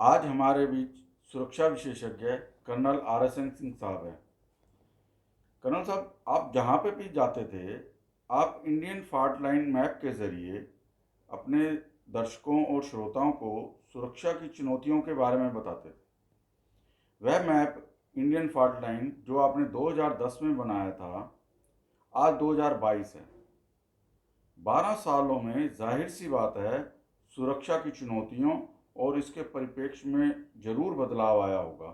आज हमारे बीच सुरक्षा विशेषज्ञ कर्नल RSN सिंह साहब हैं। कर्नल साहब, आप जहाँ पे भी जाते थे, आप इंडियन फॉल्ट लाइन मैप के ज़रिए अपने दर्शकों और श्रोताओं को सुरक्षा की चुनौतियों के बारे में बताते थे। वह मैप इंडियन फॉल्ट लाइन जो आपने 2010 में बनाया था, आज 2022 है। 12 सालों में जाहिर सी बात है, सुरक्षा की चुनौतियों और इसके परिप्रेक्ष्य में जरूर बदलाव आया होगा।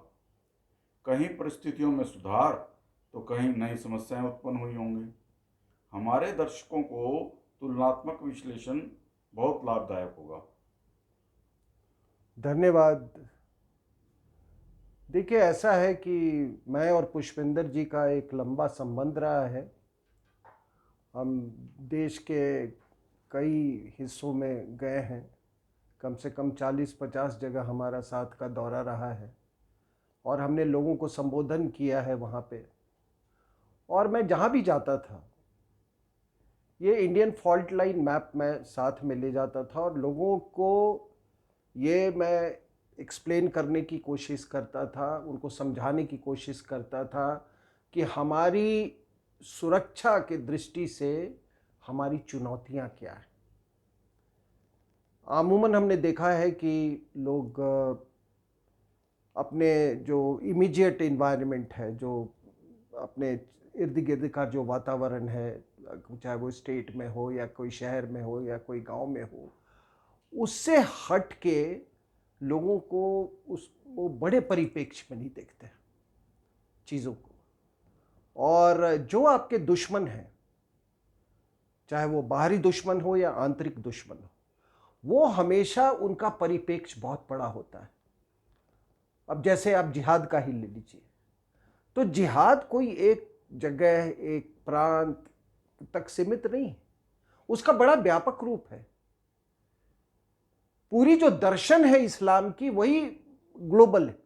कहीं परिस्थितियों में सुधार तो कहीं नई समस्याएं उत्पन्न हुई होंगी। हमारे दर्शकों को तुलनात्मक विश्लेषण बहुत लाभदायक होगा। धन्यवाद। देखिए, ऐसा है कि मैं और पुष्पेंद्र जी का एक लंबा संबंध रहा है। हम देश के कई हिस्सों में गए हैं। कम से कम 40-50 जगह हमारा साथ का दौरा रहा है और हमने लोगों को संबोधन किया है वहाँ पे। और मैं जहाँ भी जाता था, ये इंडियन फॉल्ट लाइन मैप मैं साथ में ले जाता था और लोगों को ये मैं एक्सप्लेन करने की कोशिश करता था, उनको समझाने की कोशिश करता था कि हमारी सुरक्षा की दृष्टि से हमारी चुनौतियां क्या हैं। अमूमन हमने देखा है कि लोग अपने जो इमीडिएट इन्वायरमेंट है, जो अपने इर्द गिर्द का जो वातावरण है, चाहे वो स्टेट में हो या कोई शहर में हो या कोई गांव में हो, उससे हट के लोगों को उस वो बड़े परिप्रेक्ष्य में नहीं देखते चीज़ों को। और जो आपके दुश्मन हैं, चाहे वो बाहरी दुश्मन हो या आंतरिक दुश्मन हो, वो हमेशा उनका परिप्रेक्ष्य बहुत बड़ा होता है। अब जैसे आप जिहाद का ही ले लीजिए, तो जिहाद कोई एक जगह, एक प्रांत तक सीमित नहीं है, उसका बड़ा व्यापक रूप है। पूरी जो दर्शन है इस्लाम की, वही ग्लोबल है।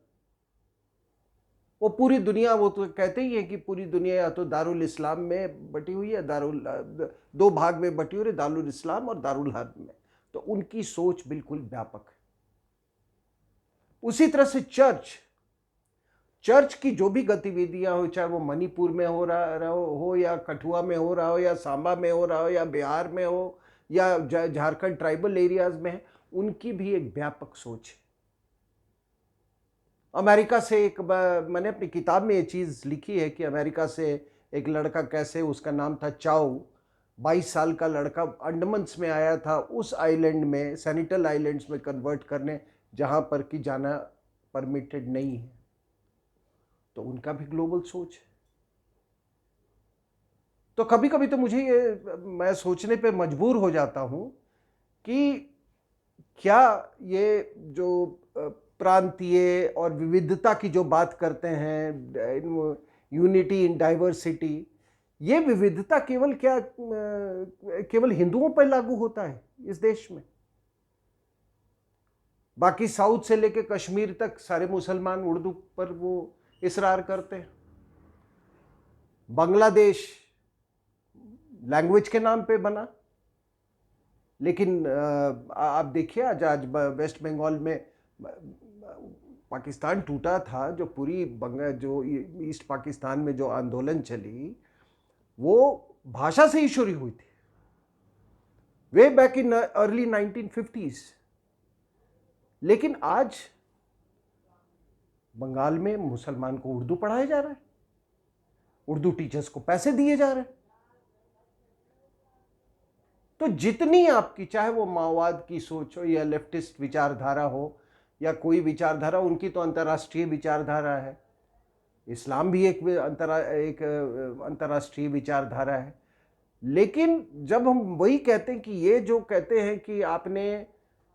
वो पूरी दुनिया, वो तो कहते ही है कि पूरी दुनिया या तो दारुल इस्लाम में बटी हुई है, दारुल दो भाग में बटी हुई है, दारुल इस्लाम और दारुल हर्ब में। तो उनकी सोच बिल्कुल व्यापक है। उसी तरह से चर्च की जो भी गतिविधियां हो, चाहे वो मणिपुर में हो रहा हो या कठुआ में हो रहा हो या सांबा में हो रहा हो या बिहार में हो या झारखंड ट्राइबल एरियाज में है, उनकी भी एक व्यापक सोच है। अमेरिका से मैंने अपनी किताब में ये चीज़ लिखी है कि अमेरिका से एक लड़का कैसे, उसका नाम था चाओ, 22 साल का लड़का अंडमन्स में आया था, उस आइलैंड में, सैनिटल आइलैंड्स में कन्वर्ट करने, जहाँ पर कि जाना परमिटेड नहीं है। तो उनका भी ग्लोबल सोच है। तो कभी कभी तो मुझे ये, मैं सोचने पे मजबूर हो जाता हूँ कि क्या ये जो प्रांतीय और विविधता की जो बात करते हैं, यूनिटी इन डाइवर्सिटी, ये विविधता केवल क्या केवल हिंदुओं पर लागू होता है इस देश में? बाकी साउथ से लेके कश्मीर तक सारे मुसलमान उर्दू पर वो इसरार करते हैं। बांग्लादेश लैंग्वेज के नाम पे बना, लेकिन आप देखिए, आज आज वेस्ट बंगाल में पाकिस्तान टूटा था, जो पूरी जो ईस्ट पाकिस्तान में जो आंदोलन चली, वो भाषा से ही शुरू हुई थी, way back in early 1950s। लेकिन आज बंगाल में मुसलमान को उर्दू पढ़ाया जा रहा है, उर्दू टीचर्स को पैसे दिए जा रहे हैं। तो जितनी आपकी, चाहे वो माओवाद की सोच हो या लेफ्टिस्ट विचारधारा हो या कोई विचारधारा, उनकी तो अंतर्राष्ट्रीय विचारधारा है। इस्लाम भी एक अंतर्राष्ट्रीय विचारधारा है। लेकिन जब हम वही कहते हैं कि ये जो कहते हैं कि आपने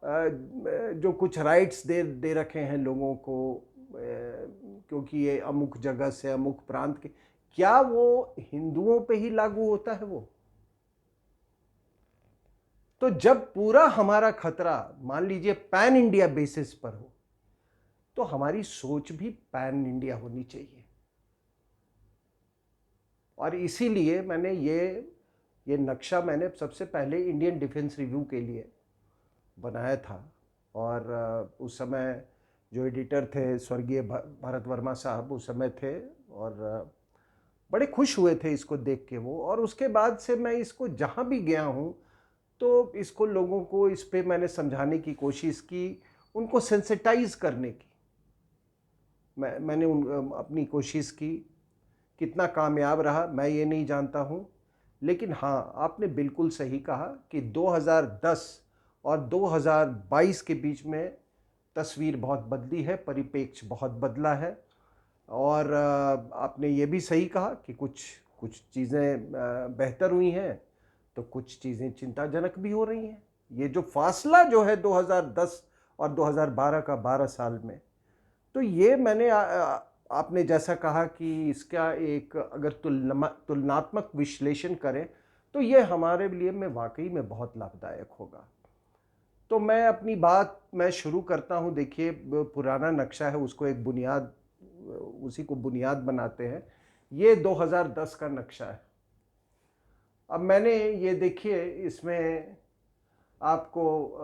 जो कुछ राइट्स दे रखे हैं लोगों को, क्योंकि ये अमुक जगह से, अमुक प्रांत के, क्या वो हिंदुओं पे ही लागू होता है वो? तो जब पूरा हमारा खतरा, मान लीजिए, पैन इंडिया बेसिस पर हो, तो हमारी सोच भी पैन इंडिया होनी चाहिए। और इसीलिए मैंने ये नक्शा मैंने सबसे पहले इंडियन डिफेंस रिव्यू के लिए बनाया था। और उस समय जो एडिटर थे स्वर्गीय भरत वर्मा साहब उस समय थे, और बड़े खुश हुए थे इसको देख के वो। और उसके बाद से मैं इसको जहाँ भी गया हूँ तो इसको लोगों को इस पे मैंने समझाने की कोशिश की, उनको सेंसिटाइज करने की मैंने अपनी कोशिश की। कितना कामयाब रहा मैं ये नहीं जानता हूँ, लेकिन हाँ, आपने बिल्कुल सही कहा कि 2010 और 2022 के बीच में तस्वीर बहुत बदली है, परिप्रेक्ष्य बहुत बदला है। और आपने ये भी सही कहा कि कुछ कुछ चीज़ें बेहतर हुई हैं, तो कुछ चीज़ें चिंताजनक भी हो रही हैं। ये जो फासला जो है 2010 और 2012 का 12 साल में, तो ये मैंने आपने जैसा कहा कि इसका एक अगर तुलनात्मक विश्लेषण करें तो ये हमारे लिए में वाकई में बहुत लाभदायक होगा। तो मैं अपनी बात मैं शुरू करता हूँ। देखिए, पुराना नक्शा है, उसको एक बुनियाद, उसी को बुनियाद बनाते हैं। ये 2010 का नक्शा है। अब मैंने ये देखिए इसमें आपको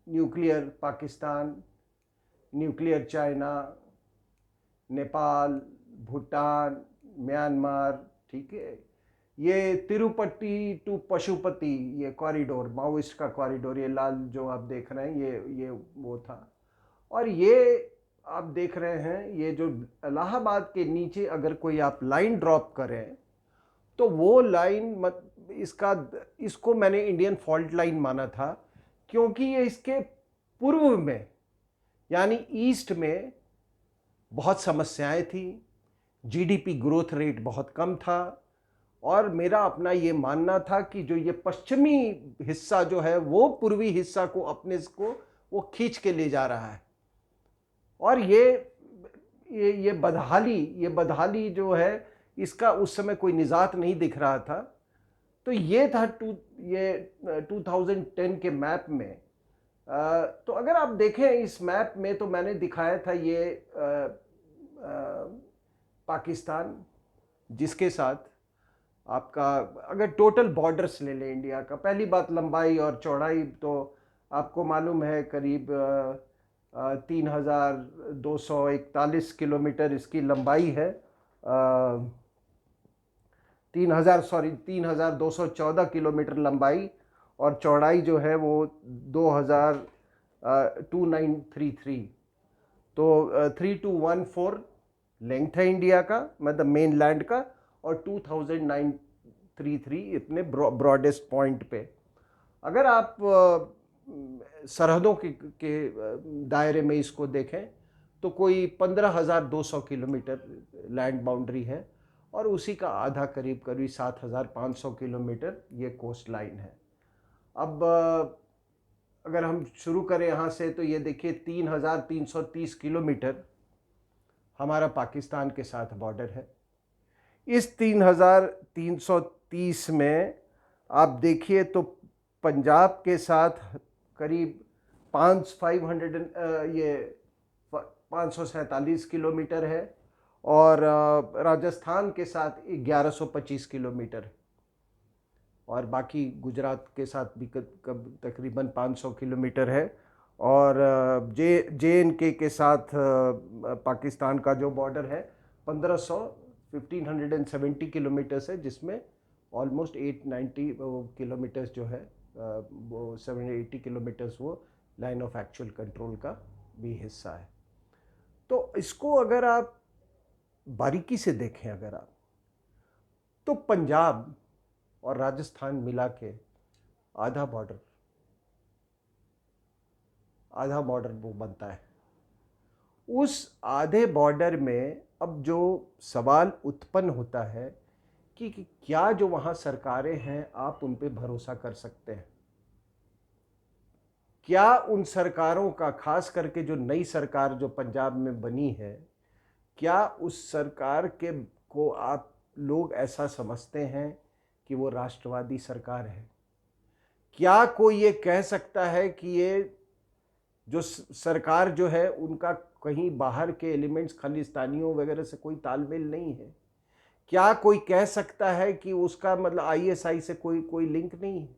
nuclear Pakistan, nuclear China, Nepal, Bhutan, Myanmar, ठीक है, ये तिरुपति टू पशुपति, ये कॉरिडोर, माओइस्ट का कॉरिडोर, ये लाल जो आप देख रहे हैं ये वो था। और ये आप देख रहे हैं ये जो इलाहाबाद के नीचे अगर कोई आप लाइन ड्रॉप करें तो वो लाइन इसको मैंने इंडियन फॉल्ट लाइन माना था, क्योंकि ये इसके पूर्व में यानी ईस्ट में बहुत समस्याएं थी, जीडीपी ग्रोथ रेट बहुत कम था, और मेरा अपना ये मानना था कि जो ये पश्चिमी हिस्सा जो है वो पूर्वी हिस्सा को अपने को वो खींच के ले जा रहा है। और ये बदहाली जो है इसका उस समय कोई निजात नहीं दिख रहा था। तो ये था 2010 के मैप में। तो अगर आप देखें इस मैप में तो मैंने दिखाया था ये पाकिस्तान, जिसके साथ आपका अगर टोटल बॉर्डर्स ले लें इंडिया का, पहली बात लंबाई और चौड़ाई तो आपको मालूम है करीब 3241 किलोमीटर इसकी लंबाई है। 3214 किलोमीटर लंबाई, और चौड़ाई जो है वो 2933, तो 3214 लेंथ है इंडिया का, मतलब मेन लैंड का, और 2933 इतने ब्रॉडेस्ट पॉइंट पे। अगर आप सरहदों के दायरे में इसको देखें तो कोई 15,200 किलोमीटर लैंड बाउंड्री है, और उसी का आधा करीब करीब 7,500 किलोमीटर ये कोस्ट लाइन है। अब अगर हम शुरू करें यहाँ से तो ये देखिए 3,330 किलोमीटर हमारा पाकिस्तान के साथ बॉर्डर है। इस 3,330 में आप देखिए तो पंजाब के साथ करीब 547 किलोमीटर है, और राजस्थान के साथ 1125 किलोमीटर है, और बाकी गुजरात के साथ भी तकरीबन 500 किलोमीटर है, और JNK के साथ पाकिस्तान का जो बॉर्डर है 1570 किलोमीटर्स है, जिसमें ऑलमोस्ट 890 किलोमीटर्स जो है वो 780 किलोमीटर्स वो लाइन ऑफ एक्चुअल कंट्रोल का भी हिस्सा है। तो इसको अगर आप बारीकी से देखें अगर आप, तो पंजाब और राजस्थान मिला के आधा बॉर्डर वो बनता है। उस आधे बॉर्डर में अब जो सवाल उत्पन्न होता है कि क्या जो वहाँ सरकारें हैं आप उन पे भरोसा कर सकते हैं? क्या उन सरकारों का, खास करके जो नई सरकार जो पंजाब में बनी है, क्या उस सरकार को आप लोग ऐसा समझते हैं कि वो राष्ट्रवादी सरकार है? क्या कोई ये कह सकता है कि ये जो सरकार जो है उनका कहीं बाहर के एलिमेंट्स खालिस्तानियों वगैरह से कोई तालमेल नहीं है? क्या कोई कह सकता है कि उसका मतलब ISI से कोई लिंक नहीं है?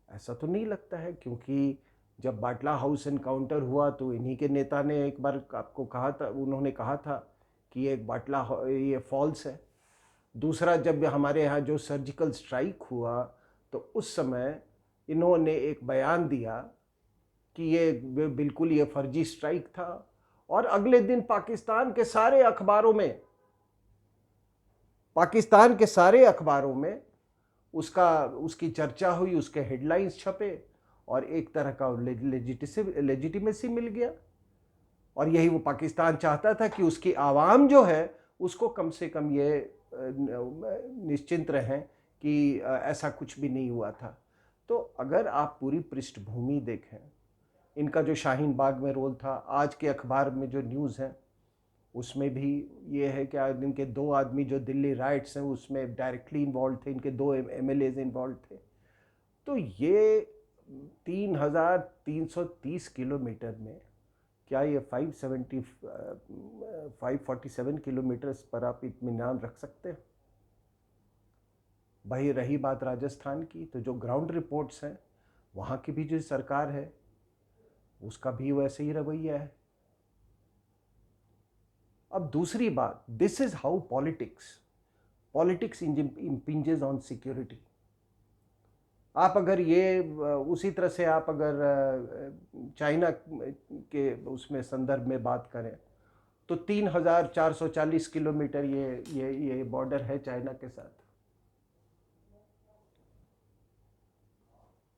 ऐसा तो नहीं लगता है, क्योंकि जब बाटला हाउस एनकाउंटर हुआ तो इन्हीं के नेता ने एक बार आपको कहा था, उन्होंने कहा था कि ये फॉल्स है। दूसरा, जब हमारे यहाँ जो सर्जिकल स्ट्राइक हुआ तो उस समय इन्होंने एक बयान दिया कि ये बिल्कुल ये फर्जी स्ट्राइक था, और अगले दिन पाकिस्तान के सारे अखबारों में उसकी चर्चा हुई, उसके हेडलाइंस छपे, और एक तरह का लेजिटिमेसी मिल गया। और यही वो पाकिस्तान चाहता था कि उसकी आवाम जो है उसको कम से कम ये निश्चिंत रहें कि ऐसा कुछ भी नहीं हुआ था। तो अगर आप पूरी पृष्ठभूमि देखें, इनका जो शाहीन बाग में रोल था, आज के अखबार में जो न्यूज़ है उसमें भी ये है कि इनके 2 आदमी जो दिल्ली राइट्स हैं उसमें डायरेक्टली इन्वॉल्व थे, इनके 2 MLAs इन्वॉल्व थे। तो ये 3,330 किलोमीटर में क्या ये 547 किलोमीटर पर आप इत्मीनान रख सकते हैं? भाई रही बात राजस्थान की, तो जो ग्राउंड रिपोर्ट्स हैं वहाँ की भी जो सरकार है उसका भी वैसे ही रवैया है। अब दूसरी बात, this is how politics impinges on security. आप अगर ये उसी तरह से आप अगर चाइना के उसमें संदर्भ में बात करें तो 3,440 किलोमीटर ये बॉर्डर है चाइना के साथ।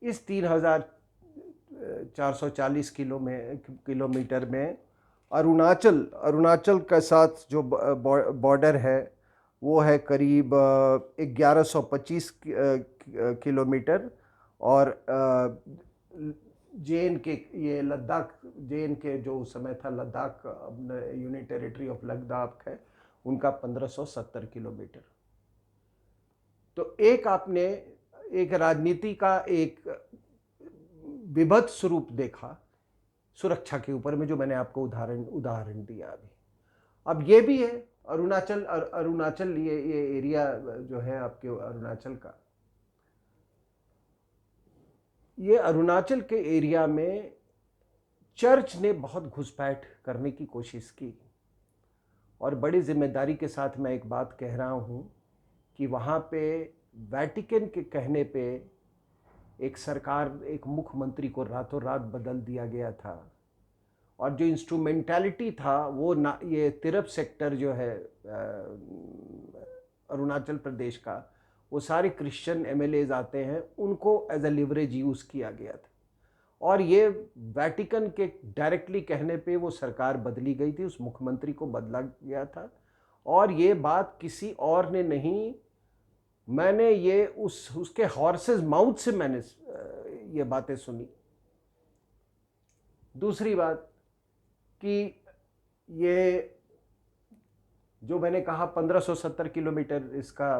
इस 3,440 किलोमीटर में अरुणाचल के साथ जो बॉर्डर है वो है करीब 1125 किलोमीटर, और JNK ये लद्दाख, JNK जो उस समय था Ladakh, union territory of Ladakh है, उनका 1570 किलोमीटर। तो आपने एक राजनीति का एक विभत्स रूप देखा सुरक्षा के ऊपर में, जो मैंने आपको उदाहरण दिया अभी। अब ये भी है अरुणाचल ये एरिया जो है आपके अरुणाचल का, ये अरुणाचल के एरिया में चर्च ने बहुत घुसपैठ करने की कोशिश की, और बड़ी जिम्मेदारी के साथ मैं एक बात कह रहा हूँ कि वहाँ पे वेटिकन के कहने पे एक मुख्यमंत्री को रातों रात बदल दिया गया था, और जो इंस्ट्रूमेंटलिटी था वो ना, ये तिरप सेक्टर जो है अरुणाचल प्रदेश का, वो सारे क्रिश्चियन MLAs आते हैं, उनको एज अ लिवरेज यूज़ किया गया था, और ये वेटिकन के डायरेक्टली कहने पे वो सरकार बदली गई थी, उस मुख्यमंत्री को बदला गया था। और ये बात किसी और ने नहीं, मैंने ये उसके हॉर्सेस माउथ से मैंने ये बातें सुनी। दूसरी बात कि ये जो मैंने कहा 1570 किलोमीटर इसका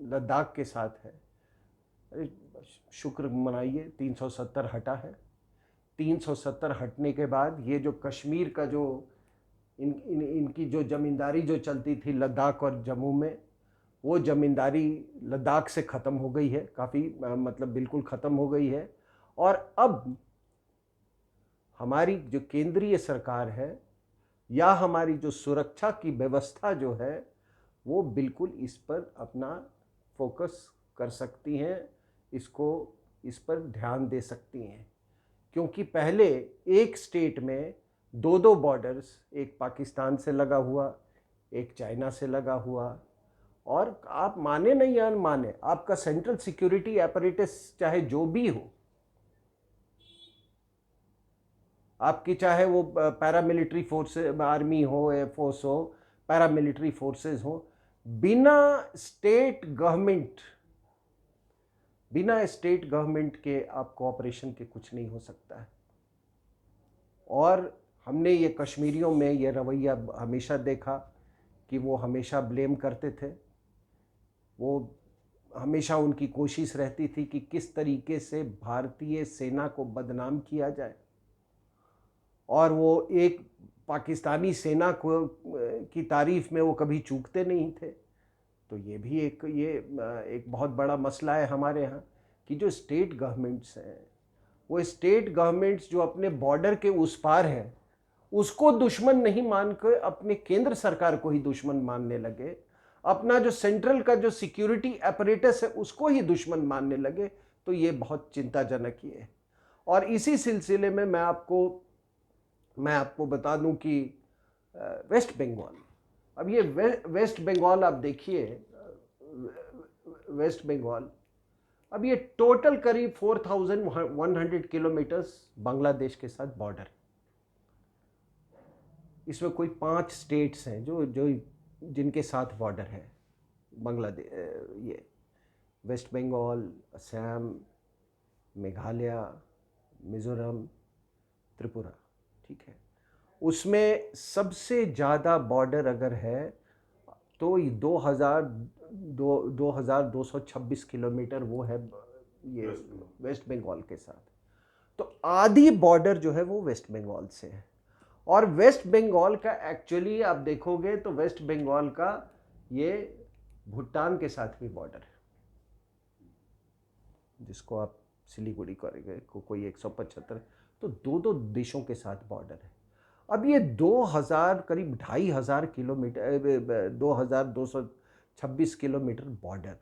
लद्दाख के साथ है, शुक्र मनाइए 370 हटा है। 370 हटने के बाद ये जो कश्मीर का जो इनकी जो ज़मींदारी जो चलती थी लद्दाख और जम्मू में, वो ज़मींदारी लद्दाख से ख़त्म हो गई है, काफ़ी मतलब बिल्कुल ख़त्म हो गई है। और अब हमारी जो केंद्रीय सरकार है या हमारी जो सुरक्षा की व्यवस्था जो है वो बिल्कुल इस पर अपना फोकस कर सकती हैं, इस पर ध्यान दे सकती हैं। क्योंकि पहले एक स्टेट में 2 बॉर्डर्स, एक पाकिस्तान से लगा हुआ, एक चाइना से लगा हुआ, और आप माने नहीं या माने, आपका सेंट्रल सिक्योरिटी एपरेटस चाहे जो भी हो, आपकी चाहे वो पैरामिलिट्री फोर्सेस, आर्मी हो, एयरफोर्स हो, पैरामिलिट्री फोर्सेस हो, बिना स्टेट गवर्नमेंट के आप कोऑपरेशन के कुछ नहीं हो सकता है। और हमने ये कश्मीरियों में ये रवैया हमेशा देखा कि वो हमेशा ब्लेम करते थे, वो हमेशा उनकी कोशिश रहती थी कि किस तरीके से भारतीय सेना को बदनाम किया जाए, और वो एक पाकिस्तानी सेना को की तारीफ में वो कभी चूकते नहीं थे। तो ये भी एक बहुत बड़ा मसला है हमारे यहाँ कि जो स्टेट गवर्नमेंट्स हैं वो स्टेट गवर्नमेंट्स जो अपने बॉर्डर के उस पार है उसको दुश्मन नहीं मान कर अपने केंद्र सरकार को ही दुश्मन मानने लगे, अपना जो सेंट्रल का जो सिक्योरिटी अपरेटस है उसको ही दुश्मन मानने लगे, तो ये बहुत चिंताजनक ही है। और इसी सिलसिले में मैं आपको बता दूं कि वेस्ट बंगाल, अब ये वेस्ट बंगाल आप देखिए, वेस्ट बंगाल अब ये टोटल करीब 4100 किलोमीटर्स बांग्लादेश के साथ बॉर्डर। इसमें कोई 5 स्टेट्स हैं जो जिनके साथ बॉर्डर है बांग्लादेश, ये वेस्ट बंगाल, असम, मेघालय, मिजोरम, त्रिपुरा, ठीक है। उसमें सबसे ज़्यादा बॉर्डर अगर है तो 2226 किलोमीटर वो है ये वेस्ट बंगाल के साथ। तो आधी बॉर्डर जो है वो वेस्ट बंगाल से है। और वेस्ट बंगाल का एक्चुअली आप देखोगे तो वेस्ट बंगाल का ये भूटान के साथ भी बॉर्डर है, जिसको आप सिलीगुड़ी करेंगे कोई 175, तो दो देशों के साथ बॉर्डर है। अब ये 2000 करीब 2500 किलोमीटर, 2226 किलोमीटर बॉर्डर,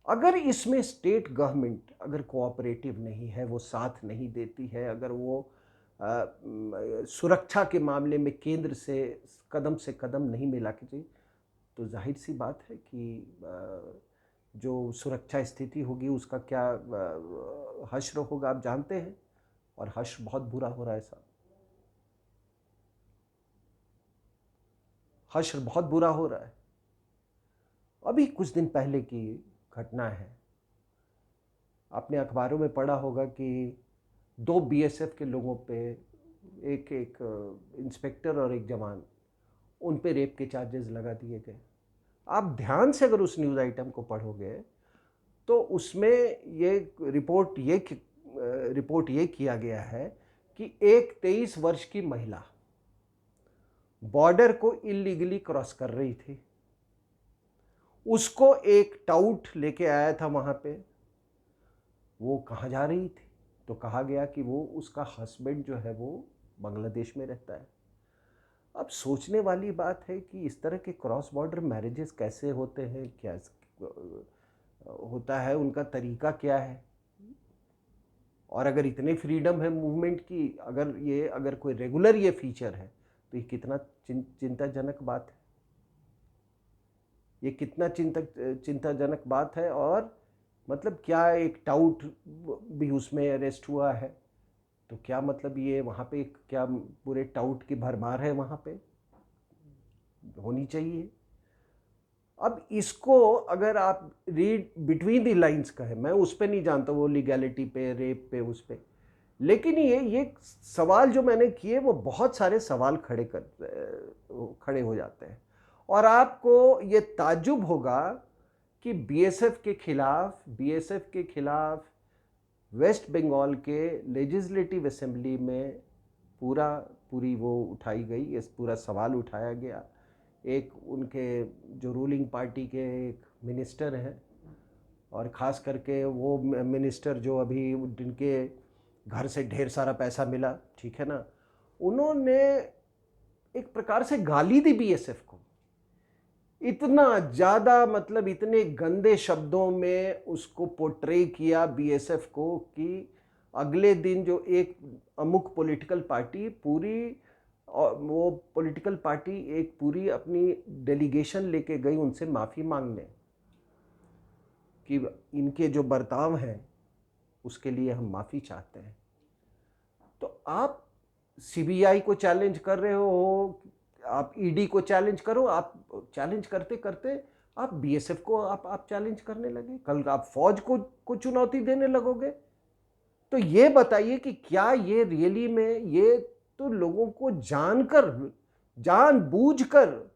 अगर इसमें स्टेट गवर्नमेंट अगर कोऑपरेटिव नहीं है, वो साथ नहीं देती है, अगर वो सुरक्षा के मामले में केंद्र से कदम नहीं मिला के चाहिए, तो जाहिर सी बात है कि जो सुरक्षा स्थिति होगी उसका क्या हश्र होगा, आप जानते हैं। और हश्र बहुत बुरा हो रहा है साहब, हश्र बहुत बुरा हो रहा है। अभी कुछ दिन पहले की घटना है, आपने अखबारों में पढ़ा होगा कि 2 बीएसएफ के लोगों पे, एक इंस्पेक्टर और एक जवान, उन पे रेप के चार्जेस लगा दिए गए। आप ध्यान से अगर उस न्यूज़ आइटम को पढ़ोगे तो उसमें ये रिपोर्ट ये किया गया है कि एक 23 वर्ष की महिला बॉर्डर को इलीगली क्रॉस कर रही थी, उसको एक टाउट लेके आया था वहाँ पे। वो कहाँ जा रही थी तो कहा गया कि वो उसका हस्बैंड जो है वो बांग्लादेश में रहता है। अब सोचने वाली बात है कि इस तरह के क्रॉस बॉर्डर मैरिजेस कैसे होते हैं, क्या होता है, उनका तरीका क्या है। और अगर इतने फ्रीडम है मूवमेंट की, अगर कोई रेगुलर ये फीचर है, तो ये कितना चिंताजनक बात है, ये कितना चिंताजनक बात है। और मतलब क्या एक टाउट भी उसमें अरेस्ट हुआ है, तो क्या मतलब ये वहाँ पे क्या पूरे टाउट की भरमार है वहाँ पे, होनी चाहिए। अब इसको अगर आप रीड बिटवीन द लाइंस कहें, मैं उस पर नहीं जानता वो लीगैलिटी पे, रेप पे, उस पे, लेकिन ये सवाल जो मैंने किए वो बहुत सारे सवाल खड़े हो जाते हैं। और आपको ये ताज्जुब होगा कि बीएसएफ के खिलाफ वेस्ट बंगाल के लेजिस्लेटिव असेंबली में पूरी वो उठाई गई, ये पूरा सवाल उठाया गया। एक उनके जो रूलिंग पार्टी के एक मिनिस्टर हैं, और ख़ास करके वो मिनिस्टर जो अभी जिनके घर से ढेर सारा पैसा मिला, ठीक है ना, उन्होंने एक प्रकार से गाली दी बीएसएफ को, इतना ज़्यादा, मतलब इतने गंदे शब्दों में उसको पोर्ट्रे किया बीएसएफ को कि अगले दिन जो एक अमुक पॉलिटिकल पार्टी एक पूरी अपनी डेलीगेशन लेके गई उनसे माफ़ी मांगने कि इनके जो बर्ताव हैं उसके लिए हम माफ़ी चाहते हैं। तो आप सीबीआई को चैलेंज कर रहे हो, आप ईडी को चैलेंज करो, आप चैलेंज करते करते आप बीएसएफ को आप चैलेंज करने लगे, कल आप फौज को चुनौती देने लगोगे। तो ये बताइए कि क्या ये रियली में, ये तो लोगों को जानबूझकर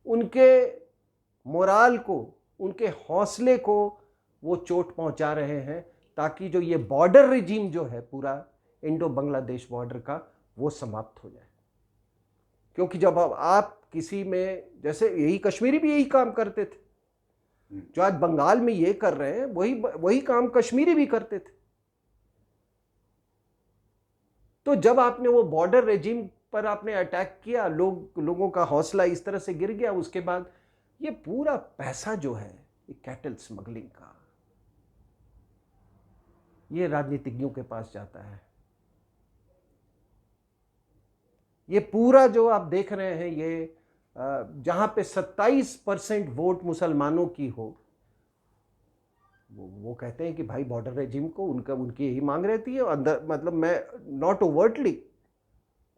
उनके मोराल को, उनके हौसले को वो चोट पहुंचा रहे हैं, ताकि जो ये बॉर्डर रिजीम जो है पूरा इंडो बांग्लादेश बॉर्डर का, वो समाप्त हो जाए। क्योंकि जब आप किसी में, जैसे यही कश्मीरी भी यही काम करते थे, जो आज बंगाल में ये कर रहे हैं वही काम कश्मीरी भी करते थे। तो जब आपने वो बॉर्डर रेजिम पर आपने अटैक किया, लोगों का हौसला इस तरह से गिर गया, उसके बाद ये पूरा पैसा जो है ये कैटल स्मगलिंग का, ये राजनीतिज्ञों के पास जाता है। ये पूरा जो आप देख रहे हैं, ये जहां पे 27% वोट मुसलमानों की हो, वो कहते हैं कि भाई बॉर्डर रेजिम को उनकी यही मांग रहती है अंदर, मतलब मैं नॉट ओवर्टली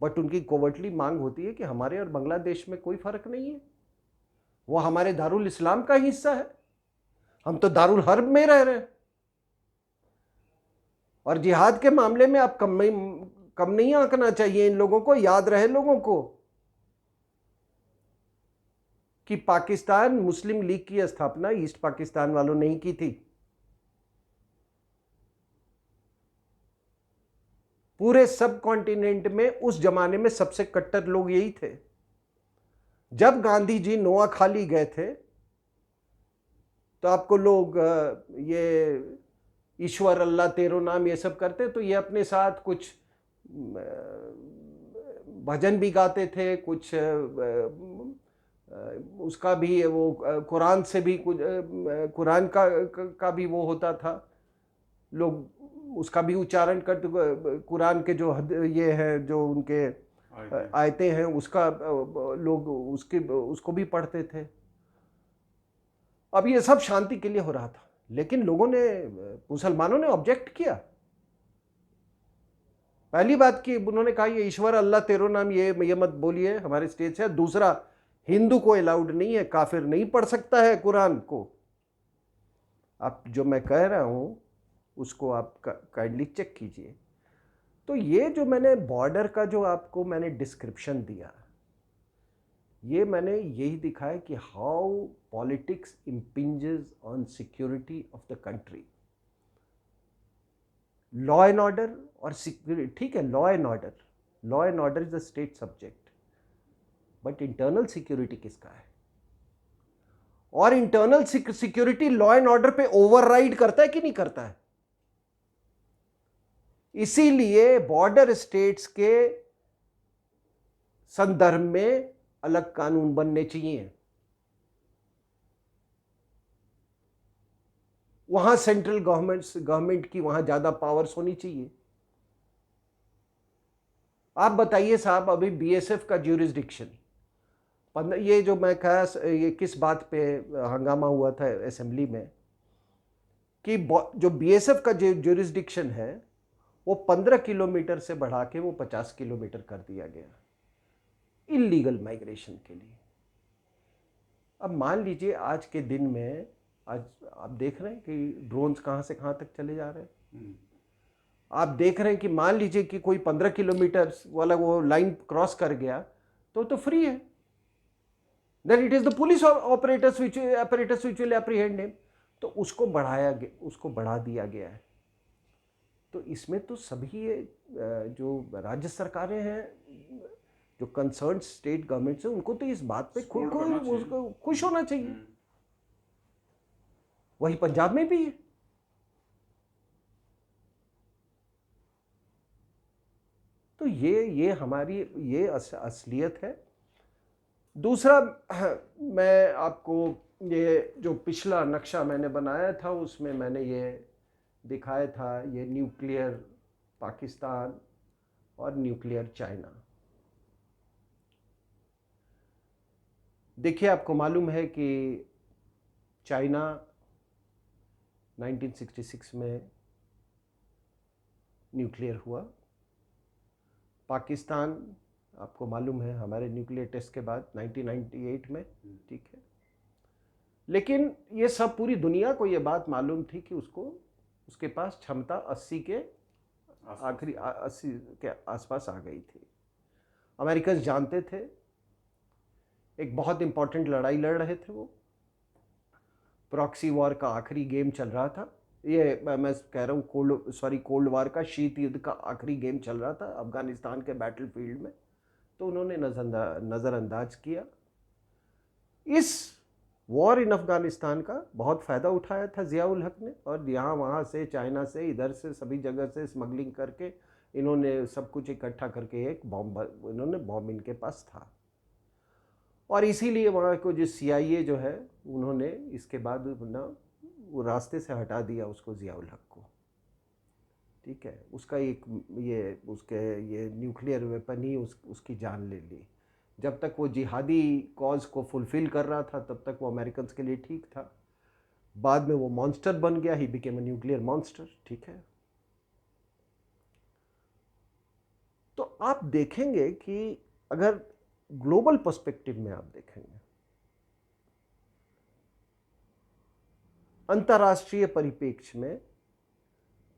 बट उनकी कोवर्टली मांग होती है कि हमारे और बांग्लादेश में कोई फर्क नहीं है, वो हमारे दारुल इस्लाम का हिस्सा है, हम तो दारुल हर्ब में रह रहे हैं। और जिहाद के मामले में आप कम नहीं आंकना चाहिए इन लोगों को। याद रहे लोगों को कि पाकिस्तान मुस्लिम लीग की स्थापना ईस्ट पाकिस्तान वालों ने ही की थी। पूरे सब कॉन्टिनेंट में उस जमाने में सबसे कट्टर लोग यही थे। जब गांधी जी नोआखाली गए थे तो आपको लोग ये ईश्वर अल्लाह तेरो नाम ये सब करते, तो ये अपने साथ कुछ भजन भी गाते थे, कुछ उसका भी वो कुरान से भी कुछ कुरान का भी वो होता था, लोग उसका भी उच्चारण करते, कुरान के जो ये हैं जो उनके आयतें हैं उसका लोग उसको भी पढ़ते थे। अब ये सब शांति के लिए हो रहा था, लेकिन मुसलमानों ने ऑब्जेक्ट किया। पहली बात कि उन्होंने कहा ये ईश्वर अल्लाह तेरो नाम ये मत बोलिए हमारे स्टेज से। दूसरा, हिंदू को अलाउड नहीं है, काफिर नहीं पढ़ सकता है कुरान को। आप जो मैं कह रहा हूं उसको आप काइंडली चेक कीजिए। तो ये जो मैंने बॉर्डर का जो आपको मैंने डिस्क्रिप्शन दिया, ये मैंने यही दिखाया कि how politics impinges on security of the country. Law and order और सिक्योरिटी, ठीक है, law and order is a state subject, but internal security किसका है? और internal security law and order पे ओवरराइड करता है कि नहीं करता है? इसीलिए बॉर्डर स्टेट्स के संदर्भ में अलग कानून बनने चाहिए। वहां सेंट्रल गवर्नमेंट की वहां ज्यादा पावर्स होनी चाहिए। आप बताइए साहब, अभी बीएसएफ का ज्यूरिसडिक्शन, ये जो मैं कहा, ये किस बात पे हंगामा हुआ था असेंबली में कि जो बीएसएफ का ज्यूरिसडिक्शन है वो 15 किलोमीटर से बढ़ा के वो 50 किलोमीटर कर दिया गया इल्लीगल माइग्रेशन के लिए। अब मान लीजिए आज के दिन में, आज आप देख रहे हैं कि ड्रोन्स कहाँ से कहाँ तक चले जा रहे हैं। आप देख रहे हैं कि मान लीजिए कि कोई 15 किलोमीटर वाला वो लाइन क्रॉस कर गया तो फ्री है। Then it is the police apparatus which will apprehend him. तो उसको बढ़ा दिया गया है। तो इसमें तो सभी जो राज्य सरकारें हैं, जो कंसर्न स्टेट गवर्नमेंट्स हैं, उनको तो इस बात पे खुश होना चाहिए। वही पंजाब में भी है। तो ये हमारी ये असलियत है। दूसरा, मैं आपको ये जो पिछला नक्शा मैंने बनाया था उसमें मैंने ये दिखाया था, ये न्यूक्लियर पाकिस्तान और न्यूक्लियर चाइना। देखिए, आपको मालूम है कि चाइना 1966 में न्यूक्लियर हुआ। पाकिस्तान आपको मालूम है हमारे न्यूक्लियर टेस्ट के बाद 1998 में, ठीक है। लेकिन ये सब पूरी दुनिया को ये बात मालूम थी कि उसके पास क्षमता 80 के आसपास आ गई थी। अमेरिकन जानते थे, एक बहुत इंपॉर्टेंट लड़ाई लड़ रहे थे, वो प्रॉक्सी वॉर का आखिरी गेम चल रहा था। ये मैं कह रहा हूँ कोल्ड वॉर का, शीत युद्ध का आखिरी गेम चल रहा था अफगानिस्तान के बैटलफील्ड में। तो उन्होंने नज़रअंदाज किया। इस वॉर इन अफगानिस्तान का बहुत फ़ायदा उठाया था ज़ियाउल हक ने, और यहाँ वहाँ से, चाइना से, इधर से, सभी जगह से स्मगलिंग करके इन्होंने सब कुछ इकट्ठा करके एक बॉम्ब इनके पास था। और इसीलिए वहाँ को जो CIA जो है, उन्होंने इसके बाद ना वो रास्ते से हटा दिया उसको, ज़ियाउल हक को। ठीक है, उसका एक ये न्यूक्लियर वेपन ही उसकी जान ले ली। जब तक वो जिहादी कॉज को फुलफिल कर रहा था तब तक वो अमेरिकन के लिए ठीक था। बाद में वो मॉन्स्टर बन गया, he became a nuclear monster. ठीक है, तो आप देखेंगे कि अगर ग्लोबल पर्सपेक्टिव में आप देखेंगे, अंतर्राष्ट्रीय परिप्रेक्ष्य में,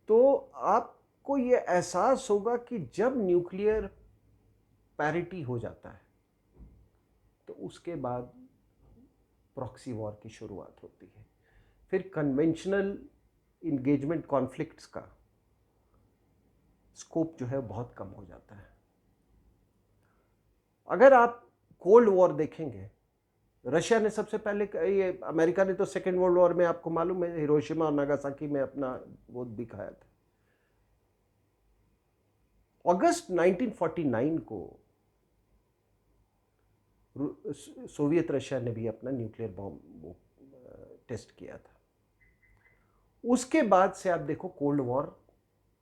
तो आपको ये एहसास होगा कि जब न्यूक्लियर पैरिटी हो जाता है तो उसके बाद प्रॉक्सी वॉर की शुरुआत होती है। फिर कन्वेंशनल इंगेजमेंट कॉन्फ्लिक्ट्स का स्कोप जो है बहुत कम हो जाता है। अगर आप कोल्ड वॉर देखेंगे, रशिया ने सबसे पहले, ये अमेरिका ने तो सेकेंड वर्ल्ड वॉर में, आपको मालूम है, हिरोशिमा और नागासाकी में अपना वो दिखाया था। अगस्त 1949 को सोवियत रशिया ने भी अपना न्यूक्लियर बॉम्ब टेस्ट किया था। उसके बाद से आप देखो कोल्ड वॉर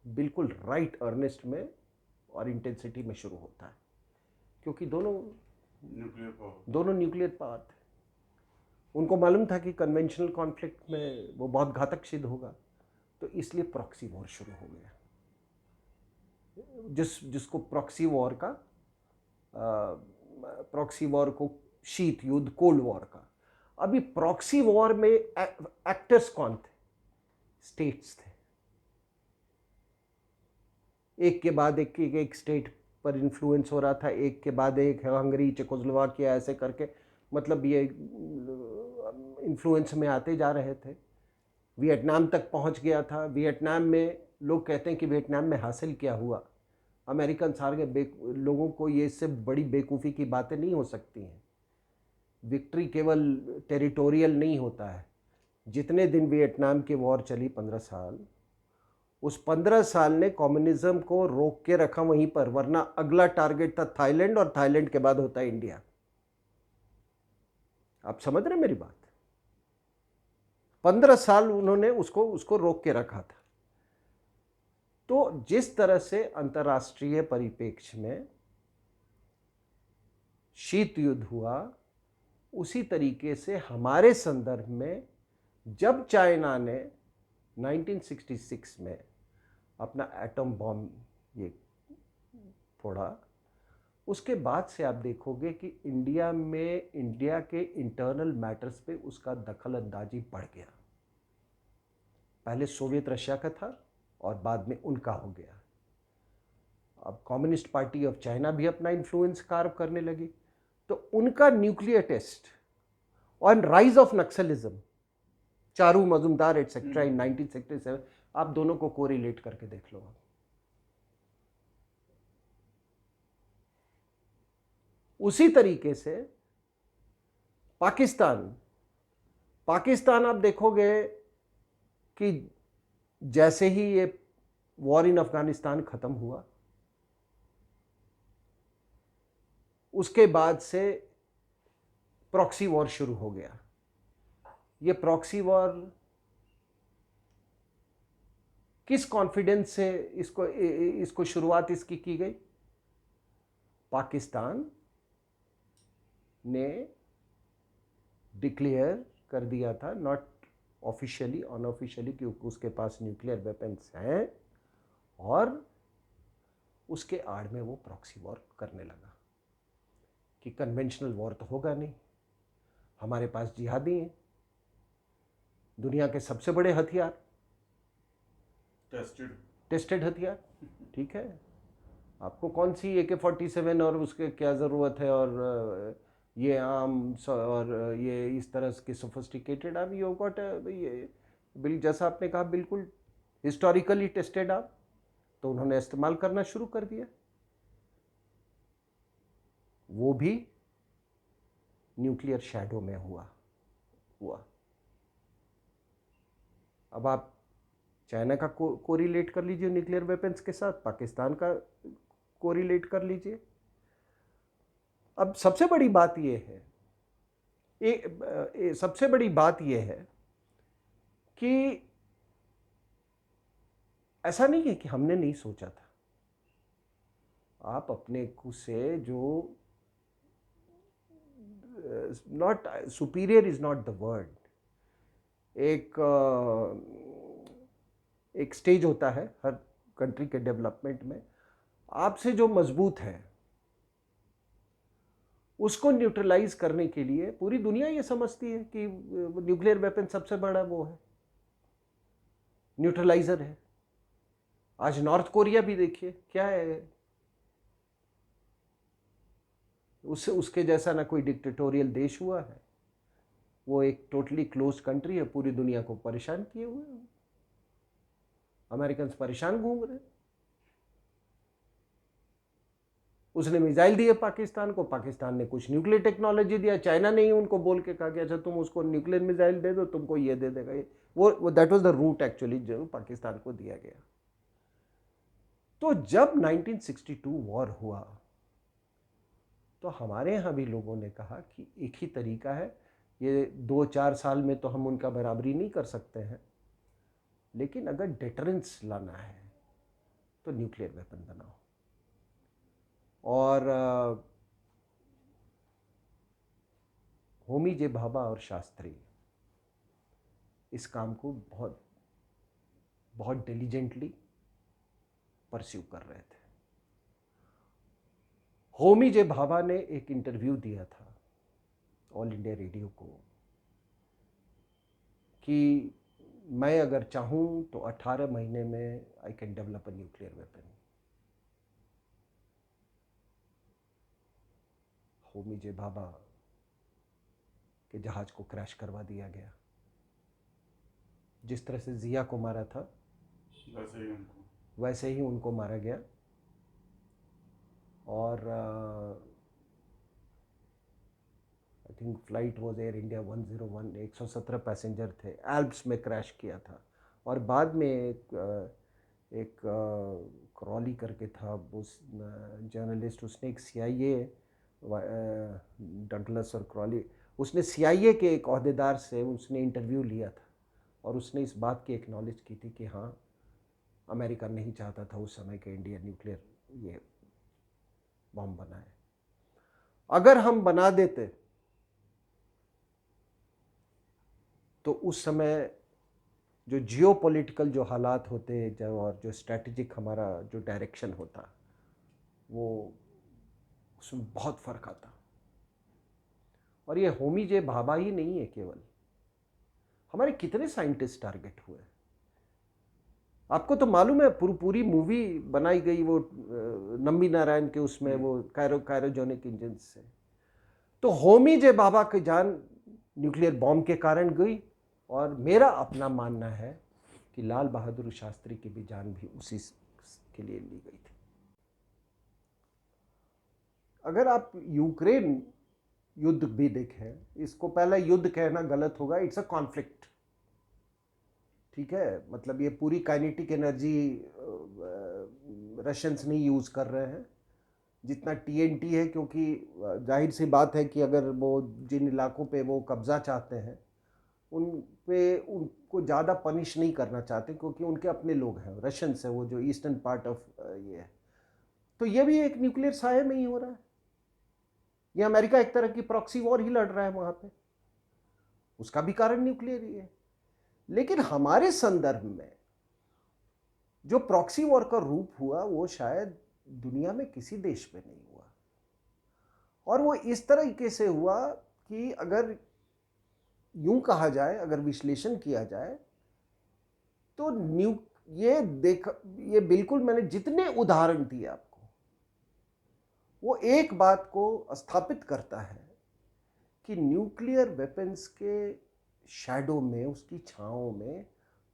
बिल्कुल राइट अर्नेस्ट में और इंटेंसिटी में शुरू होता है, क्योंकि दोनों न्यूक्लियर पावर थे। उनको मालूम था कि कन्वेंशनल कॉन्फ्लिक्ट में वो बहुत घातक सिद्ध होगा, तो इसलिए प्रॉक्सी वॉर शुरू हो गया, जिसको प्रॉक्सी वॉर को शीत युद्ध, कोल्ड वॉर का। अभी प्रॉक्सी वॉर में एक्टर्स कौन थे? स्टेट्स थे। एक के बाद एक स्टेट पर इन्फ्लुएंस हो रहा था, एक के बाद एक, हंगरी, चेकोस्लोवाकिया, ऐसे करके, मतलब ये इन्फ्लुएंस में आते जा रहे थे। वियतनाम तक पहुंच गया था। वियतनाम में लोग कहते हैं कि वियतनाम में हासिल क्या हुआ। अमेरिकन सारे लोगों को ये इससे बड़ी बेवकूफ़ी की बातें नहीं हो सकती हैं। विक्ट्री केवल टेरिटोरियल नहीं होता है। जितने दिन वियतनाम की वॉर चली, 15 साल, उस 15 साल ने कम्युनिज्म को रोक के रखा वहीं पर, वरना अगला टारगेट था थाईलैंड, और थाईलैंड के बाद होता है इंडिया। आप समझ रहे मेरी बात? 15 साल उन्होंने उसको रोक के रखा था। तो जिस तरह से अंतर्राष्ट्रीय परिप्रेक्ष्य में शीत युद्ध हुआ, उसी तरीके से हमारे संदर्भ में जब चाइना ने 1966 में अपना एटम बॉम्ब ये फोड़ा, उसके बाद से आप देखोगे कि इंडिया के इंटरनल मैटर्स पे उसका दखल अंदाजी बढ़ गया। पहले सोवियत रशिया का था और बाद में उनका हो गया। अब कम्युनिस्ट पार्टी ऑफ चाइना भी अपना इन्फ्लुएंस कार्व करने लगी, तो उनका न्यूक्लियर टेस्ट और rise of naxalism, Charu Majumdar etcetera in 1967, आप दोनों को कोरिलेट करके देख लो। उसी तरीके से पाकिस्तान आप देखोगे कि जैसे ही ये वॉर इन अफगानिस्तान खत्म हुआ, उसके बाद से प्रॉक्सी वॉर शुरू हो गया। ये प्रॉक्सी वॉर किस कॉन्फिडेंस से इसको शुरुआत इसकी की गई? पाकिस्तान ने डिक्लेयर कर दिया था, नॉट ऑफिशियली, अनऑफिशियली, क्योंकि उसके पास न्यूक्लियर वेपन्स हैं, और उसके आड़ में वो प्रॉक्सी वॉर करने लगा कि कन्वेंशनल वॉर तो होगा नहीं, हमारे पास जिहादी हैं, दुनिया के सबसे बड़े हथियार, टेस्टेड हथियार। ठीक है, आपको कौन सी AK-47 और उसके क्या ज़रूरत है, और ये आर्म्स और ये इस तरह के सोफिस्टिकेटेड आर्म, यू गॉट ये जैसा आपने कहा बिल्कुल हिस्टोरिकली टेस्टेड आर्म, तो उन्होंने इस्तेमाल करना शुरू कर दिया। वो भी न्यूक्लियर शैडो में हुआ। हुआ। अब आप चाइना का कोरिलेट कर लीजिए न्यूक्लियर वेपन्स के साथ, पाकिस्तान का कोरिलेट कर लीजिए। अब सबसे बड़ी बात यह है, सबसे बड़ी बात यह है कि ऐसा नहीं है कि हमने नहीं सोचा था। आप अपने खुद से जो not superior is not the word, एक स्टेज होता है हर कंट्री के डेवलपमेंट में, आपसे जो मजबूत है उसको न्यूट्रलाइज करने के लिए पूरी दुनिया ये समझती है कि न्यूक्लियर वेपन सबसे बड़ा वो है, न्यूट्रलाइजर है। आज नॉर्थ कोरिया भी देखिए क्या है, उसके जैसा ना कोई डिक्टेटोरियल देश हुआ है, वो एक टोटली क्लोज कंट्री है, पूरी दुनिया को परेशान किए हुए हैं। अमेरिकन परेशान घूम रहे, उसने मिसाइल दिए पाकिस्तान को, पाकिस्तान ने कुछ न्यूक्लियर टेक्नोलॉजी दिया, चाइना ने ही उनको बोल के कहा कि अच्छा तुम उसको न्यूक्लियर मिसाइल दे दो, तुमको ये दे देगा। वो that was the route actually जो पाकिस्तान को दिया गया। तो जब 1962 वॉर हुआ तो हमारे यहाँ भी लोगों ने कहा कि एक ही तरीका है, ये 2-4 साल में तो हम उनका बराबरी नहीं कर सकते हैं, लेकिन अगर डेटरेंस लाना है तो न्यूक्लियर वेपन बनाओ। और होमी जे भाभा और शास्त्री इस काम को बहुत बहुत डिलीजेंटली परस्यू कर रहे थे। होमी जे भाभा ने एक इंटरव्यू दिया था ऑल इंडिया रेडियो को कि मैं अगर चाहूं तो 18 महीने में I can develop a nuclear weapon. Homi J Bhabha के जहाज को क्रैश करवा दिया गया। जिस तरह से जिया को मारा था वैसे ही उनको मारा गया। और I think flight was air India 101, 117 passenger थे, एल्प्स में क्रैश किया था। और बाद में एक क्रॉली करके था उस जर्नलिस्ट, उसने एक CIA डगलस और क्रॉली, उसने CIA के एक अहदेदार से उसने इंटरव्यू लिया था और उसने इस बात की एक्नॉलेज की थी कि हाँ अमेरिका नहीं चाहता था उस समय के इंडिया न्यूक्लियर ये बॉम्ब बनाए। अगर हम बना देते तो उस समय जो जियोपॉलिटिकल जो हालात होते जो और जो स्ट्रैटेजिक हमारा जो डायरेक्शन होता वो उसमें बहुत फर्क आता। और ये होमी जे भाभा ही नहीं है केवल, हमारे कितने साइंटिस्ट टारगेट हुए। आपको तो मालूम है पूरी मूवी बनाई गई वो नम्बी नारायण के उसमें वो कायरोजेनिक इंजन से। तो होमी जे भाभा की जान न्यूक्लियर बॉम्ब के कारण गई। और मेरा अपना मानना है कि लाल बहादुर शास्त्री की भी जान भी उसी के लिए ली गई थी। अगर आप यूक्रेन युद्ध भी देखें, इसको पहला युद्ध कहना गलत होगा, इट्स अ कॉन्फ्लिक्ट। ठीक है, मतलब ये पूरी काइनेटिक एनर्जी रशियंस नहीं यूज कर रहे हैं जितना TNT है, क्योंकि जाहिर सी बात है कि अगर वो जिन इलाकों पे वो कब्जा चाहते हैं उन पे उनको ज़्यादा पनिश नहीं करना चाहते, क्योंकि उनके अपने लोग हैं, रशियंस है वो जो ईस्टर्न पार्ट ऑफ ये है। तो ये भी एक न्यूक्लियर साये में ही हो रहा है। ये अमेरिका एक तरह की प्रॉक्सी वॉर ही लड़ रहा है वहाँ पे, उसका भी कारण न्यूक्लियर ही है। लेकिन हमारे संदर्भ में जो प्रॉक्सी वॉर का रूप हुआ वो शायद दुनिया में किसी देश में नहीं हुआ। और वो इस तरीके से हुआ कि अगर यूं कहा जाए, अगर विश्लेषण किया जाए तो ये बिल्कुल मैंने जितने उदाहरण दिए आपको, वो एक बात को स्थापित करता है कि न्यूक्लियर वेपन्स के शैडो में, उसकी छांव में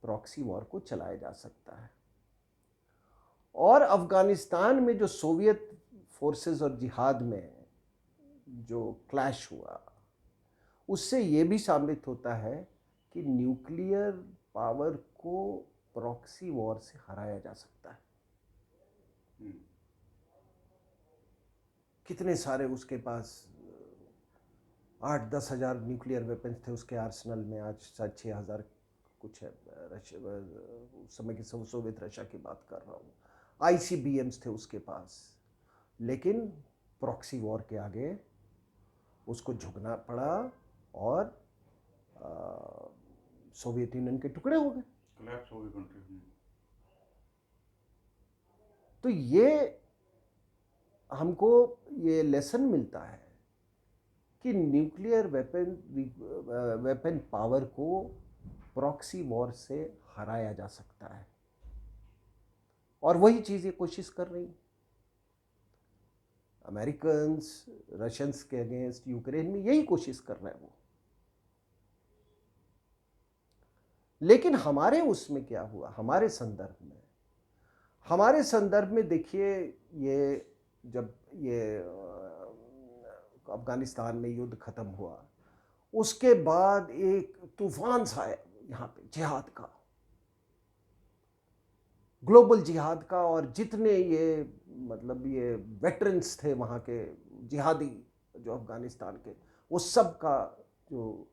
प्रॉक्सी वॉर को चलाया जा सकता है। और अफगानिस्तान में जो सोवियत फोर्सेस और जिहाद में जो क्लैश हुआ, उससे ये भी साबित होता है कि न्यूक्लियर पावर को प्रॉक्सी वॉर से हराया जा सकता है। हम्म, कितने सारे उसके पास 8-10 हज़ार न्यूक्लियर वेपन्स थे उसके आर्सेनल में, आज 6,000 कुछ है। रशिया, उस समय की सोवियत रशिया की बात कर रहा हूँ। ICBMs थे उसके पास, लेकिन प्रॉक्सी वॉर के आगे उसको झुकना पड़ा और सोवियत यूनियन के टुकड़े हो गए। collapse हो गई कंट्री। तो ये हमको ये लेसन मिलता है कि न्यूक्लियर वेपन पावर को प्रॉक्सी वॉर से हराया जा सकता है, और वही चीज़ ये कोशिश कर रही है। अमेरिकन्स रशियंस के अगेंस्ट यूक्रेन में यही कोशिश कर रहे हैं वो। लेकिन हमारे उसमें क्या हुआ, हमारे संदर्भ में देखिए, ये जब ये अफगानिस्तान में युद्ध खत्म हुआ, उसके बाद एक तूफान सा है यहाँ पे जिहाद का, ग्लोबल जिहाद का। और जितने ये मतलब ये वेटरन्स थे वहाँ के जिहादी जो अफगानिस्तान के, वो सब का जो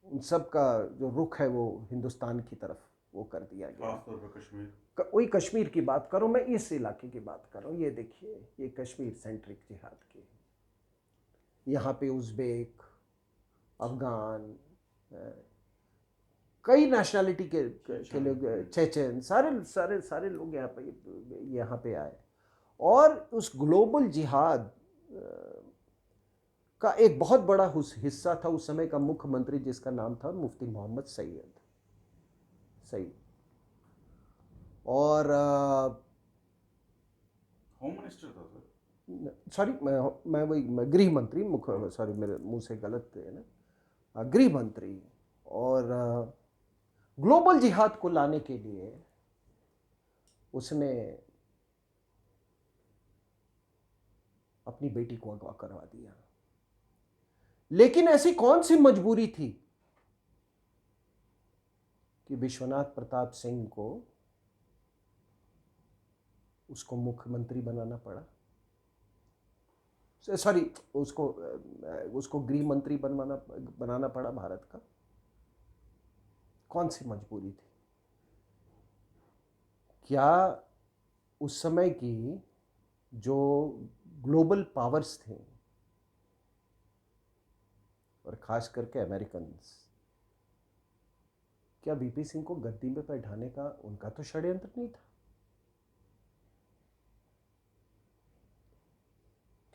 उन सब का जो रुख है वो हिंदुस्तान की तरफ वो कर दिया गया। खासतौर पर कश्मीर, वही कश्मीर की बात करूँ मैं, इस इलाके की बात कर रहा हूँ। ये देखिए, ये कश्मीर सेंट्रिक जिहाद की, यहाँ पे उज़्बेक, अफगान, कई नेशनलिटी के लोग, चेचन, सारे लोग यहाँ पे आए। और उस ग्लोबल जिहाद का एक बहुत बड़ा हिस्सा था उस समय का मुख्यमंत्री, जिसका नाम था मुफ्ती मोहम्मद सईद। और होम मिनिस्टर था सर। सॉरी, मैं गृह मंत्री, सॉरी मेरे मुंह से गलत है ना, गृह मंत्री। और ग्लोबल जिहाद को लाने के लिए उसने अपनी बेटी को अगवा करवा दिया। लेकिन ऐसी कौन सी मजबूरी थी कि विश्वनाथ प्रताप सिंह को उसको मुख्यमंत्री बनाना पड़ा, सॉरी उसको गृह मंत्री बनाना पड़ा भारत का? कौन सी मजबूरी थी? क्या उस समय की जो ग्लोबल पावर्स थी, और खास करके अमेरिकन्स, क्या वीपी सिंह को गद्दी में बैठाने का उनका तो षड्यंत्र नहीं था?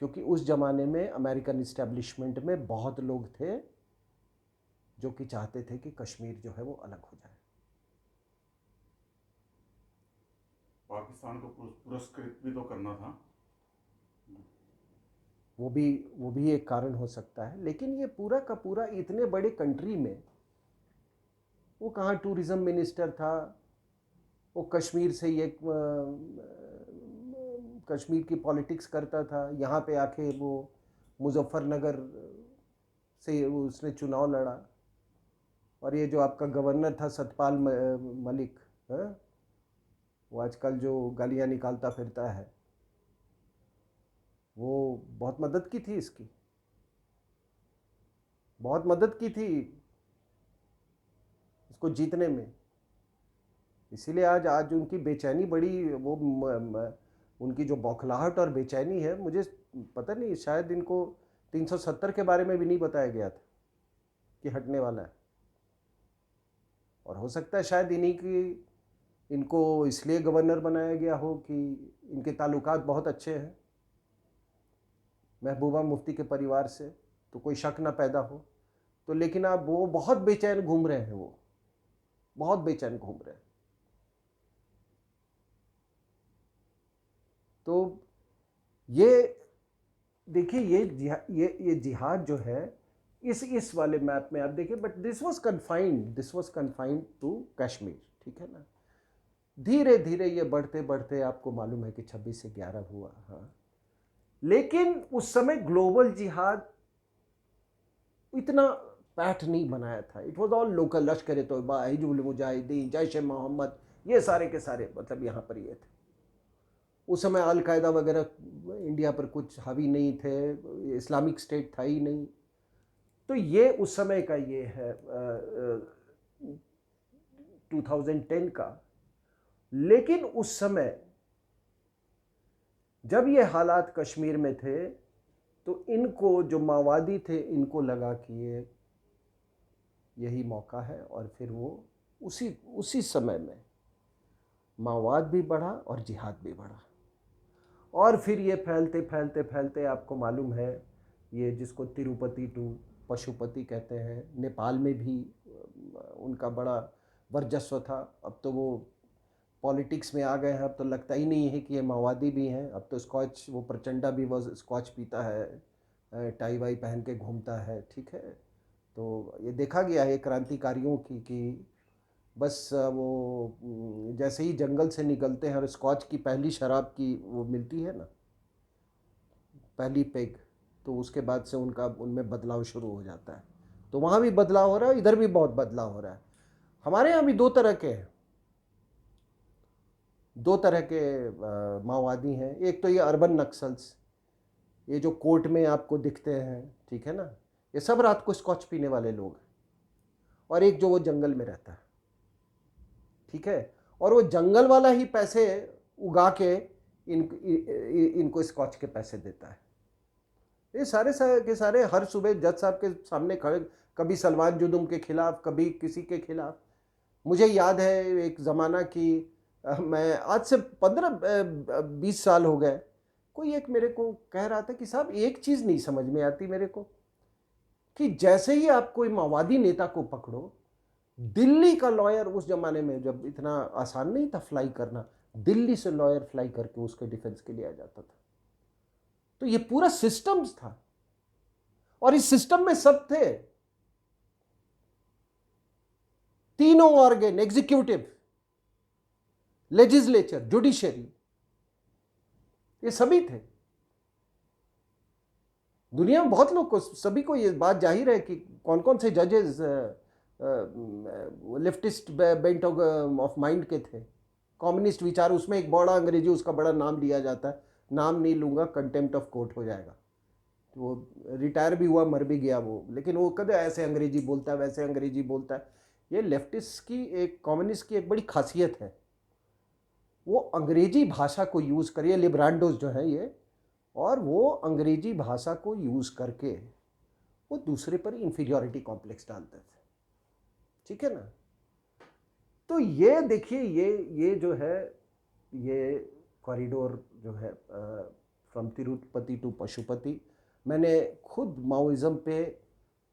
क्योंकि उस जमाने में अमेरिकन इस्टेब्लिशमेंट में बहुत लोग थे जो कि चाहते थे कि कश्मीर जो है वो अलग हो जाए। पाकिस्तान को पुरस्कृत भी तो करना था। वो भी एक कारण हो सकता है। लेकिन ये पूरा का पूरा इतने बड़े कंट्री में वो कहाँ टूरिज्म मिनिस्टर था, वो कश्मीर से ये कश्मीर की पॉलिटिक्स करता था। यहाँ पे आके वो मुजफ्फरनगर से उसने चुनाव लड़ा, और ये जो आपका गवर्नर था सतपाल मलिक, वो आजकल जो गालियाँ निकालता फिरता है, वो बहुत मदद की थी इसकी, बहुत मदद की थी इसको जीतने में। इसीलिए आज उनकी बेचैनी बड़ी, वो उनकी जो बौखलाहट और बेचैनी है, मुझे पता नहीं, शायद इनको 370 के बारे में भी नहीं बताया गया था कि हटने वाला है। और हो सकता है शायद इनको इसलिए गवर्नर बनाया गया हो कि इनके ताल्लुकात बहुत अच्छे हैं महबूबा मुफ्ती के परिवार से, तो कोई शक ना पैदा हो। तो लेकिन अब वो बहुत बेचैन घूम रहे हैं, वो बहुत बेचैन घूम रहे हैं। तो ये देखिए, ये जिहाद जो है इस वाले मैप में आप देखिए, but this was confined to Kashmir, ठीक है ना। धीरे धीरे ये बढ़ते बढ़ते आपको मालूम है कि 26 से 11 हुआ, हाँ। लेकिन उस समय ग्लोबल जिहाद इतना पैठ नहीं बनाया था। इट वॉज ऑल लोकल, लश्कर तोयबा, हिजबुल मुजाहिदीन, जैश ए मोहम्मद, ये सारे के सारे मतलब यहाँ पर ये थे। उस समय अलकायदा वगैरह इंडिया पर कुछ हावी नहीं थे, इस्लामिक स्टेट था ही नहीं। तो ये उस समय का ये है 2010 का। लेकिन उस समय जब ये हालात कश्मीर में थे तो इनको, जो माओवादी थे, इनको लगा कि ये यही मौका है, और फिर वो उसी समय में माओवाद भी बढ़ा और जिहाद भी बढ़ा। और फिर ये फैलते फैलते फैलते, आपको मालूम है, ये जिसको तिरुपति टू पशुपति कहते हैं, नेपाल में भी उनका बड़ा वर्चस्व था। अब तो वो पॉलिटिक्स में आ गए हैं, अब तो लगता ही नहीं है कि ये माओवादी भी हैं। अब तो स्कॉच, वो प्रचंडा भी वो स्कॉच पीता है, टाई वाई पहन के घूमता है, ठीक है। तो ये देखा गया है क्रांतिकारियों की कि बस वो जैसे ही जंगल से निकलते हैं और स्कॉच की पहली शराब की वो मिलती है ना, पहली पेग, तो उसके बाद से उनका उनमें बदलाव शुरू हो जाता है। तो वहाँ भी बदलाव हो रहा है, इधर भी बहुत बदलाव हो रहा है। हमारे यहाँ भी दो तरह के हैं, दो तरह के माओवादी हैं। एक तो ये अर्बन नक्सल्स, ये जो कोर्ट में आपको दिखते हैं, ठीक है ना, ये सब रात को स्कॉच पीने वाले लोग हैं। और एक जो वो जंगल में रहता है, ठीक है, और वो जंगल वाला ही पैसे उगा के इनको स्कॉच के पैसे देता है। ये सारे के सारे हर सुबह जज साहब के सामने खड़े, कभी सलमान जुदुम के खिलाफ, कभी किसी के खिलाफ। मुझे याद है एक ज़माना की, मैं आज से 15-20 साल हो गए, कोई एक मेरे को कह रहा था कि साहब एक चीज़ नहीं समझ में आती मेरे को, कि जैसे ही आप कोई माओवादी नेता को पकड़ो, दिल्ली का लॉयर, उस जमाने में जब इतना आसान नहीं था फ्लाई करना, दिल्ली से लॉयर फ्लाई करके उसके डिफेंस के लिए आ जाता था। तो ये पूरा सिस्टम्स था, और इस सिस्टम में सब थे, तीनों ऑर्गन, एग्जीक्यूटिव, लेजिस्लेचर, जुडिशरी, ये सभी थे। दुनिया में बहुत लोग को, सभी को ये बात जाहिर है कि कौन कौन से जजेस लेफ्टिस्ट बेंट ऑफ माइंड के थे, कम्युनिस्ट विचार। उसमें एक बड़ा अंग्रेजी, उसका बड़ा नाम लिया जाता है, नाम नहीं लूंगा, कंटेम्प्ट ऑफ कोर्ट हो जाएगा। तो वो रिटायर भी हुआ, मर भी गया वो, लेकिन वो कदे ऐसे अंग्रेजी बोलता है, वैसे अंग्रेजी बोलता है। ये लेफ्टिस्ट की, एक कम्युनिस्ट की एक बड़ी खासियत है, वो अंग्रेजी भाषा को यूज़ करिए, लिब्रांडोज जो है ये, और वो अंग्रेजी भाषा को यूज़ करके वो दूसरे पर इंफीरियॉरिटी कॉम्प्लेक्स डालते थे, ठीक है ना। तो ये देखिए, ये जो है, ये कॉरिडोर जो है फ्रॉम तिरुपति टू पशुपति, मैंने खुद माओइज्म पे,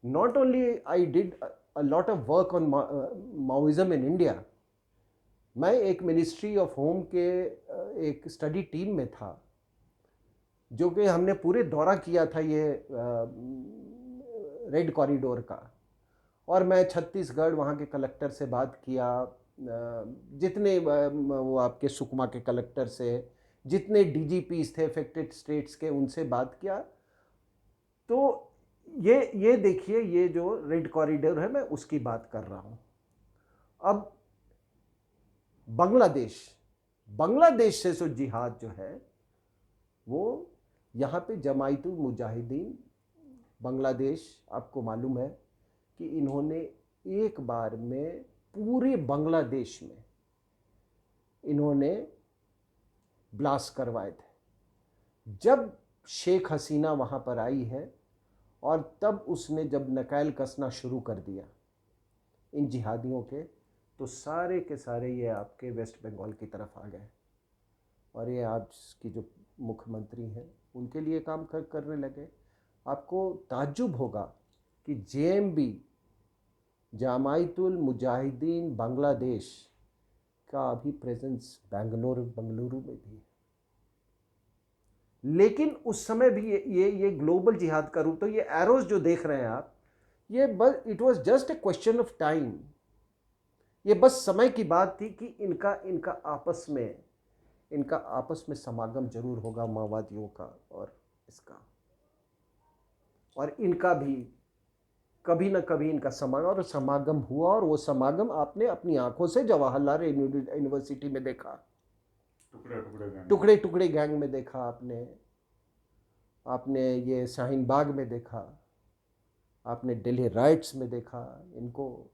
not only I did a lot of work on Maoism in India, मैं एक मिनिस्ट्री ऑफ होम के एक स्टडी टीम में था, जो कि हमने पूरे दौरा किया था ये रेड कॉरिडोर का। और मैं छत्तीसगढ़, वहाँ के कलेक्टर से बात किया, जितने वो आपके सुकमा के कलेक्टर से, जितने डीजीपीज थे अफेक्टेड स्टेट्स के, उनसे बात किया। तो ये देखिए, ये जो रेड कॉरिडोर है, मैं उसकी बात कर रहा हूँ। अब बांग्लादेश से जो जिहाद जो है, वो यहाँ पे जमायतुल मुजाहिदीन बांग्लादेश, आपको मालूम है कि इन्होंने एक बार में पूरे बांग्लादेश में इन्होंने ब्लास्ट करवाए थे। जब शेख हसीना वहाँ पर आई है, और तब उसने जब नकेल कसना शुरू कर दिया इन जिहादियों के, तो सारे के सारे ये आपके वेस्ट बंगाल की तरफ आ गए, और ये आज की जो मुख्यमंत्री हैं उनके लिए काम करने लगे। आपको ताज्जुब होगा कि जेएमबी, जामायतुल मुजाहिदीन बांग्लादेश का अभी प्रेजेंस बेंगलुरु में भी है। लेकिन उस समय भी ये ग्लोबल जिहाद का रूप, तो ये एरोज जो देख रहे हैं आप, ये बस it was just a question of time, ये बस समय की बात थी कि इनका आपस में समागम जरूर होगा, माओवादियों का और इसका, और इनका भी कभी ना कभी इनका समागम हुआ, और वो समागम आपने अपनी आंखों से जवाहरलाल यूनिवर्सिटी में देखा, टुकड़े टुकड़े गैंग में। टुकड़े टुकड़े गैंग में देखा आपने, आपने ये शाहीन बाग में देखा, आपने दिल्ली राइट्स में देखा इनको।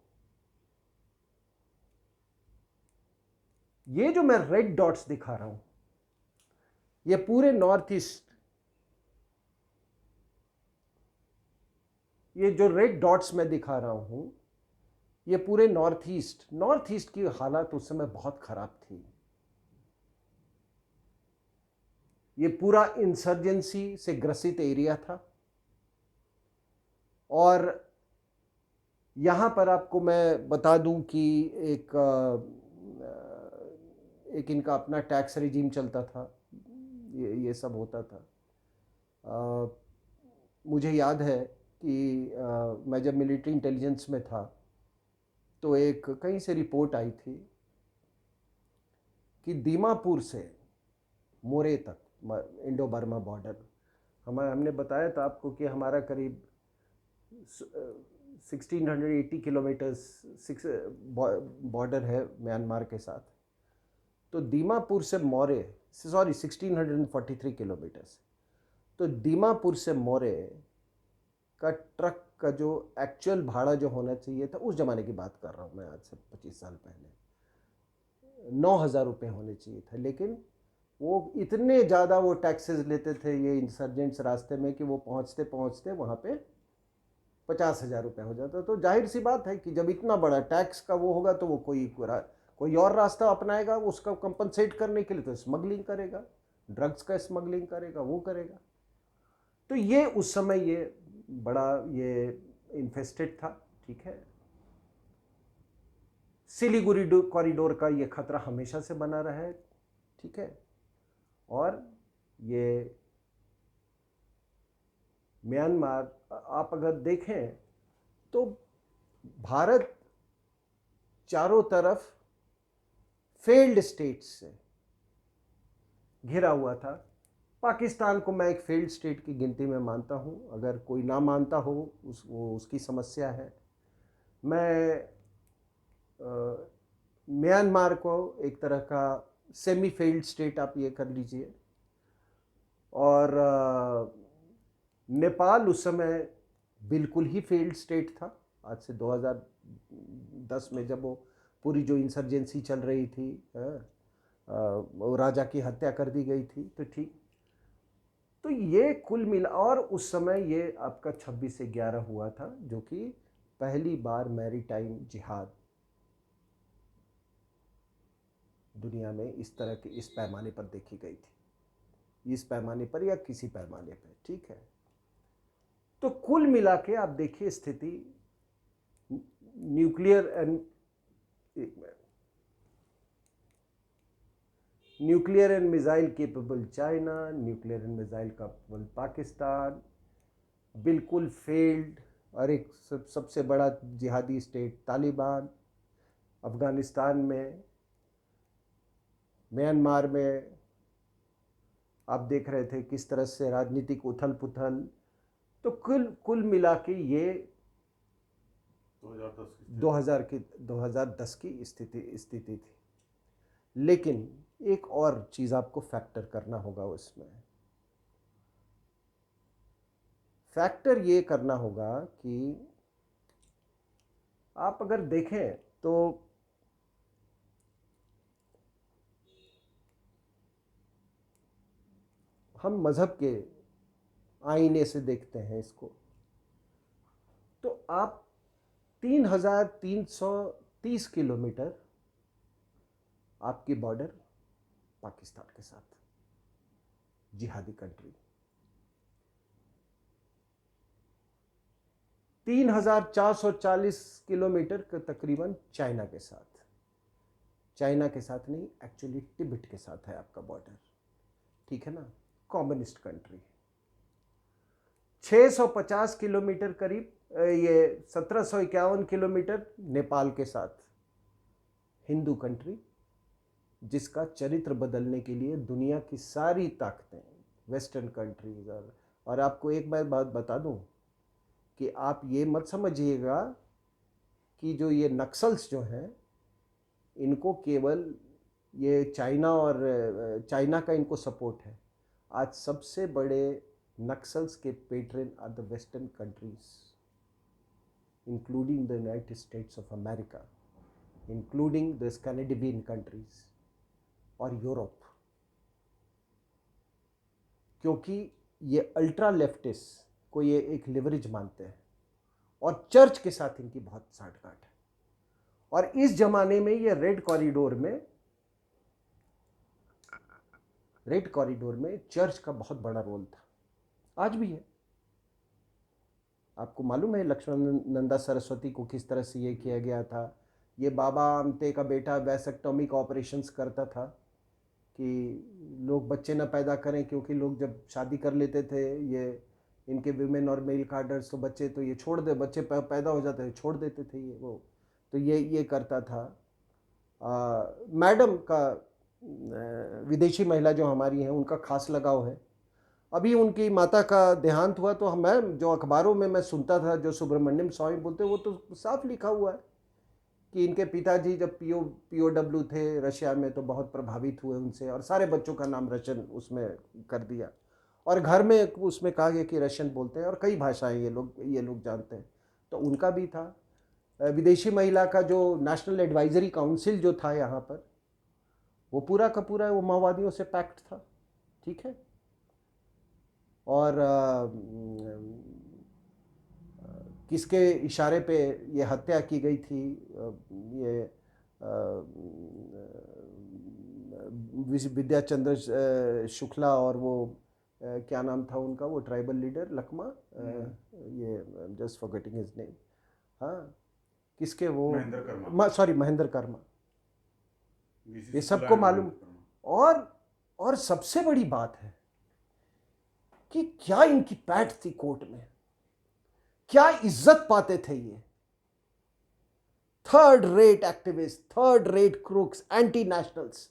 ये जो मैं रेड डॉट्स दिखा रहा हूं, ये पूरे नॉर्थ ईस्ट, ये जो रेड डॉट्स मैं दिखा रहा हूं, ये पूरे नॉर्थ ईस्ट की हालत उस समय बहुत खराब थी। ये पूरा इंसर्जेंसी से ग्रसित एरिया था, और यहाँ पर आपको मैं बता दूं कि एक इनका अपना टैक्स रिजीम चलता था, ये सब होता था। मुझे याद है कि मैं जब मिलिट्री इंटेलिजेंस में था, तो एक कहीं से रिपोर्ट आई थी कि दीमापुर से मोरे तक, इंडो बर्मा बॉर्डर, हमने बताया था आपको कि हमारा करीब 1680 किलोमीटर्स बॉर्डर है म्यांमार के साथ। तो दीमापुर से मोरे, सॉरी 1643 किलोमीटर्स, तो दीमापुर से मोरे का ट्रक का जो एक्चुअल भाड़ा जो होना चाहिए था, उस ज़माने की बात कर रहा हूँ मैं, आज से 25 साल पहले 9,000 रुपये होने चाहिए था। लेकिन वो इतने ज़्यादा वो टैक्सेस लेते थे ये इंसर्जेंट्स रास्ते में, कि वो पहुँचते पहुँचते वहाँ पे 50,000 रुपये हो जाता। तो जाहिर सी बात है कि जब इतना बड़ा टैक्स का वो होगा, तो वो कोई और रास्ता अपनाएगा उसका कंपनसेट करने के लिए, तो स्मगलिंग करेगा, ड्रग्स का स्मगलिंग करेगा, वो करेगा। तो ये उस समय ये बड़ा ये इन्फेस्टेड था, ठीक है। सिलीगुड़ी कॉरिडोर का ये खतरा हमेशा से बना रहा है, ठीक है। और ये म्यांमार, आप अगर देखें तो भारत चारों तरफ फेल्ड स्टेट्स से घिरा हुआ था। पाकिस्तान को मैं एक फेल्ड स्टेट की गिनती में मानता हूं, अगर कोई ना मानता हो वो उसकी समस्या है। मैं म्यांमार को एक तरह का सेमी फेल्ड स्टेट आप ये कर लीजिए। और नेपाल उस समय बिल्कुल ही फेल्ड स्टेट था। आज से 2010 में जब वो पूरी जो इंसर्जेंसी चल रही थी, वो राजा की हत्या कर दी गई थी, तो ठीक। तो ये कुल मिला, और उस समय ये आपका 26 से 11 हुआ था, जो कि पहली बार मैरीटाइम जिहाद दुनिया में इस तरह के इस पैमाने पर देखी गई थी, इस पैमाने पर या किसी पैमाने पर, ठीक है। तो कुल मिला के आप देखिए स्थिति, nuclear and missile capable China, nuclear and missile capable Pakistan, बिल्कुल फेल्ड, और एक सबसे बड़ा जिहादी स्टेट तालिबान, अफगानिस्तान में, म्यांमार में आप देख रहे थे किस तरह से राजनीतिक उथल पुथल। तो कुल मिला के ये 2010 की स्थिति थी। लेकिन एक और चीज़ आपको फैक्टर करना होगा उसमें, फैक्टर ये करना होगा कि आप अगर देखें तो हम मज़हब के आईने से देखते हैं इसको, तो आप 3,330 किलोमीटर आपकी बॉर्डर पाकिस्तान के साथ, जिहादी कंट्री, 3,440 किलोमीटर तकरीबन चाइना के साथ, चाइना के साथ नहीं, एक्चुअली तिब्बत के साथ है आपका बॉर्डर, ठीक है ना, कम्युनिस्ट कंट्री। 650 किलोमीटर करीब, ये 1751 किलोमीटर नेपाल के साथ, हिंदू कंट्री, जिसका चरित्र बदलने के लिए दुनिया की सारी ताकतें, वेस्टर्न कंट्रीज, और आपको एक बात बता दूं कि आप ये मत समझिएगा कि जो ये नक्सल्स जो हैं इनको केवल ये चाइना और चाइना का इनको सपोर्ट है। आज सबसे बड़े नक्सल्स के patron are the western countries, including the United States of America, including the Scandinavian countries और यूरोप, क्योंकि ये अल्ट्रा लेफ्टिस्ट को ये एक लिवरेज मानते हैं और चर्च के साथ इनकी बहुत साठगांठ है। और इस जमाने में ये रेड कॉरिडोर में चर्च का बहुत बड़ा रोल था, आज भी है। आपको मालूम है लक्ष्मणानंदा सरस्वती को किस तरह से ये किया गया था। ये बाबा आमते का बेटा वैसेक्टोमिक ऑपरेशंस करता था कि लोग बच्चे ना पैदा करें, क्योंकि लोग जब शादी कर लेते थे ये इनके विमेन और मेल कार्डर्स, तो बच्चे तो ये छोड़ दे, बच्चे पैदा हो जाते थे छोड़ देते थे ये वो, तो ये करता था। मैडम का विदेशी महिला जो हमारी हैं उनका खास लगाव है। अभी उनकी माता का देहांत हुआ तो मैं जो अखबारों में मैं सुनता था, जो सुब्रमण्यम स्वामी बोलते, वो तो साफ लिखा हुआ है कि इनके पिताजी जब POW थे रशिया में तो बहुत प्रभावित हुए उनसे, और सारे बच्चों का नाम रशियन उसमें कर दिया, और घर में उसमें कहा गया कि रशियन बोलते हैं और कई भाषाएं ये लोग जानते हैं। तो उनका भी था। विदेशी महिला का जो नेशनल एडवाइजरी काउंसिल जो था यहाँ पर, वो पूरा का पूरा वो माओवादियों से पैक्ट था, ठीक है। और किसके इशारे पे ये हत्या की गई थी, ये विद्याचंद्र शुक्ला और वो क्या नाम था उनका, वो ट्राइबल लीडर लकमा, ये जस्ट फॉरगेटिंग हिज नेम, हाँ किसके वो, महेंद्र कर्मा, ये सबको मालूम। और सबसे बड़ी बात है कि क्या इनकी पैठ थी कोर्ट में, क्या इज्जत पाते थे ये। Third rate activist, third rate crooks, anti nationals,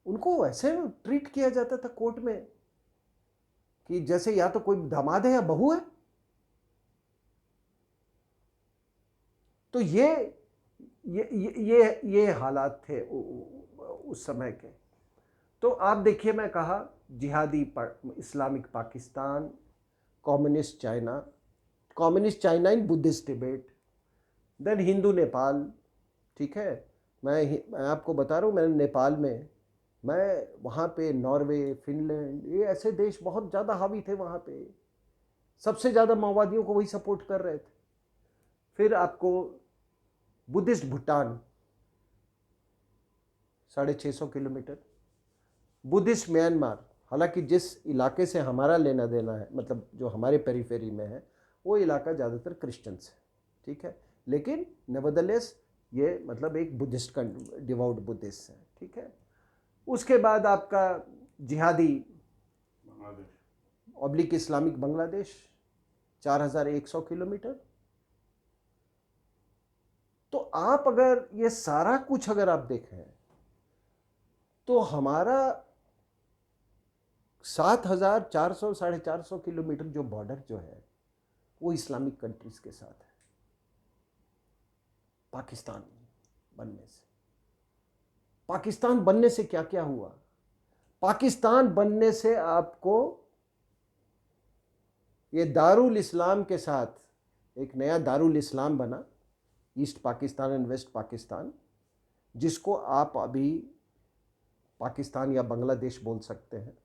उनको ऐसे ट्रीट किया जाता था कोर्ट में कि जैसे या तो कोई दामाद है या बहू है। तो ये हालात थे उस समय के। तो आप देखिए, मैं कहा जिहादी Islamic Pakistan, communist China in Buddhist Tibet, then Hindu Nepal, ठीक है। मैं आपको बता रहा हूँ, मैंने नेपाल में, मैं वहाँ पे नॉर्वे, फिनलैंड, ये ऐसे देश बहुत ज़्यादा हावी थे वहाँ पे, सबसे ज़्यादा माओवादियों को वही सपोर्ट कर रहे थे। फिर आपको Buddhist Bhutan 650 kilometre, Buddhist Myanmar, हालांकि जिस इलाके से हमारा लेना देना है, मतलब जो हमारे पेरीफेरी में है, वो इलाका ज़्यादातर क्रिश्चियंस है, ठीक है, लेकिन नेवरदलेस ये मतलब एक बुद्धिस्ट डिवोट बुद्धिस्ट है, ठीक है। उसके बाद आपका जिहादी ऑब्लिक इस्लामिक बांग्लादेश 4100 किलोमीटर। तो आप अगर ये सारा कुछ अगर आप देखें तो हमारा 7400 450 किलोमीटर जो बॉर्डर जो है वो इस्लामिक कंट्रीज के साथ है। पाकिस्तान बनने से क्या क्या हुआ। पाकिस्तान बनने से आपको ये दारुल इस्लाम के साथ एक नया दारुल इस्लाम बना, East Pakistan and West Pakistan, जिसको आप अभी पाकिस्तान या बांग्लादेश बोल सकते हैं,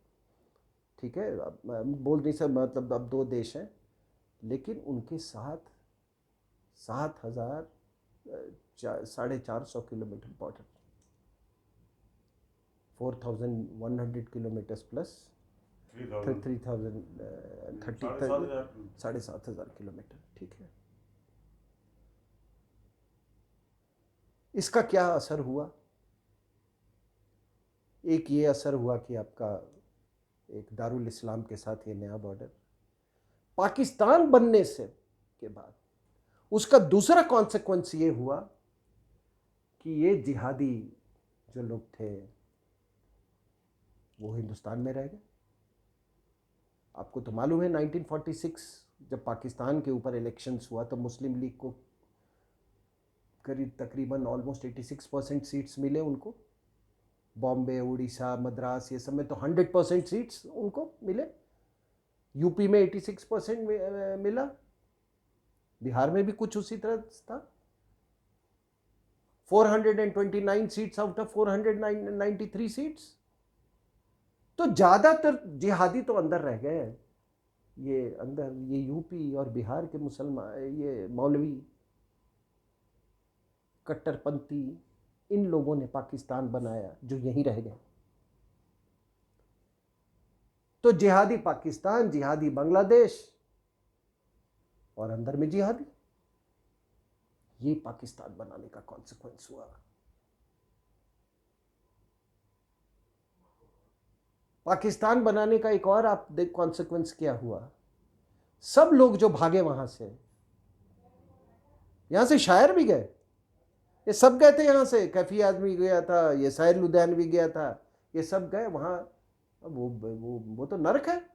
ठीक है। बोल नहीं सकते, मतलब अब दो देश हैं, लेकिन उनके साथ 450 kilometre border, 4100 kilometre plus 3000 7,500 kilometre, ठीक है। इसका क्या असर हुआ? एक ये असर हुआ कि आपका एक दारुल इस्लाम के साथ ये नया बॉर्डर पाकिस्तान बनने से के बाद, उसका दूसरा कॉन्सिक्वेंस ये हुआ कि ये जिहादी जो लोग थे वो हिंदुस्तान में रह गए। आपको तो मालूम है 1946 जब पाकिस्तान के ऊपर इलेक्शंस हुआ तो मुस्लिम लीग को करीब तकरीबन ऑलमोस्ट 86% सीट्स मिले उनको। बॉम्बे, उड़ीसा, मद्रास ये सब में तो 100% सीट्स उनको मिले। यूपी में 86% मिला। बिहार में भी कुछ उसी तरह था। 429 सीट्स आउट ऑफ 493 सीट्स। तो ज्यादातर जिहादी तो अंदर रह गए। ये अंदर ये यूपी और बिहार के मुसलमान, ये मौलवी, कट्टरपंथी, इन लोगों ने पाकिस्तान बनाया जो यहीं रह गए। तो जिहादी पाकिस्तान, जिहादी बांग्लादेश और अंदर में जिहादी, ये पाकिस्तान बनाने का कॉन्सिक्वेंस हुआ। पाकिस्तान बनाने का एक और आप देख कॉन्सिक्वेंस क्या हुआ। सब लोग जो भागे वहां से, यहां से शायर भी गए, ये सब गए थे यहां से। कैफी आदमी गया था, ये शायर लुधियानवी गया था, ये सब गए वहां। अब वो तो नरक है।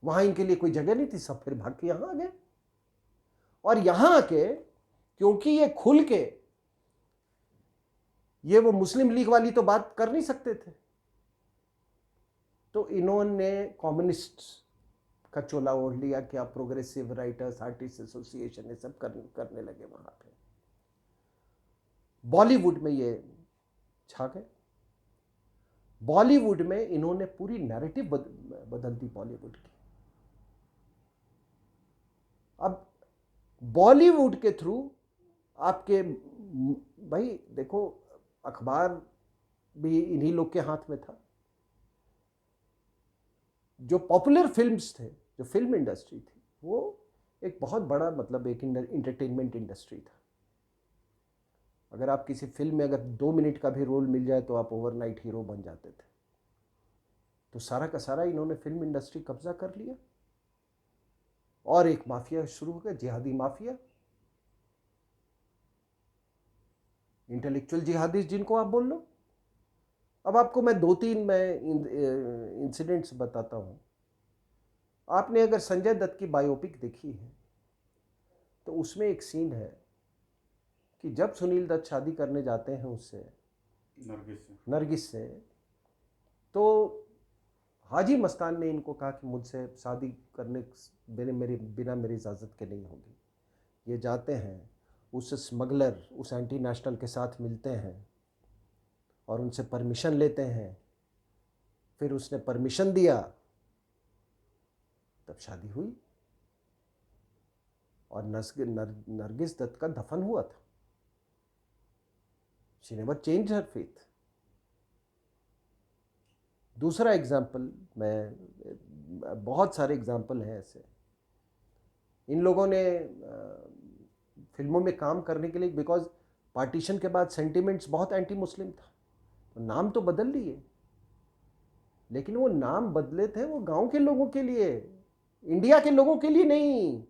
वहां इनके लिए कोई जगह नहीं थी, सब फिर भाग के यहां आ गए। और यहां आके क्योंकि ये खुल के ये वो मुस्लिम लीग वाली तो बात कर नहीं सकते थे, तो इन्होंने कम्युनिस्ट का चोला ओढ़ लिया। क्या प्रोग्रेसिव राइटर्स आर्टिस्ट एसोसिएशन ये सब करने लगे वहां पे। बॉलीवुड में ये छा गए। बॉलीवुड में इन्होंने पूरी नैरेटिव बदल दी बॉलीवुड की। अब बॉलीवुड के थ्रू आपके, भाई देखो, अखबार भी इन्हीं लोग के हाथ में था। जो पॉपुलर फिल्म्स थे, जो फिल्म इंडस्ट्री थी, वो एक बहुत बड़ा मतलब एक इंटरटेनमेंट इंडस्ट्री था। अगर आप किसी फिल्म में अगर 2 मिनट का भी रोल मिल जाए तो आप ओवरनाइट हीरो बन जाते थे। तो सारा का सारा इन्होंने फिल्म इंडस्ट्री कब्जा कर लिया और एक माफिया शुरू हो गया, जिहादी माफिया। इंटेलेक्चुअल जिहादी जिनको आप बोल लो। अब आपको मैं 2-3 इंसिडेंट्स बताता हूं। आपने अगर संजय दत्त की बायोपिक देखी है तो उसमें एक सीन है कि जब सुनील दत्त शादी करने जाते हैं उससे, नरगिस से, तो हाजी मस्तान ने इनको कहा कि मुझसे शादी करने बिना मेरी इजाज़त के नहीं होगी। ये जाते हैं, उस स्मगलर, उस एंटी नेशनल के साथ मिलते हैं और उनसे परमिशन लेते हैं। फिर उसने परमिशन दिया, तब शादी हुई और नरगिस दत्त का दफन हुआ था। She never change her faith. दूसरा एग्जाम्पल, मैं बहुत सारे एग्जाम्पल हैं ऐसे। इन लोगों ने फिल्मों में काम करने के लिए, बिकॉज पार्टीशन के बाद सेंटिमेंट्स बहुत एंटी मुस्लिम था, तो नाम तो बदल लिए, लेकिन वो नाम बदले थे वो गांव के लोगों के लिए, इंडिया के लोगों के लिए नहीं,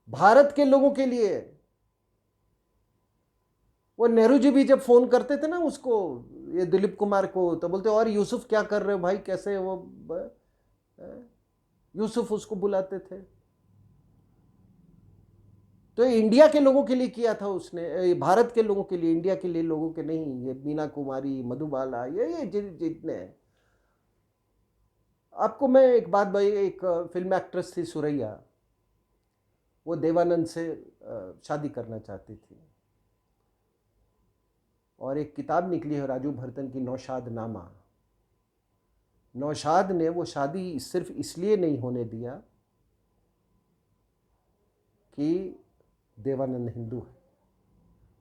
भारत के लोगों के लिए। वो नेहरू जी भी जब फोन करते थे ना उसको, ये दिलीप कुमार को, तो बोलते और यूसुफ क्या कर रहे हो भाई, कैसे वो यूसुफ उसको बुलाते थे। तो इंडिया के लोगों के लिए किया था उसने, भारत के लोगों के लिए, इंडिया के लिए लोगों के नहीं। ये मीना कुमारी, मधुबाला, ये जितने हैं। आपको मैं एक बात भाई, एक फिल्म एक्ट्रेस थी सुरैया, वो देवानंद से शादी करना चाहती थी और एक किताब निकली है राजू भरतन की, नौशाद नामा। नौशाद ने वो शादी सिर्फ इसलिए नहीं होने दिया कि देवानंद हिंदू है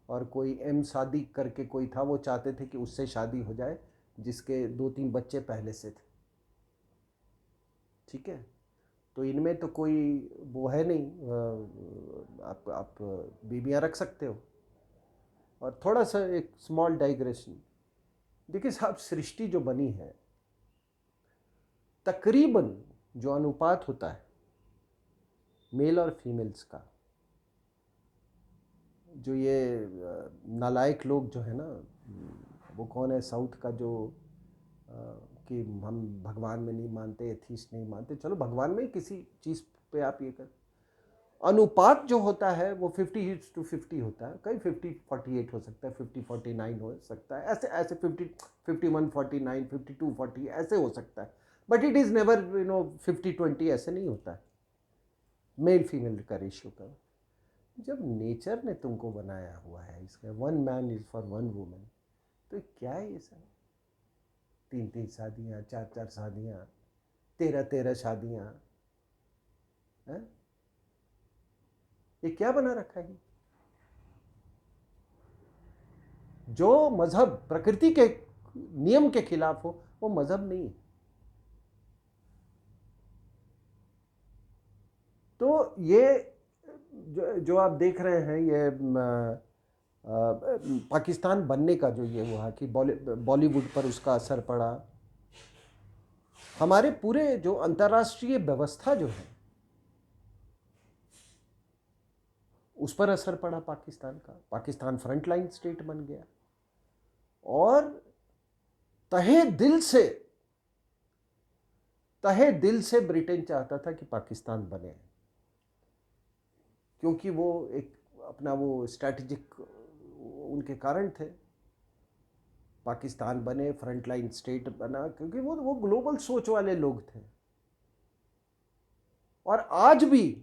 और कोई एम शादी करके कोई था, वो चाहते थे कि उससे शादी हो जाए जिसके 2-3 बच्चे पहले से थे। ठीक है, तो इनमें तो कोई वो है नहीं, आप बीबियां रख सकते हो। और थोड़ा सा एक स्मॉल डाइग्रेशन, देखिए साहब, सृष्टि जो बनी है, तकरीबन जो अनुपात होता है मेल और फीमेल्स का, जो ये नालायक लोग जो है ना, वो कौन है साउथ का, जो कि हम भगवान में नहीं मानते, एथीस्ट नहीं मानते, चलो भगवान में किसी चीज़ पे आप ये कर, अनुपात जो होता है वो 50:50 होता है, कहीं 50:48 हो सकता है, 50:49 हो सकता है, ऐसे ऐसे 51:49, 52:40 ऐसे हो सकता है, बट इट इज़ नेवर 50:20 ऐसे नहीं होता है मेल फीमेल का रेशियो का। जब नेचर ने तुमको बनाया हुआ है, इसका 1 मैन इज फॉर 1 वुमन, तो क्या है ये सब? 3-3 शादियाँ, 4-4 शादियाँ, 13-13 शादियाँ, हैं? ये क्या बना रखा है? जो मजहब प्रकृति के नियम के खिलाफ हो वो मजहब नहीं है। तो ये जो आप देख रहे हैं, ये पाकिस्तान बनने का जो ये हुआ कि बॉलीवुड पर उसका असर पड़ा, हमारे पूरे जो अंतर्राष्ट्रीय व्यवस्था जो है उस पर असर पड़ा पाकिस्तान का। पाकिस्तान फ्रंटलाइन स्टेट बन गया और तहे दिल से ब्रिटेन चाहता था कि पाकिस्तान बने, क्योंकि वो एक अपना वो स्ट्रैटेजिक उनके कारण थे। पाकिस्तान बने, फ्रंटलाइन स्टेट बना, क्योंकि वो ग्लोबल सोच वाले लोग थे। और आज भी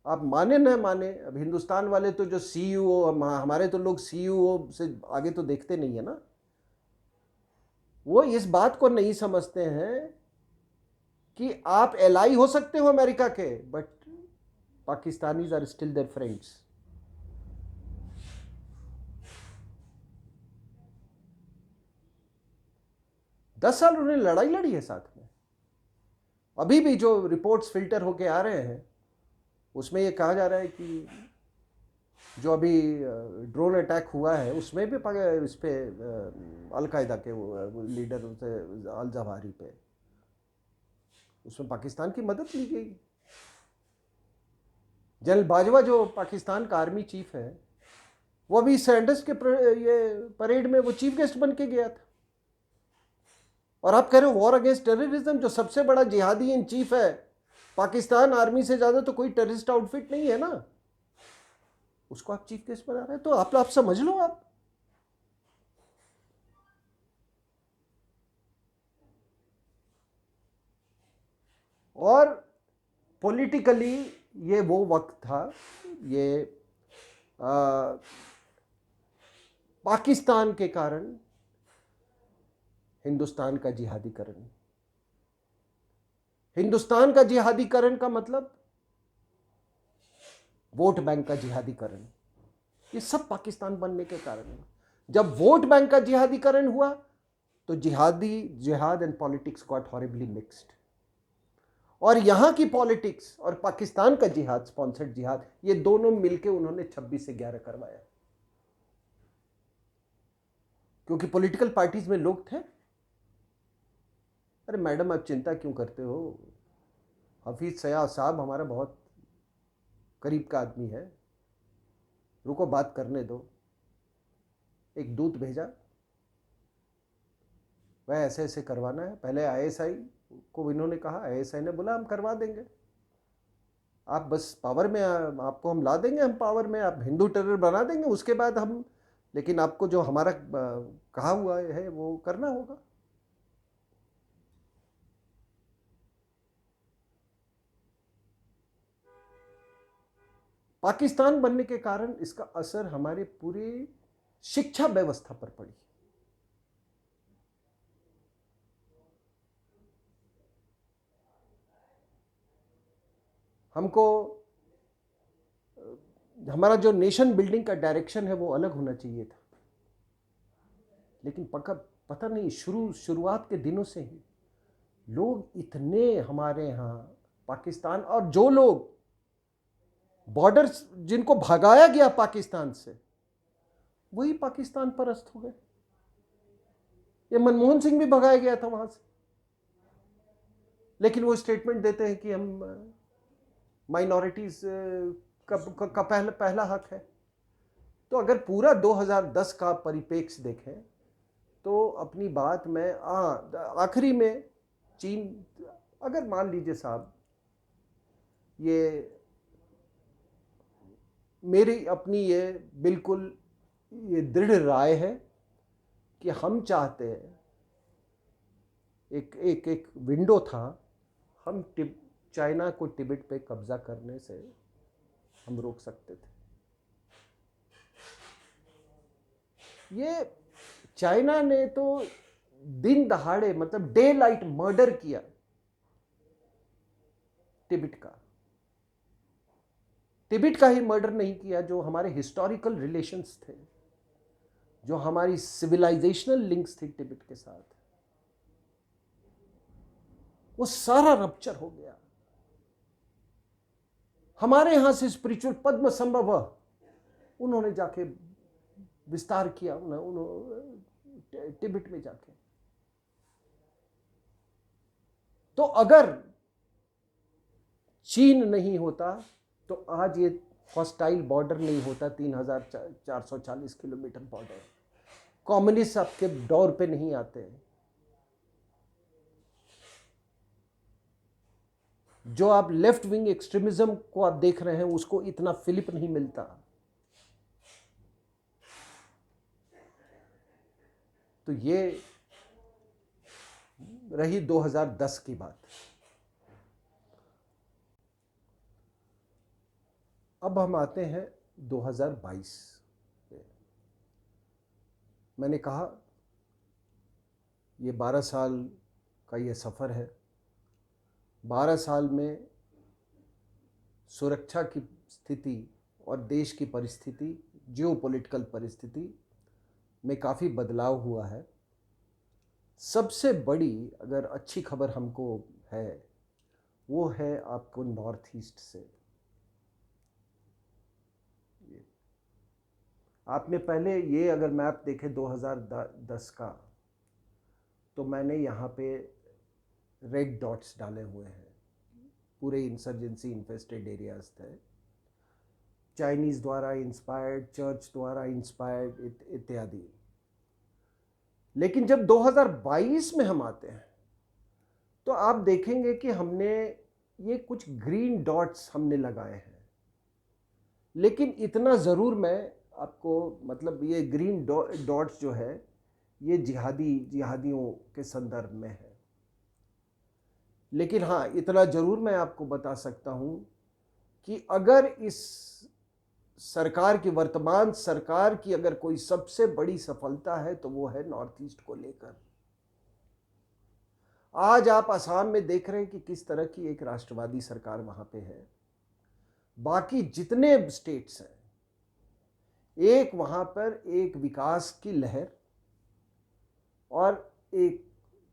आप माने न माने, अब हिंदुस्तान वाले तो जो सीईओ, हमारे तो लोग सीईओ से आगे तो देखते नहीं है ना, वो इस बात को नहीं समझते हैं कि आप एलाई हो सकते हो अमेरिका के, but Pakistanis are still their friends. दस साल उन्होंने लड़ाई लड़ी है साथ में। अभी भी जो रिपोर्ट्स फिल्टर होके आ रहे हैं उसमें ये कहा जा रहा है कि जो अभी ड्रोन अटैक हुआ है उसमें भी इस पे अलकायदा के वो लीडर अल जवाहिरी पे, उसमें पाकिस्तान की मदद ली गई। जनरल बाजवा जो पाकिस्तान का आर्मी चीफ है, वो अभी सैंडर्स के ये परेड में वो चीफ गेस्ट बन के गया था। और आप कह रहे हो वॉर अगेंस्ट टेररिज्म, जो सबसे बड़ा जिहादी इन चीफ है, पाकिस्तान आर्मी से ज्यादा तो कोई टेररिस्ट आउटफिट नहीं है ना, उसको आप चीफ गेस्ट बना रहे हैं, तो आप समझ लो आप। और पॉलिटिकली ये वो वक्त था, ये पाकिस्तान के कारण हिंदुस्तान का जिहादीकरण। हिंदुस्तान का जिहादीकरण का मतलब वोट बैंक का जिहादीकरण, ये सब पाकिस्तान बनने के कारण है। जब वोट बैंक का जिहादीकरण हुआ तो जिहाद and politics got horribly mixed, और यहां की पॉलिटिक्स और पाकिस्तान का जिहाद, स्पॉन्सर्ड जिहाद, ये दोनों मिलकर उन्होंने 26/11 करवाया। क्योंकि पॉलिटिकल पार्टीज में लोग थे, अरे मैडम आप चिंता क्यों करते हो, हफीज सयाह साहब हमारा बहुत करीब का आदमी है, रुको बात करने दो। एक दूत भेजा, वह ऐसे ऐसे करवाना है। पहले आईएसआई को इन्होंने कहा, आईएसआई ने बोला हम करवा देंगे, आप बस पावर में आपको हम ला देंगे, हम पावर में, आप हिंदू टेरर बना देंगे, उसके बाद हम, लेकिन आपको जो हमारा कहा हुआ है वो करना होगा। पाकिस्तान बनने के कारण इसका असर हमारे पूरे शिक्षा व्यवस्था पर पड़ी। हमको हमारा जो नेशन बिल्डिंग का डायरेक्शन है वो अलग होना चाहिए था, लेकिन पता नहीं शुरुआत के दिनों से ही लोग इतने हमारे यहाँ पाकिस्तान, और जो लोग बॉर्डर्स जिनको भगाया गया पाकिस्तान से, वही पाकिस्तान परस्त हो गए। ये मनमोहन सिंह भी भगाया गया था वहां से, लेकिन वो स्टेटमेंट देते हैं कि हम माइनॉरिटीज का पहला हक है। तो अगर पूरा 2010 का परिप्रेक्ष्य देखें तो अपनी बात में आखिरी में चीन, अगर मान लीजिए साहब, ये मेरी अपनी ये बिल्कुल ये दृढ़ राय है कि हम चाहते हैं, एक विंडो था, हम चाइना को तिब्बत पे कब्जा करने से हम रोक सकते थे। ये चाइना ने तो दिन दहाड़े, मतलब डे लाइट मर्डर किया तिब्बत का ही मर्डर नहीं किया। जो हमारे हिस्टोरिकल रिलेशंस थे, जो हमारी सिविलाइजेशनल लिंक्स थी तिब्बत के साथ, वो सारा रप्चर हो गया। हमारे यहां से स्पिरिचुअल पद्म संभव उन्होंने जाके विस्तार किया, उन्होंने तिब्बत में जाके। तो अगर चीन नहीं होता तो आज ये हॉस्टाइल बॉर्डर नहीं होता, 3440 किलोमीटर बॉर्डर। कम्युनिस्ट आपके डोर पे नहीं आते। जो आप लेफ्ट विंग एक्सट्रीमिज्म को आप देख रहे हैं, उसको इतना फिलिप नहीं मिलता। तो ये रही 2010 की बात। अब हम आते हैं 2022 पे। मैंने कहा ये 12 साल का ये सफ़र है। 12 साल में सुरक्षा की स्थिति और देश की परिस्थिति, जियोपॉलिटिकल परिस्थिति में काफ़ी बदलाव हुआ है। सबसे बड़ी अगर अच्छी खबर हमको है, वो है आपको नॉर्थ ईस्ट से। आपने पहले ये अगर मैप देखे 2010 का, तो मैंने यहाँ पे रेड डॉट्स डाले हुए हैं। पूरे इंसर्जेंसी इन्फेस्टेड एरियाज थे, चाइनीज़ द्वारा इंस्पायर्ड, चर्च द्वारा इंस्पायर्ड इत्यादि। लेकिन जब 2022 में हम आते हैं, तो आप देखेंगे कि हमने ये कुछ ग्रीन डॉट्स हमने लगाए हैं। लेकिन इतना ज़रूर मैं आपको, मतलब ये ग्रीन डॉट्स जो है, ये जिहादियों के संदर्भ में है। लेकिन हाँ, इतना ज़रूर मैं आपको बता सकता हूँ कि अगर इस सरकार की, वर्तमान सरकार की अगर कोई सबसे बड़ी सफलता है, तो वो है नॉर्थ ईस्ट को लेकर। आज आप असम में देख रहे हैं कि किस तरह की एक राष्ट्रवादी सरकार वहाँ पे है। बाकी जितने स्टेट्स हैं, एक वहाँ पर एक विकास की लहर और एक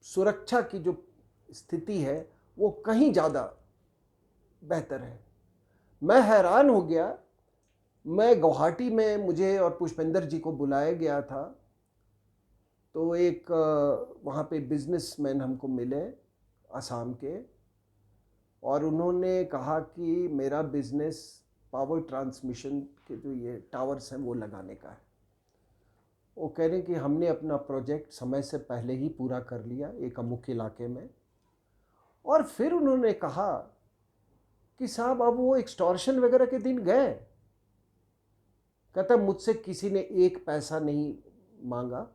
सुरक्षा की जो स्थिति है, वो कहीं ज़्यादा बेहतर है। मैं हैरान हो गया। मैं गुवाहाटी में, मुझे और पुष्पेंद्र जी को बुलाया गया था, तो एक वहाँ पे बिजनेसमैन हमको मिले असम के, और उन्होंने कहा कि मेरा बिजनेस पावर ट्रांसमिशन के जो ये टावर्स हैं वो लगाने का है। वो कह रहे हैं कि हमने अपना प्रोजेक्ट समय से पहले ही पूरा कर लिया एक अमुक इलाके में। और फिर उन्होंने कहा कि साहब अब वो एक्सटॉर्शन वगैरह के दिन गए। कहता मुझसे किसी ने एक पैसा नहीं मांगा,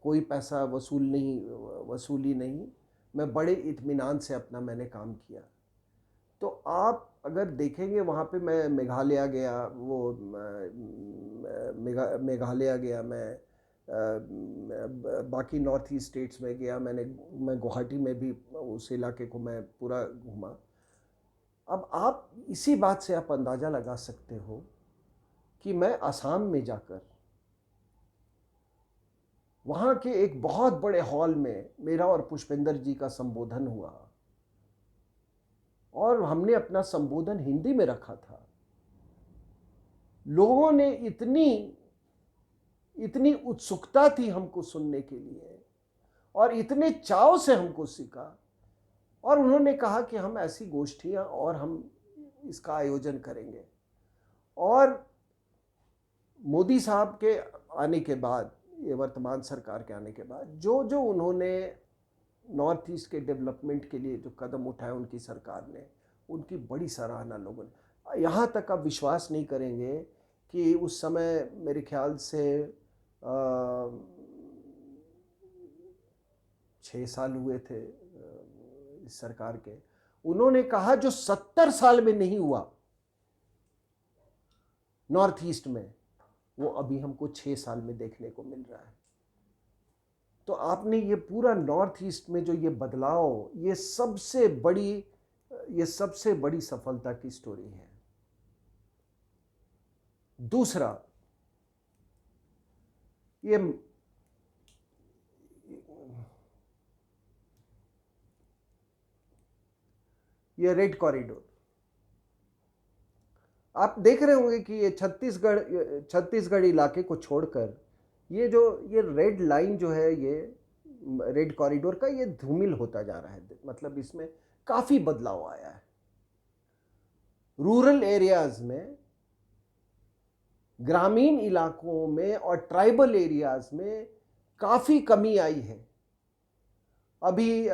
कोई पैसा वसूली नहीं। मैं बड़े इत्मीनान से अपना मैंने काम किया। तो आप अगर देखेंगे वहाँ पे, मैं मेघालय गया, मेघालय गया, मैं बाकी नॉर्थ ईस्ट स्टेट्स में गया, मैं गुवाहाटी में भी उस इलाके को मैं पूरा घूमा। अब आप इसी बात से आप अंदाज़ा लगा सकते हो कि मैं असम में जाकर वहाँ के एक बहुत बड़े हॉल में मेरा और पुष्पेंद्र जी का संबोधन हुआ, और हमने अपना संबोधन हिंदी में रखा था। लोगों ने इतनी उत्सुकता थी हमको सुनने के लिए, और इतने चाव से हमको सीखा, और उन्होंने कहा कि हम ऐसी गोष्ठियां और हम इसका आयोजन करेंगे। और मोदी साहब के आने के बाद ये वर्तमान सरकार के आने के बाद जो जो उन्होंने नॉर्थ ईस्ट के डेवलपमेंट के लिए जो कदम उठाए उनकी सरकार ने, उनकी बड़ी सराहना लोगों ने। यहाँ तक आप विश्वास नहीं करेंगे कि उस समय मेरे ख्याल से 6 साल हुए थे इस सरकार के। उन्होंने कहा जो 70 साल में नहीं हुआ नॉर्थ ईस्ट में, वो अभी हमको 6 साल में देखने को मिल रहा है। तो आपने ये पूरा नॉर्थ ईस्ट में जो ये बदलाव, ये सबसे बड़ी सफलता की स्टोरी है। दूसरा, ये रेड कॉरिडोर आप देख रहे होंगे कि ये छत्तीसगढ़ इलाके को छोड़कर ये रेड लाइन जो है, ये रेड कॉरिडोर का, ये धूमिल होता जा रहा है। मतलब इसमें काफी बदलाव आया है। रूरल एरियाज में, ग्रामीण इलाकों में और ट्राइबल एरियाज में काफी कमी आई है। अभी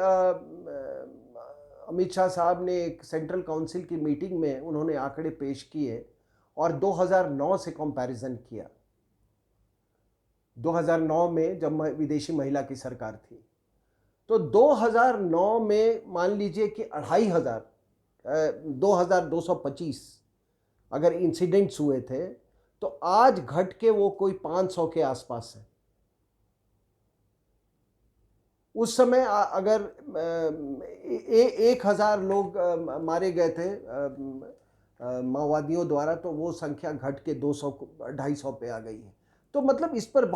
अमित शाह साहब ने एक सेंट्रल काउंसिल की मीटिंग में उन्होंने आंकड़े पेश किए और 2009 से कंपैरिजन किया। 2009 में जब विदेशी महिला की सरकार थी, तो 2009 में मान लीजिए कि 2225 अगर इंसिडेंट्स हुए थे, तो आज घट के वो कोई 500 के आसपास है। उस समय अगर 1000 लोग मारे गए थे माओवादियों द्वारा, तो वो संख्या घट के 200-250 पे आ गई है। तो मतलब इसमें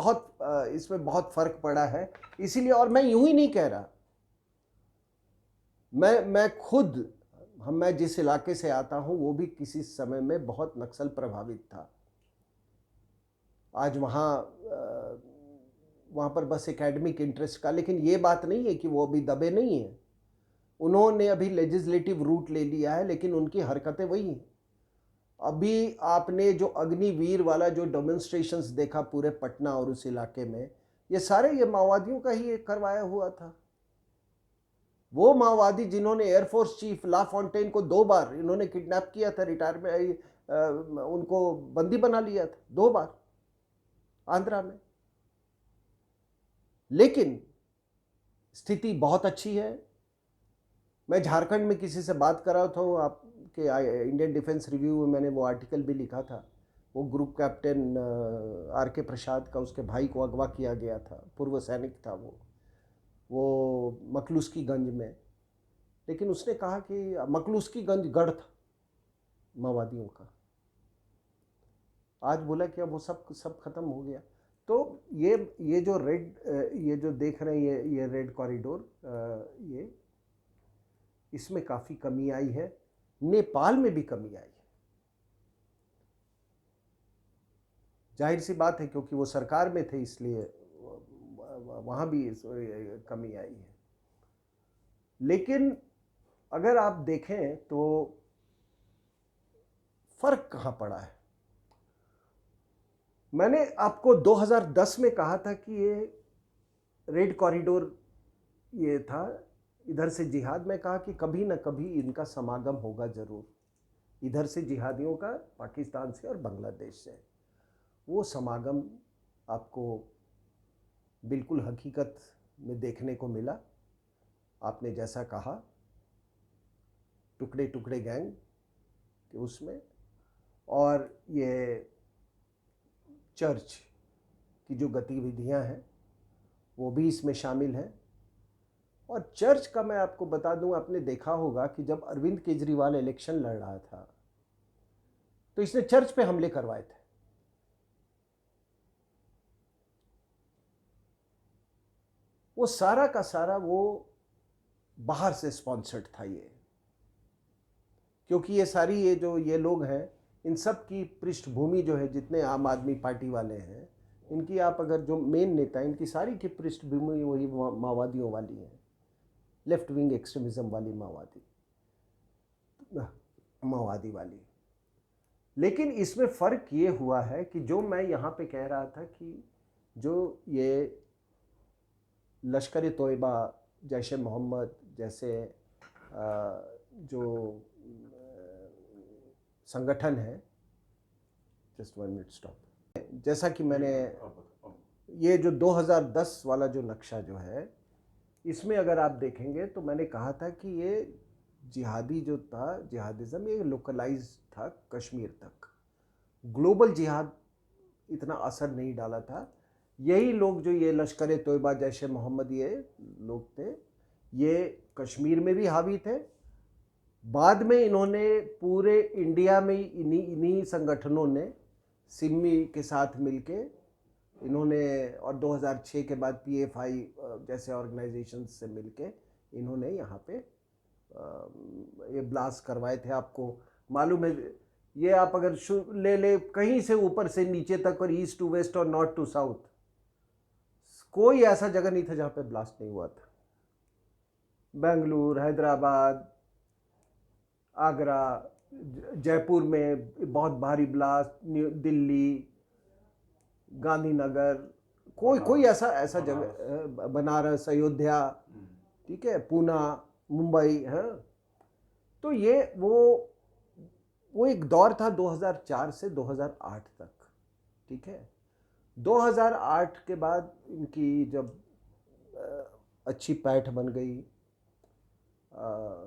बहुत फर्क पड़ा है। इसीलिए, और मैं यूं ही नहीं कह रहा, मैं जिस इलाके से आता हूं वो भी किसी समय में बहुत नक्सल प्रभावित था। आज वहाँ पर बस एकेडमिक इंटरेस्ट का, लेकिन ये बात नहीं है कि वो अभी दबे नहीं हैं। उन्होंने अभी लेजिस्लेटिव रूट ले लिया है, लेकिन उनकी हरकतें वही हैं। अभी आपने जो अग्निवीर वाला जो डेमोन्स्ट्रेशंस देखा पूरे पटना और उस इलाके में, ये सारे ये माओवादियों का ही करवाया हुआ था। वो माओवादी जिन्होंने एयरफोर्स चीफ ला फॉन्टेन को 2 बार इन्होंने किडनैप किया था, रिटायरमेंट उनको बंदी बना लिया था 2 बार आंध्रा में। लेकिन स्थिति बहुत अच्छी है। मैं झारखंड में किसी से बात कर रहा था, आपके इंडियन डिफेंस रिव्यू में मैंने वो आर्टिकल भी लिखा था। वो ग्रुप कैप्टन RK प्रसाद का, उसके भाई को अगवा किया गया था, पूर्व सैनिक था वो मकलुस्कीगंज में। लेकिन उसने कहा कि मकलुस्कीगंज गढ़ था माओवादियों का। आज बोला कि अब वो सब खत्म हो गया। तो ये जो देख रहे हैं, ये रेड कॉरिडोर, इसमें काफ़ी कमी आई है। नेपाल में भी कमी आई है, जाहिर सी बात है, क्योंकि वो सरकार में थे, इसलिए वहाँ भी कमी आई है। लेकिन अगर आप देखें तो फर्क कहाँ पड़ा है। मैंने आपको 2010 में कहा था कि ये रेड कॉरिडोर ये था, इधर से जिहाद, में कहा कि कभी ना कभी इनका समागम होगा जरूर, इधर से जिहादियों का पाकिस्तान से और बांग्लादेश से। वो समागम आपको बिल्कुल हकीकत में देखने को मिला। आपने जैसा कहा, टुकड़े टुकड़े गैंग के उसमें, और ये चर्च की जो गतिविधियां हैं वो भी इसमें शामिल हैं। और चर्च का मैं आपको बता दूं, आपने देखा होगा कि जब अरविंद केजरीवाल इलेक्शन लड़ रहा था, तो इसने चर्च पे हमले करवाए थे। वो सारा का सारा वो बाहर से स्पॉन्सर्ड था ये, क्योंकि ये लोग हैं, इन सब की पृष्ठभूमि जो है, जितने आम आदमी पार्टी वाले हैं, इनकी आप अगर जो मेन नेता, इनकी सारी की पृष्ठभूमि वही माओवादियों वाली है, लेफ्ट विंग एक्सट्रीमिज्म वाली माओवादी वाली। लेकिन इसमें फ़र्क ये हुआ है कि जो मैं यहाँ पे कह रहा था कि जो ये लश्कर तोयबा, जैश ए मोहम्मद जैसे जो संगठन है, जस्ट 1 मिनट स्टॉप, जैसा कि मैंने ये जो 2010 वाला जो नक्शा जो है, इसमें अगर आप देखेंगे तो मैंने कहा था कि ये जिहादी जो था, जिहादिज़म ये लोकलाइज था कश्मीर तक, ग्लोबल जिहाद इतना असर नहीं डाला था। यही लोग जो ये लश्कर तोयबा, जैश ए मोहम्मद, ये लोग थे, ये कश्मीर में भी हावी थे। बाद में इन्होंने पूरे इंडिया में इन्हीं संगठनों ने सिमी के साथ मिलके इन्होंने, और 2006 के बाद PFI जैसे ऑर्गेनाइजेशन से मिलके इन्होंने यहाँ पे ये ब्लास्ट करवाए थे। आपको मालूम है, ये आप अगर ले कहीं से ऊपर से नीचे तक, और ईस्ट टू वेस्ट और नॉर्थ टू साउथ, कोई ऐसा जगह नहीं था जहाँ पे ब्लास्ट नहीं हुआ था। बेंगलुरु, हैदराबाद, आगरा, जयपुर में बहुत भारी ब्लास्ट, दिल्ली, गांधीनगर, कोई ऐसा जगह, बनारस, अयोध्या, ठीक है, पूना, मुंबई है। तो ये वो एक दौर था 2004 से 2008 तक, ठीक है। 2008 के बाद इनकी जब अच्छी पैठ बन गई,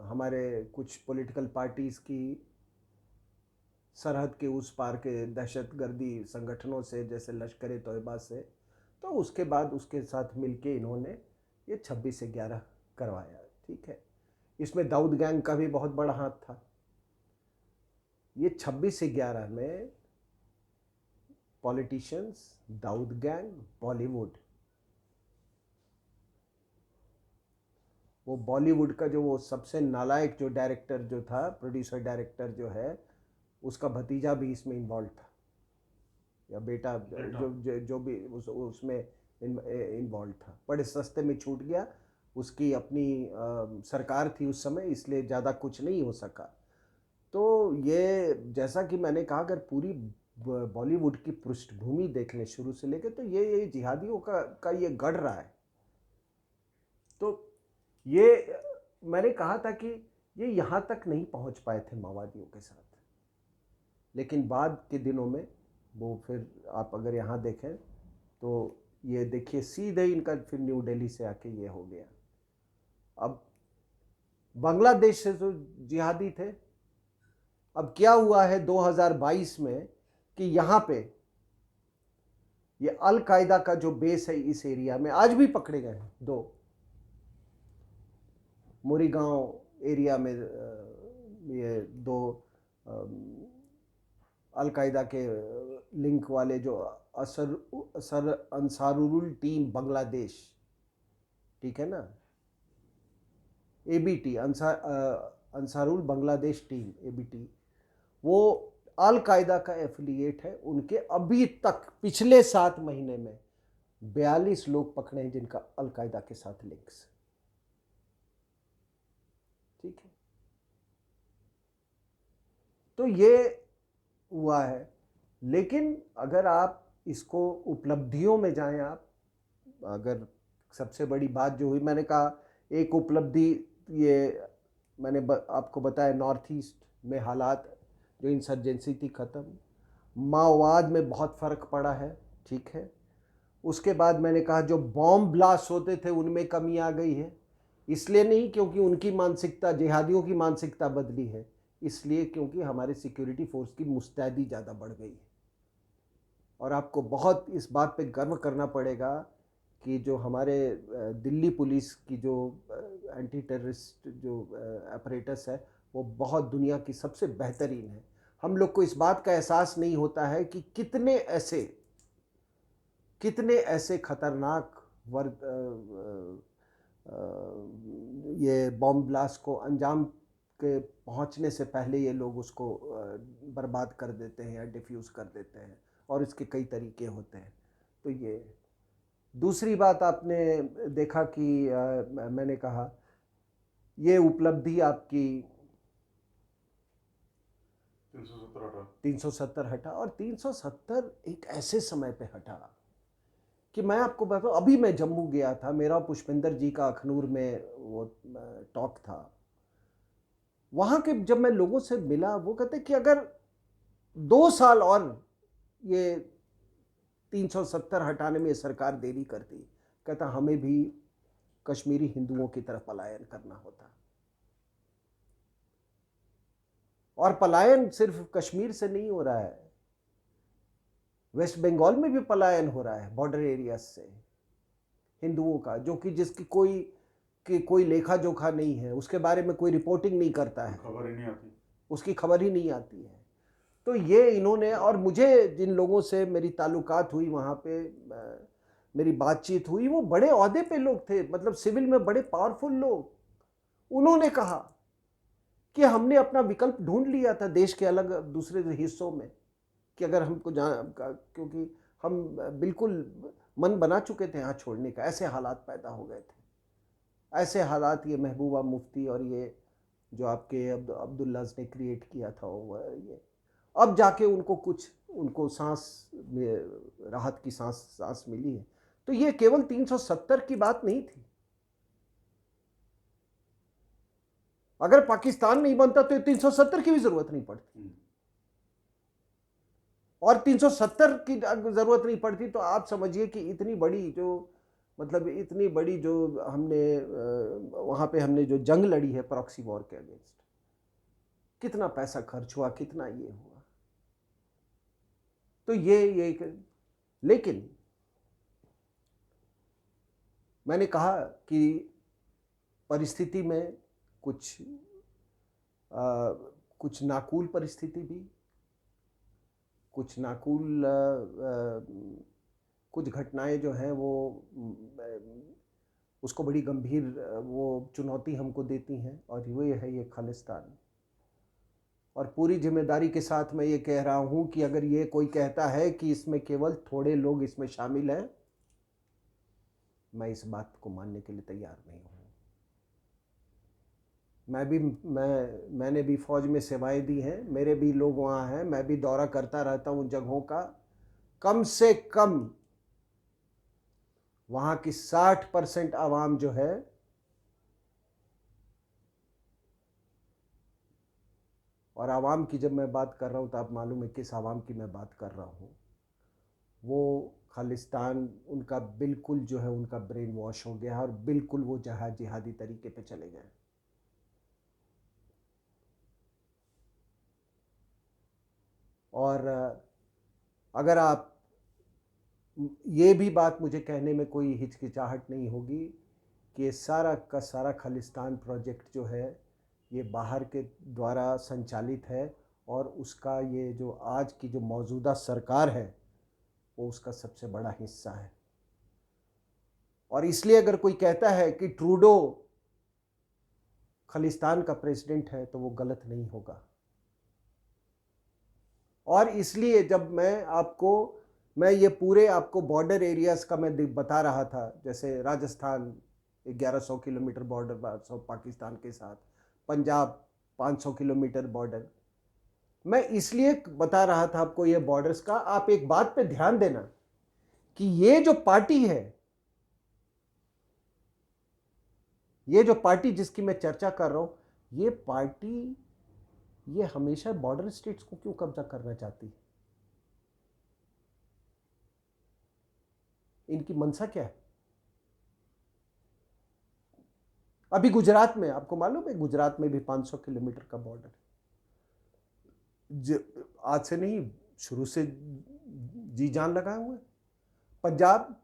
हमारे कुछ पॉलिटिकल पार्टीज़ की सरहद के उस पार के दहशतगर्दी संगठनों से, जैसे लश्कर तोयबा से, तो उसके बाद उसके साथ मिलके इन्होंने ये 26 से 11 करवाया, ठीक है। इसमें दाऊद गैंग का भी बहुत बड़ा हाथ था। ये 26 से 11 में पॉलिटिशियंस, दाऊद गैंग, बॉलीवुड, वो बॉलीवुड का जो वो सबसे नालायक जो डायरेक्टर जो था, प्रोड्यूसर डायरेक्टर जो है, उसका भतीजा भी इसमें इन्वॉल्व था, या बेटा, जो भी उसमें इन्वॉल्व था। बड़े सस्ते में छूट गया, उसकी अपनी सरकार थी उस समय, इसलिए ज़्यादा कुछ नहीं हो सका। तो ये जैसा कि मैंने कहा, अगर पूरी बॉलीवुड की पृष्ठभूमि देख लें शुरू से लेकर, तो ये जिहादियों का ये गढ़ रहा है। तो ये मैंने कहा था कि ये यहाँ तक नहीं पहुँच पाए थे माओवादियों के साथ, लेकिन बाद के दिनों में वो फिर, आप अगर यहाँ देखें तो ये देखिए सीधे इनका फिर न्यू दिल्ली से आके ये हो गया। अब बांग्लादेश से तो जिहादी थे, अब क्या हुआ है 2022 में कि यहाँ पे ये अल कायदा का जो बेस है इस एरिया में, आज भी पकड़े गए हैं 2 मोरीगांव एरिया में, ये 2 अल कायदा के लिंक वाले जो असर अंसारुल टीम बांग्लादेश, ठीक है ना, ABT, Ansarul Bangladesh team, ABT, वो अल कायदा का एफिलिएट है। उनके अभी तक पिछले 7 महीने में 42 लोग पकड़े हैं जिनका अल कायदा के साथ लिंक्स, ठीक है। तो ये हुआ है। लेकिन अगर आप इसको उपलब्धियों में जाएं, आप अगर सबसे बड़ी बात जो हुई, मैंने कहा एक उपलब्धि, ये मैंने आपको बताया, नॉर्थ ईस्ट में हालात, जो इंसर्जेंसी थी ख़त्म, माओवाद में बहुत फ़र्क पड़ा है, ठीक है। उसके बाद मैंने कहा जो बॉम्ब ब्लास्ट होते थे उनमें कमी आ गई है, इसलिए नहीं क्योंकि उनकी मानसिकता, जिहादियों की मानसिकता बदली है, इसलिए क्योंकि हमारे सिक्योरिटी फोर्स की मुस्तैदी ज़्यादा बढ़ गई है। और आपको बहुत इस बात पे गर्व करना पड़ेगा कि जो हमारे दिल्ली पुलिस की जो एंटी टेररिस्ट जो अपरेटस है, वो बहुत दुनिया की सबसे बेहतरीन है। हम लोग को इस बात का एहसास नहीं होता है कि कितने ऐसे खतरनाक ये बॉम्ब ब्लास्ट को अंजाम के पहुंचने से पहले ये लोग उसको बर्बाद कर देते हैं या डिफ्यूज़ कर देते हैं, और इसके कई तरीके होते हैं। तो ये दूसरी बात आपने देखा कि मैंने कहा ये उपलब्धि आपकी 370 हटा, और 370 एक ऐसे समय पे हटा कि मैं आपको बताऊं, अभी मैं जम्मू गया था, मेरा पुष्पेंद्र जी का अखनूर में वो टॉक था। वहां के जब मैं लोगों से मिला, वो कहते कि अगर 2 साल और ये 370 हटाने में सरकार देरी करती, कहता हमें भी कश्मीरी हिंदुओं की तरफ पलायन करना होता। और पलायन सिर्फ कश्मीर से नहीं हो रहा है, वेस्ट बंगाल में भी पलायन हो रहा है बॉर्डर एरिया से हिंदुओं का, जो कि जिसकी कोई लेखा जोखा नहीं है, उसके बारे में कोई रिपोर्टिंग नहीं करता है, खबर ही नहीं आती, उसकी खबर ही नहीं आती है। तो ये इन्होंने, और मुझे जिन लोगों से मेरी ताल्लुकात हुई वहाँ पे, मेरी बातचीत हुई, वो बड़े ओहदे पे लोग थे, मतलब सिविल में बड़े पावरफुल लोग। उन्होंने कहा कि हमने अपना विकल्प ढूंढ लिया था देश के अलग दूसरे हिस्सों में, कि अगर हमको क्योंकि हम बिल्कुल मन बना चुके थे यहाँ छोड़ने का, ऐसे हालात पैदा हो गए थे। ऐसे हालात ये महबूबा मुफ्ती और ये जो आपके अब्दुल्ला ने क्रिएट किया था, वो ये अब जाके उनको सांस में राहत की सांस मिली है। तो ये केवल 370 की बात नहीं थी। अगर पाकिस्तान नहीं बनता तो 370 की भी जरूरत नहीं पड़ती, और 370 की जरूरत नहीं पड़ती तो आप समझिए कि इतनी बड़ी जो हमने वहां पे हमने जो जंग लड़ी है प्रॉक्सी वॉर के अगेंस्ट, कितना पैसा खर्च हुआ, कितना ये हुआ। तो ये लेकिन मैंने कहा कि परिस्थिति में कुछ नाकूल परिस्थिति भी, कुछ नाकूल कुछ घटनाएं जो हैं वो उसको बड़ी गंभीर वो चुनौती हमको देती हैं, और वो है ये खालिस्तान। और पूरी जिम्मेदारी के साथ मैं ये कह रहा हूं कि अगर ये कोई कहता है कि इसमें केवल थोड़े लोग इसमें शामिल हैं, मैं इस बात को मानने के लिए तैयार नहीं हूं। मैंने भी फौज में सेवाएं दी हैं, मेरे भी लोग वहाँ हैं, मैं भी दौरा करता रहता हूँ जगहों का। कम से कम वहाँ की 60% आवाम जो है और आवाम की जब मैं बात कर रहा हूँ तो आप मालूम है किस आवाम की मैं बात कर रहा हूँ, वो खालिस्तान उनका बिल्कुल जो है उनका ब्रेन वॉश हो गया और बिल्कुल वो जिहादी तरीके पे चले गए। और अगर आप ये भी बात मुझे कहने में कोई हिचकिचाहट नहीं होगी कि सारा का सारा खालिस्तान प्रोजेक्ट जो है ये बाहर के द्वारा संचालित है, और उसका ये जो आज की जो मौजूदा सरकार है वो उसका सबसे बड़ा हिस्सा है। और इसलिए अगर कोई कहता है कि ट्रूडो खालिस्तान का प्रेसिडेंट है तो वो गलत नहीं होगा। और इसलिए जब मैं ये पूरे आपको बॉर्डर एरियाज का मैं बता रहा था, जैसे राजस्थान 1100 किलोमीटर बॉर्डर पाकिस्तान के साथ, पंजाब 500 किलोमीटर बॉर्डर, मैं इसलिए बता रहा था आपको ये बॉर्डर्स का। आप एक बात पे ध्यान देना कि ये जो पार्टी जिसकी मैं चर्चा कर रहा हूं, ये पार्टी ये हमेशा बॉर्डर स्टेट्स को क्यों कब्जा करना चाहती है? इनकी मंशा क्या है? अभी गुजरात में आपको मालूम है, गुजरात में भी 500 किलोमीटर का बॉर्डर आज से नहीं, शुरू से जी जान लगाए हुए। पंजाब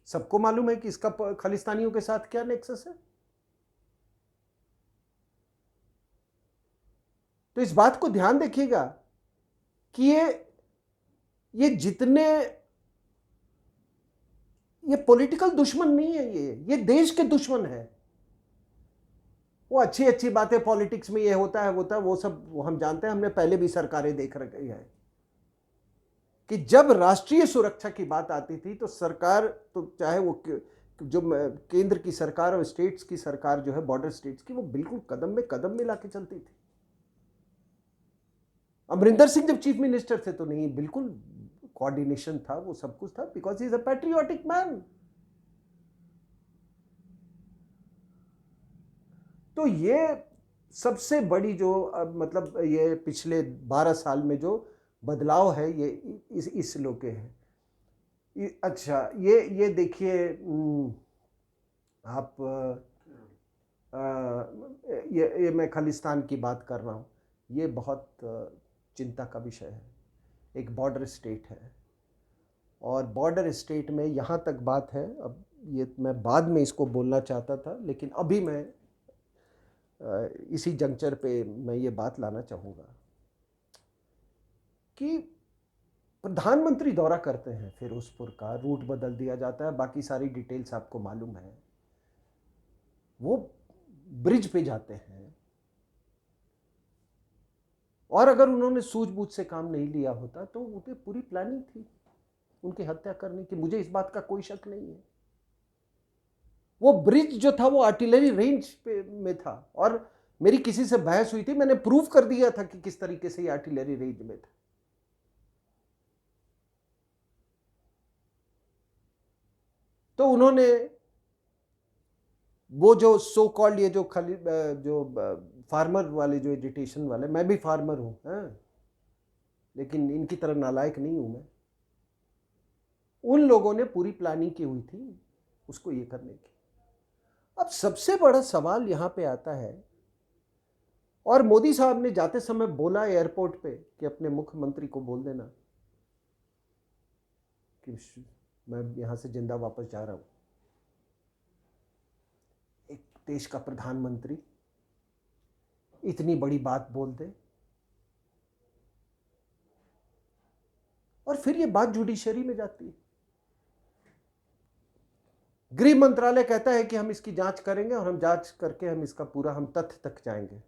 सबको मालूम है कि इसका खालिस्तानियों के साथ क्या नेक्सस है। तो इस बात को ध्यान देखिएगा कि ये जितने ये पॉलिटिकल दुश्मन नहीं है, ये देश के दुश्मन है। वो अच्छी बातें पॉलिटिक्स में ये होता है वो सब वो हम जानते हैं, हमने पहले भी सरकारें देख रही है कि जब राष्ट्रीय सुरक्षा की बात आती थी तो सरकार, तो चाहे वो जो केंद्र की सरकार और स्टेट्स की सरकार जो है, बॉर्डर स्टेट्स की, वो बिल्कुल कदम में कदम मिला के चलती थी। अमरिंदर सिंह जब चीफ मिनिस्टर थे तो नहीं, बिल्कुल कोऑर्डिनेशन था, वो सब कुछ था, because he is a patriotic man. तो ये सबसे बड़ी जो मतलब ये पिछले 12 साल में जो बदलाव है, ये इस लोग के है। अच्छा, ये देखिए, आप ये मैं खालिस्तान की बात कर रहा हूँ। ये बहुत चिंता का विषय है। एक बॉर्डर स्टेट है, और बॉर्डर स्टेट में यहाँ तक बात है, अब ये मैं बाद में इसको बोलना चाहता था, लेकिन अभी मैं इसी जंक्चर पे मैं ये बात लाना चाहूँगा कि प्रधानमंत्री दौरा करते हैं, फिरोजपुर का रूट बदल दिया जाता है, बाकी सारी डिटेल्स आपको मालूम है। वो ब्रिज पे जाते हैं, और अगर उन्होंने सूझबूझ से काम नहीं लिया होता तो उनकी पूरी प्लानिंग थी उनकी हत्या करने की, मुझे इस बात का कोई शक नहीं है। वो ब्रिज जो था वो आर्टिलरी रेंज पे में था, और मेरी किसी से बहस हुई थी, मैंने प्रूव कर दिया था कि किस तरीके से ये आर्टिलरी रेंज में था। तो उन्होंने वो जो सो कॉल्ड, ये जो खाली जो फार्मर वाले, जो एजिटेशन वाले, मैं भी फार्मर हूं, लेकिन इनकी तरह नालायक नहीं हूं मैं। उन लोगों ने पूरी प्लानिंग की हुई थी उसको ये करने की। अब सबसे बड़ा सवाल यहां पे आता है, और मोदी साहब ने जाते समय बोला एयरपोर्ट पे कि अपने मुख्यमंत्री को बोल देना कि मैं यहां से जिंदा वापस जा रहा हूं। एक देश का प्रधानमंत्री इतनी बड़ी बात बोल दे, और फिर ये बात जुडिशरी में जाती है। गृह मंत्रालय कहता है कि हम इसकी जांच करेंगे, और हम जांच करके हम इसका पूरा हम तथ्य तक जाएंगे।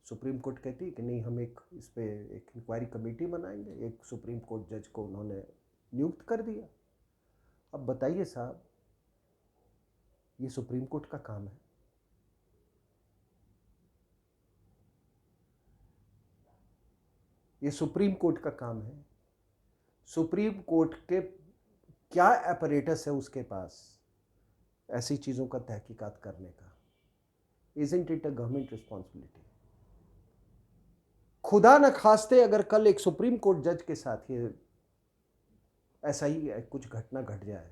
सुप्रीम कोर्ट कहती है कि नहीं, हम इस पे एक इंक्वायरी कमेटी बनाएंगे। एक सुप्रीम कोर्ट जज को उन्होंने नियुक्त कर दिया। अब बताइए साहब, ये सुप्रीम कोर्ट का काम है? ये सुप्रीम कोर्ट का काम है? सुप्रीम कोर्ट के क्या अपरेटस है उसके पास ऐसी चीजों का तहकीकात करने का? Isn't it a government responsibility? खुदा न खास्ते अगर कल एक सुप्रीम कोर्ट जज के साथ ये ऐसा ही कुछ घटना घट जाए,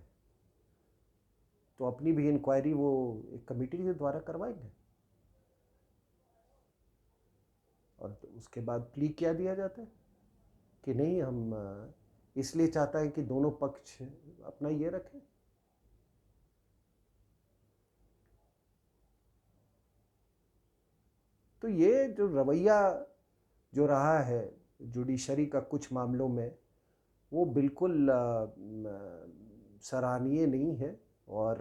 तो अपनी भी इंक्वायरी वो एक कमेटी के द्वारा करवाएंगे, और उसके बाद प्ली किया दिया जाता है कि नहीं, हम इसलिए चाहता है कि दोनों पक्ष अपना ये रखें। तो ये जो रवैया जो रहा है जुडिशरी का कुछ मामलों में, वो बिल्कुल सराहनीय नहीं है। और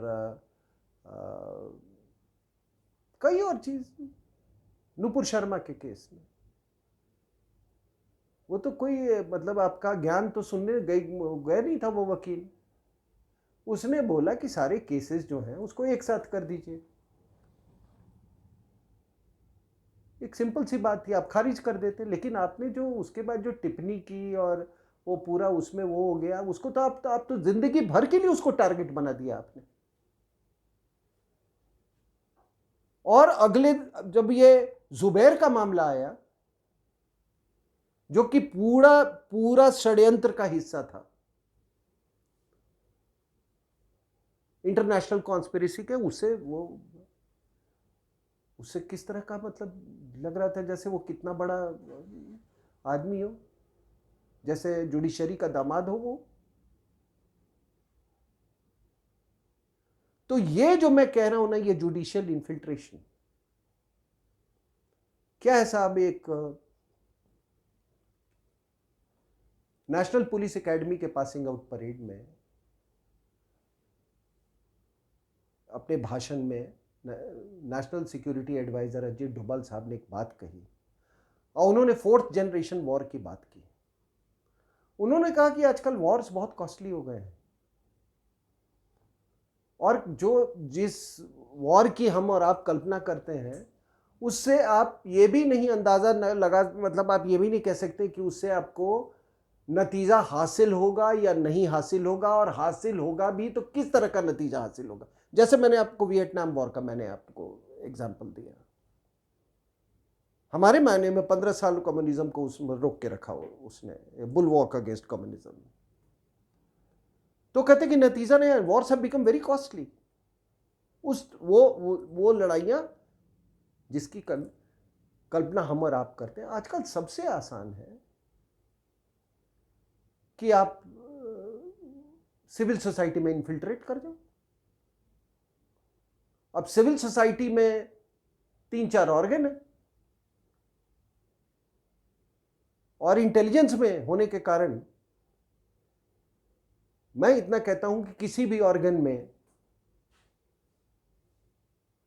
कई और चीज, नुपुर शर्मा के केस में, वो तो कोई मतलब आपका ज्ञान तो सुनने गए नहीं था वो वकील। उसने बोला कि सारे केसेस जो हैं उसको एक साथ कर दीजिए। एक सिंपल सी बात थी, आप खारिज कर देते। लेकिन आपने जो उसके बाद जो टिप्पणी की, और वो पूरा उसमें वो हो गया, उसको तो आप तो जिंदगी भर के लिए उसको टारगेट बना दिया आपने। और अगले जब ये जुबैर का मामला आया, जो कि पूरा पूरा षड्यंत्र का हिस्सा था, इंटरनेशनल कॉन्स्पिरेसी के, उससे किस तरह का मतलब लग रहा था जैसे वो कितना बड़ा आदमी हो, जैसे जुडिशरी का दामाद हो वो। तो ये जो मैं कह रहा हूं ना, ये जुडिशियल इन्फिल्ट्रेशन क्या है साहब? एक नेशनल पुलिस एकेडमी के पासिंग आउट परेड में अपने भाषण में national security adviser Ajit Doval साहब ने एक बात कही, और उन्होंने 4th जनरेशन वॉर की बात की। उन्होंने कहा कि आजकल वॉर्स बहुत कॉस्टली हो गए हैं, और जिस वॉर की हम और आप कल्पना करते हैं, उससे आप ये भी नहीं अंदाजा लगा, मतलब आप ये भी नहीं कह सकते कि उससे आपको नतीजा हासिल होगा या नहीं हासिल होगा, और हासिल होगा भी तो किस तरह का नतीजा हासिल होगा। जैसे मैंने आपको वियतनाम वॉर का मैंने आपको एग्जाम्पल दिया। हमारे मायने में 15 साल कम्युनिज्म को उसमें रोक के रखा उसने, बुल वॉक अगेंस्ट कम्युनिज्म। तो कहते कि नतीजा नहीं, Wars have become very costly. उस वो लड़ाइयां जिसकी कल्पना हम और आप करते हैं, आजकल सबसे आसान है कि आप सिविल सोसाइटी में इन्फिल्ट्रेट कर जाओ। अब सिविल सोसाइटी में 3-4 ऑर्गन है, और इंटेलिजेंस में होने के कारण मैं इतना कहता हूं कि किसी भी ऑर्गन में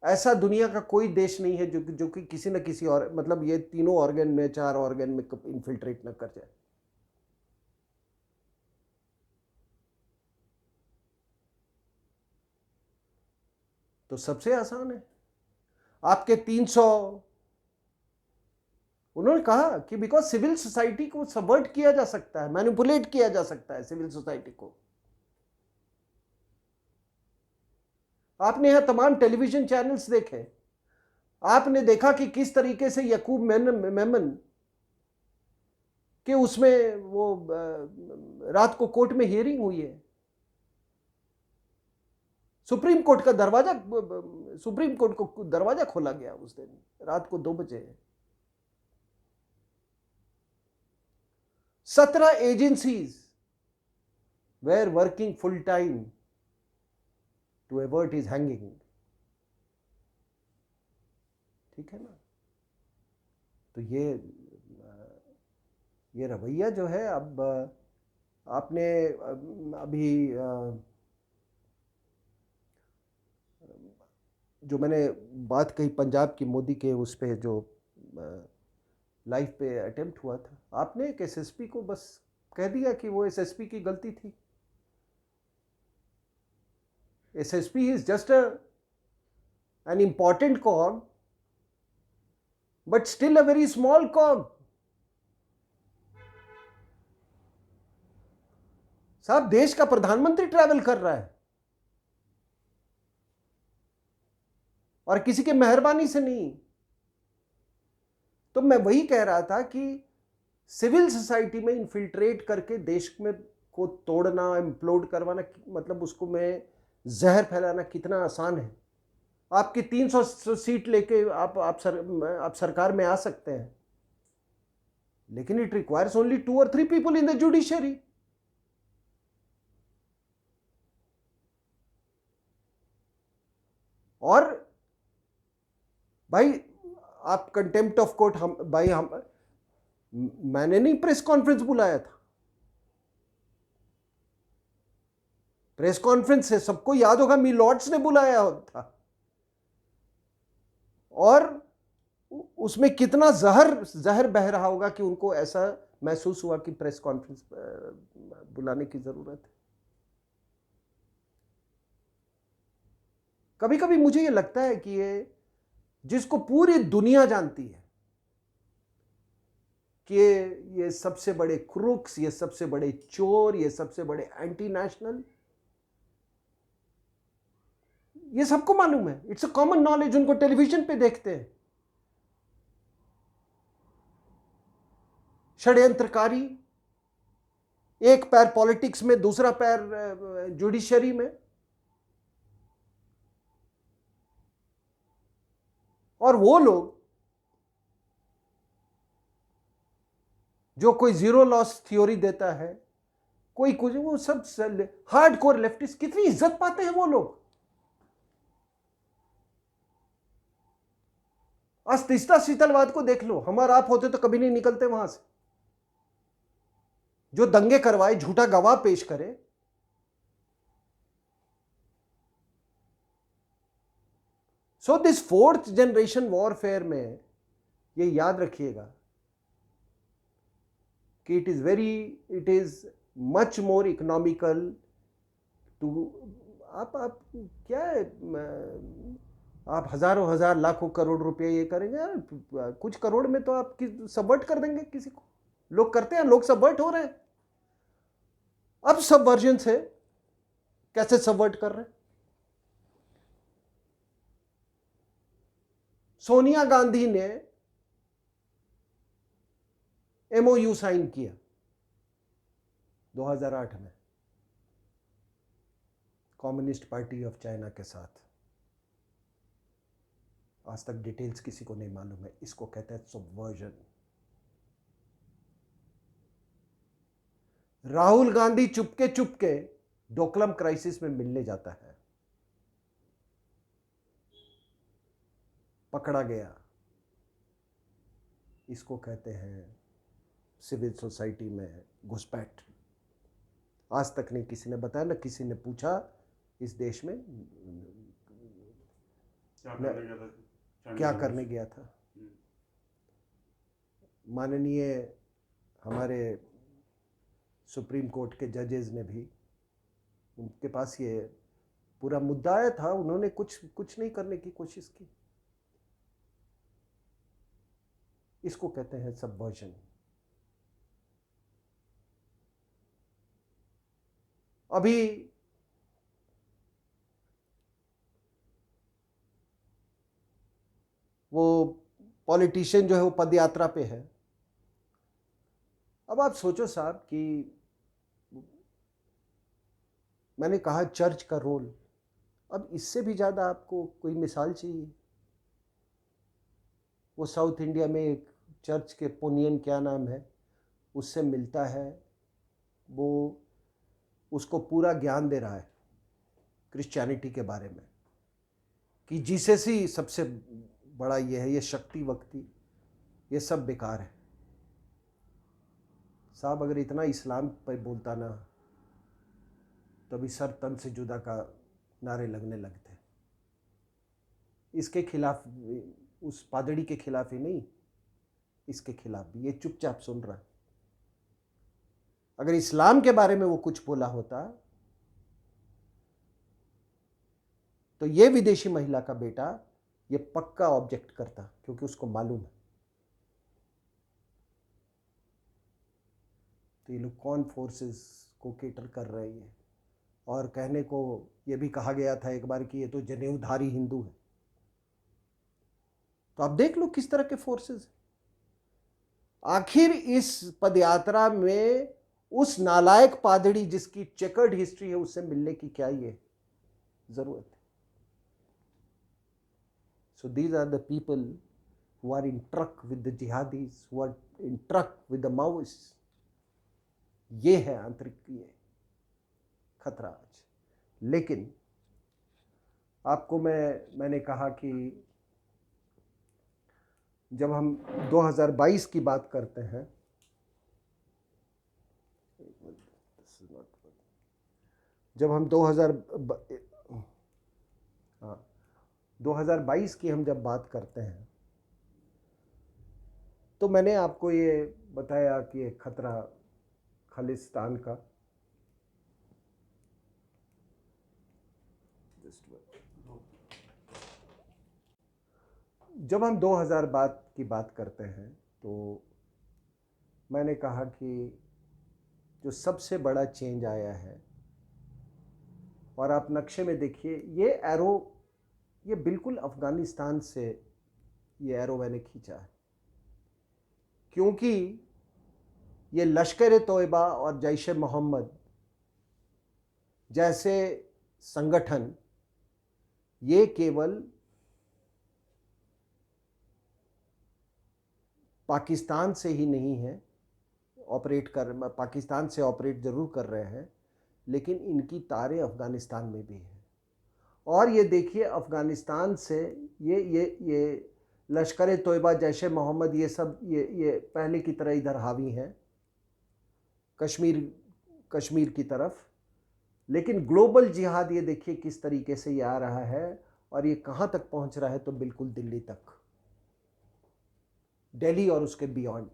ऐसा दुनिया का कोई देश नहीं है जो कि किसी न किसी और मतलब ये तीनों ऑर्गन में, 4 ऑर्गन में इन्फिल्ट्रेट न कर जाए। तो सबसे आसान है आपके 300। उन्होंने कहा कि बिकॉज सिविल सोसाइटी को सबवर्ट किया जा सकता है, मैनिपुलेट किया जा सकता है सिविल सोसाइटी को। आपने यहां तमाम टेलीविजन चैनल्स देखे, आपने देखा कि किस तरीके से यकूब मेमन के उसमें वो रात को कोर्ट में हियरिंग हुई है। सुप्रीम कोर्ट को दरवाजा खोला गया उस दिन रात को 2 बजे। 17 agencies were working full time to avoid his hanging. ठीक है ना। तो ये रवैया जो है, अब आपने अभी जो मैंने बात कही पंजाब की मोदी के उस पे जो लाइफ पे अटेम्प्ट हुआ था, आपने एक एसएसपी को बस कह दिया कि वो एसएसपी की गलती थी। SSP is just an important कॉग but still a very small कॉग। साहब, देश का प्रधानमंत्री ट्रैवल कर रहा है और किसी के मेहरबानी से नहीं। तो मैं वही कह रहा था कि सिविल सोसाइटी में इन्फिल्ट्रेट करके देश में को तोड़ना, इम्प्लोड करवाना, मतलब उसको में जहर फैलाना कितना आसान है। आपकी 300 सीट लेके आप सरकार में आ सकते हैं, लेकिन it requires only 2 or 3 people in the judiciary. और भाई आप कंटेम्प्ट ऑफ कोर्ट, मैंने नहीं प्रेस कॉन्फ्रेंस बुलाया था। प्रेस कॉन्फ्रेंस से सबको याद होगा मिलॉर्ड्स ने बुलाया था, और उसमें कितना जहर बह रहा होगा कि उनको ऐसा महसूस हुआ कि प्रेस कॉन्फ्रेंस बुलाने की जरूरत है। कभी कभी मुझे ये लगता है कि ये जिसको पूरी दुनिया जानती है कि ये सबसे बड़े क्रूक्स, ये सबसे बड़े चोर, ये सबसे बड़े एंटी नेशनल, ये सबको मालूम है। It's a common knowledge. उनको टेलीविजन पे देखते हैं। षड्यंत्रकारी, एक पैर पॉलिटिक्स में, दूसरा पैर जुडिशरी में, और वो लोग जो कोई जीरो लॉस थ्योरी देता है, कोई कुछ, वो सब हार्डकोर लेफ्टिस्ट, कितनी इज्जत पाते हैं वो लोग। अस्तित्व शीतलवाद को देख लो, हमारा आप होते तो कभी नहीं निकलते वहां से। जो दंगे करवाए, झूठा गवाह पेश करे। So this 4th generation warfare में ये याद रखिएगा कि it is much more economical to, आप क्या है, आप हजारों हजार लाखों करोड़ रुपए ये करेंगे, कुछ करोड़ में तो आप सबवर्ट कर देंगे किसी को। लोग करते हैं, लोग सबवर्ट हो रहे हैं। अब सबवर्जन से कैसे सबवर्ट कर रहे हैं? सोनिया गांधी ने एमओयू साइन किया 2008 में कम्युनिस्ट पार्टी ऑफ चाइना के साथ। आज तक डिटेल्स किसी को नहीं मालूम है। इसको कहते हैं सबवर्जन। राहुल गांधी चुपके चुपके डोकलम क्राइसिस में मिलने जाता है, पकड़ा गया। इसको कहते हैं सिविल सोसाइटी में घुसपैठ। आज तक नहीं किसी ने बताया, ना किसी ने पूछा इस देश में क्या करने गया था। माननीय हमारे सुप्रीम कोर्ट के जजेस ने भी, उनके पास ये पूरा मुद्दा आया था, उन्होंने कुछ नहीं करने की कोशिश की। इसको कहते हैं सबवर्जन। अभी वो पॉलिटिशियन जो है वो पदयात्रा पे है। अब आप सोचो साहब कि मैंने कहा चर्च का रोल, अब इससे भी ज़्यादा आपको कोई मिसाल चाहिए? वो साउथ इंडिया में एक चर्च के पोनियन क्या नाम है, उससे मिलता है, वो उसको पूरा ज्ञान दे रहा है क्रिश्चियनिटी के बारे में कि जीसस ही सबसे बड़ा ये है, ये शक्ति वक्ति ये सब बेकार है। साहब अगर इतना इस्लाम पर बोलता ना तो अभी सर तन से जुदा का नारे लगने लगते। इसके खिलाफ, उस पादड़ी के खिलाफ ही नहीं, इसके खिलाफ भी। ये चुपचाप सुन रहा है। अगर इस्लाम के बारे में वो कुछ बोला होता तो ये विदेशी महिला का बेटा ये पक्का ऑब्जेक्ट करता, क्योंकि उसको मालूम है। तो ये लोग कौन फोर्सेस को केटर कर रहे हैं। और कहने को ये भी कहा गया था एक बार कि ये तो जनेऊधारी हिंदू है। तो आप देख लो किस तरह के फोर्सेस। आखिर इस पदयात्रा में उस नालायक पादड़ी जिसकी चेकर्ड हिस्ट्री है उससे मिलने की क्या ये जरूरत है? So these are the people who are in truck with the jihadis, who are in truck with the Maoists. ये है आंतरिक ये खतरा आज। लेकिन आपको मैंने कहा कि जब हम 2022 की बात करते हैं, जब हम 2022 की हम जब बात करते हैं तो मैंने आपको ये बताया कि एक खतरा खालिस्तान का, जब हम 2000 की बात करते हैं तो मैंने कहा कि जो सबसे बड़ा चेंज आया है, और आप नक्शे में देखिए ये एरो, ये बिल्कुल अफगानिस्तान से ये एरो मैंने खींचा है, क्योंकि ये लश्कर तोयबा और जैश ए मोहम्मद जैसे संगठन ये केवल पाकिस्तान से ही नहीं है पाकिस्तान से ऑपरेट जरूर कर रहे हैं, लेकिन इनकी तारें अफगानिस्तान में भी हैं। और ये देखिए अफगानिस्तान से ये लश्कर तोयबा, जैश ए मोहम्मद, ये सब ये पहले की तरह इधर हावी हैं कश्मीर की तरफ। लेकिन ग्लोबल जिहाद ये देखिए किस तरीके से ये आ रहा है, और ये कहाँ तक पहुँच रहा है, तो बिल्कुल दिल्ली तक, दिल्ली और उसके बियॉन्ड।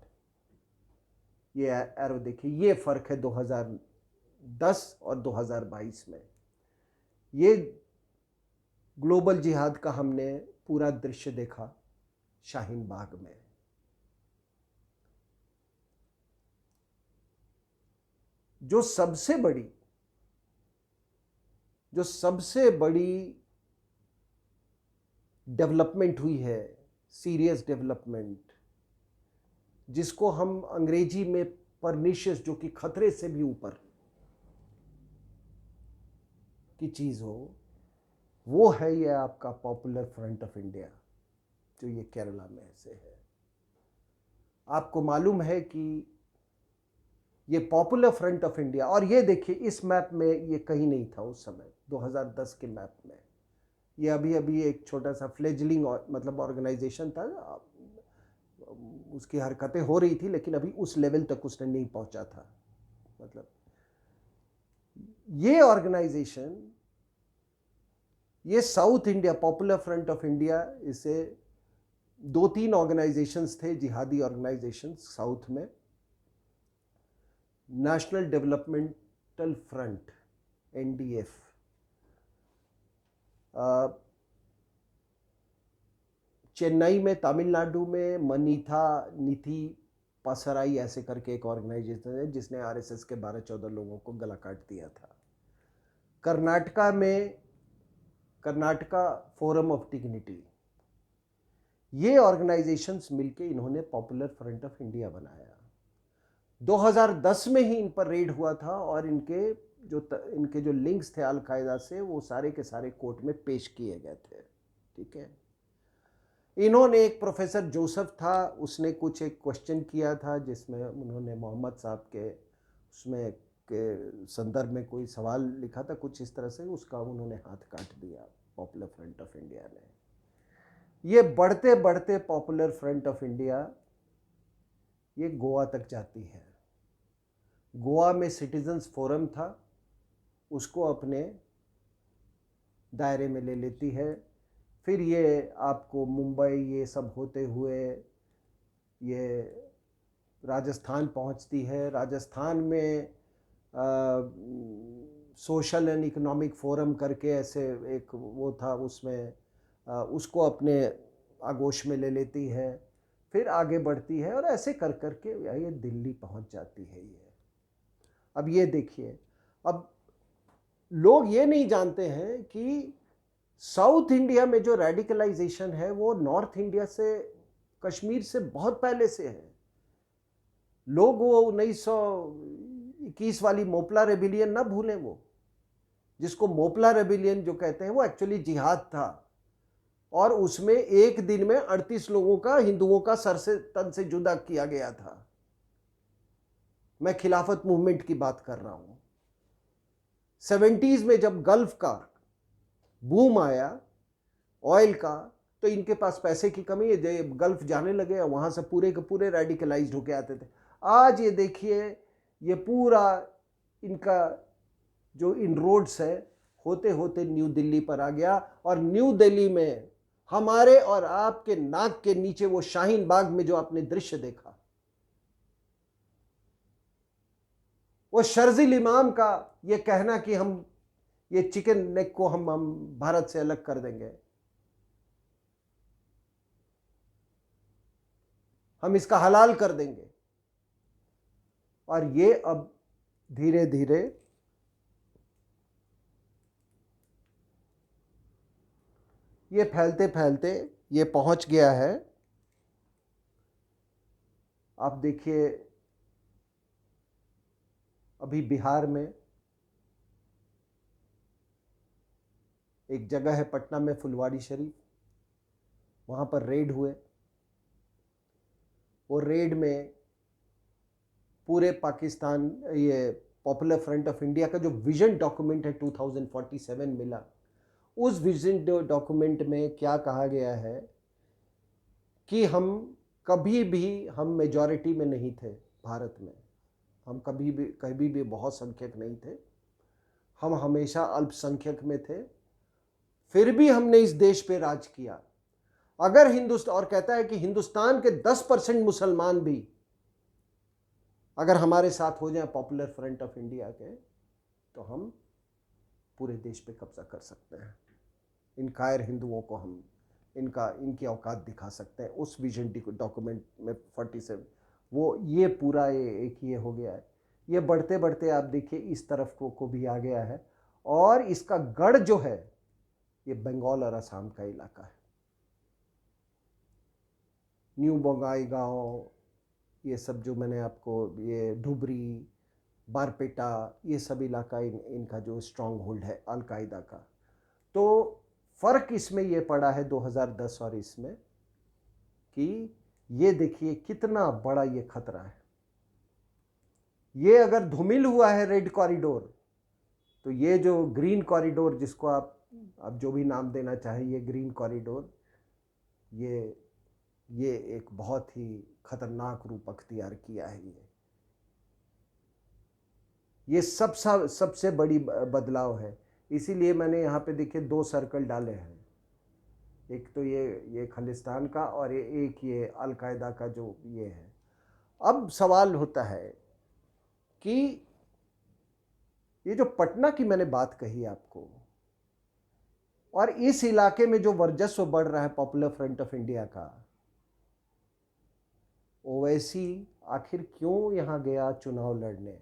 ये एरो देखिए, ये फ़र्क है 2010 और 2022 में। ये ग्लोबल जिहाद का हमने पूरा दृश्य देखा शाहीन बाग में। जो सबसे बड़ी डेवलपमेंट हुई है, सीरियस डेवलपमेंट, जिसको हम अंग्रेजी में परनिशियस, जो कि खतरे से भी ऊपर की चीज हो, वो है ये आपका पॉपुलर फ्रंट ऑफ इंडिया, जो ये केरला में से है। आपको मालूम है कि ये पॉपुलर फ्रंट ऑफ इंडिया, और ये देखिए इस मैप में ये कहीं नहीं था उस समय 2010 के मैप में। ये अभी अभी एक छोटा सा फ्लेजलिंग मतलब ऑर्गेनाइजेशन था, उसकी हरकतें हो रही थी, लेकिन अभी उस लेवल तक उसने नहीं पहुंचा था। मतलब ये ऑर्गेनाइजेशन, ये south India popular front of India, इसे 2-3 ऑर्गेनाइजेशंस थे, जिहादी ऑर्गेनाइजेशंस साउथ में। National developmental front, NDF, Chennai में, तमिलनाडु में मनीथा नीति पासराई ऐसे करके एक ऑर्गेनाइजेशन है, जिसने आरएसएस के 12-14 लोगों को गला काट दिया था। कर्नाटका में कर्नाटका फोरम ऑफ डिग्निटी, ये ऑर्गेनाइजेशंस मिलके इन्होंने पॉपुलर फ्रंट ऑफ इंडिया बनाया। 2010 में ही इन पर रेड हुआ था, और इनके जो लिंक्स थे अल-कायदा से, वो सारे के सारे कोर्ट में पेश किए गए थे। ठीक है, इन्होंने, एक प्रोफेसर जोसेफ था, उसने कुछ एक क्वेश्चन किया था, जिसमें उन्होंने मोहम्मद साहब के उसमें के संदर्भ में कोई सवाल लिखा था, कुछ इस तरह से, उसका उन्होंने हाथ काट दिया पॉपुलर फ्रंट ऑफ इंडिया ने। ये बढ़ते बढ़ते पॉपुलर फ्रंट ऑफ इंडिया ये गोवा तक जाती है। गोवा में सिटीजन्स फोरम था, उसको अपने दायरे में ले लेती है। फिर ये आपको मुंबई ये सब होते हुए ये राजस्थान पहुंचती है। राजस्थान में सोशल एंड इकोनॉमिक फोरम करके ऐसे एक वो था, उसमें उसको अपने आगोश में ले लेती है। फिर आगे बढ़ती है, और ऐसे कर करके ये दिल्ली पहुंच जाती है। ये अब ये देखिए, अब लोग ये नहीं जानते हैं कि साउथ इंडिया में जो रेडिकलाइजेशन है वो नॉर्थ इंडिया से, कश्मीर से बहुत पहले से है। लोग वो 1921 वाली मोपला रेबिलियन ना भूलें, वो जिसको मोपला रेबिलियन जो कहते हैं, वो एक्चुअली जिहाद था, और उसमें एक दिन में 38 लोगों का, हिंदुओं का सर से तन से जुदा किया गया था। मैं खिलाफत मूवमेंट की बात कर रहा हूं। 70s में जब गल्फ का बूम आया ऑयल का, तो इनके पास पैसे की कमी है, जब गल्फ जाने लगे वहां से पूरे के पूरे रेडिकलाइज्ड होके आते थे। आज ये देखिए, ये पूरा इनका जो इनरोड्स है, होते होते न्यू दिल्ली पर आ गया। और न्यू दिल्ली में हमारे और आपके नाक के नीचे वो शाहीन बाग में जो आपने दृश्य देखा, वो शर्जील इमाम का ये कहना कि हम ये चिकन नेक को हम भारत से अलग कर देंगे, हम इसका हलाल कर देंगे, और ये अब धीरे धीरे ये फैलते फैलते ये पहुंच गया है। आप देखिए, अभी बिहार में एक जगह है पटना में, फुलवाड़ी शरीफ, वहां पर रेड हुए। वो रेड में पूरे पाकिस्तान, ये पॉपुलर फ्रंट ऑफ इंडिया का जो विजन डॉक्यूमेंट है 2047 मिला, उस विजन डॉक्यूमेंट में क्या कहा गया है कि हम मेजॉरिटी में नहीं थे भारत में, हम कभी भी बहुत संख्यक नहीं थे, हम हमेशा अल्पसंख्यक में थे, फिर भी हमने इस देश पे राज किया। अगर हिंदुस्तान, और कहता है कि हिंदुस्तान के 10% मुसलमान भी अगर हमारे साथ हो जाए पॉपुलर फ्रंट ऑफ इंडिया के, तो हम पूरे देश पे कब्जा कर सकते हैं। इन कायर हिंदुओं को हम इनकी औकात दिखा सकते हैं। उस विजन डॉक्यूमेंट में 47 वो ये पूरा एक ये हो गया है। ये बढ़ते बढ़ते आप देखिए इस तरफ को भी आ गया है, और इसका गढ़ जो है ये बंगाल और असम का इलाका है। न्यू बोंगाईगांव, ये सब जो मैंने आपको, ये धुबरी, बारपेटा, ये सब इलाका इनका जो स्ट्रांग होल्ड है अलकायदा का। तो फ़र्क इसमें ये पड़ा है 2010 और इसमें, कि ये देखिए कितना बड़ा ये खतरा है। ये अगर धूमिल हुआ है रेड कॉरिडोर, तो ये जो ग्रीन कॉरिडोर, जिसको आप जो भी नाम देना चाहे, ये ग्रीन कॉरिडोर, ये एक बहुत ही खतरनाक रूप अख्तियार किया है। ये सबसे बड़ी बदलाव है। इसीलिए मैंने यहाँ पे देखिए 2 सर्कल डाले हैं, एक तो ये खालिस्तान का, और एक ये अलकायदा का जो ये है। अब सवाल होता है कि ये जो पटना की मैंने बात कही आपको, और इस इलाके में जो वर्चस्व बढ़ रहा है पॉपुलर फ्रंट ऑफ इंडिया का, ओवैसी आखिर क्यों यहाँ गया चुनाव लड़ने?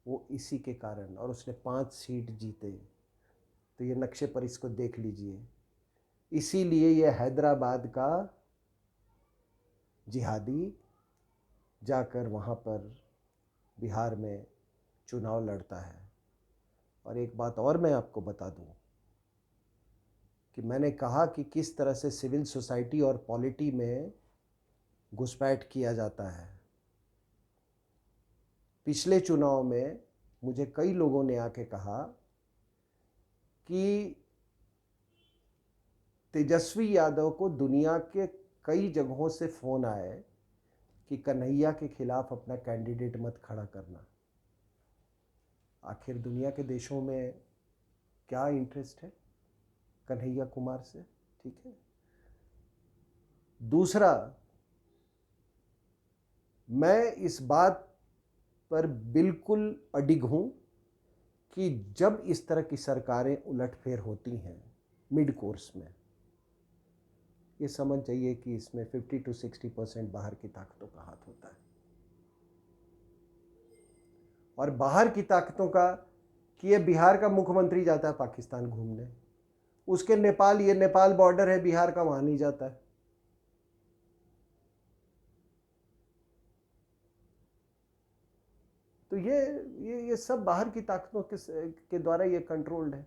वो इसी के कारण, और उसने 5 सीट जीते। तो ये नक्शे पर इसको देख लीजिए। इसीलिए ये हैदराबाद का जिहादी जाकर वहाँ पर बिहार में चुनाव लड़ता है। और एक बात और मैं आपको बता दूं कि मैंने कहा कि किस तरह से सिविल सोसाइटी और पॉलिटी में घुसपैठ किया जाता है। पिछले चुनाव में मुझे कई लोगों ने आके कहा कि तेजस्वी यादव को दुनिया के कई जगहों से फ़ोन आए कि कन्हैया के खिलाफ अपना कैंडिडेट मत खड़ा करना। आखिर दुनिया के देशों में क्या इंटरेस्ट है कन्हैया कुमार से? ठीक है। दूसरा, मैं इस बात पर बिल्कुल अडिग हूं कि जब इस तरह की सरकारें उलटफेर होती हैं मिड कोर्स में, ये समझ जाइए कि इसमें 50 to 60% बाहर की ताकतों का हाथ होता है। और बाहर की ताकतों का, कि ये बिहार का मुख्यमंत्री जाता है पाकिस्तान घूमने, उसके नेपाल, ये नेपाल बॉर्डर है बिहार का, वहां नहीं जाता है। तो ये सब बाहर की ताकतों के द्वारा ये कंट्रोल्ड है।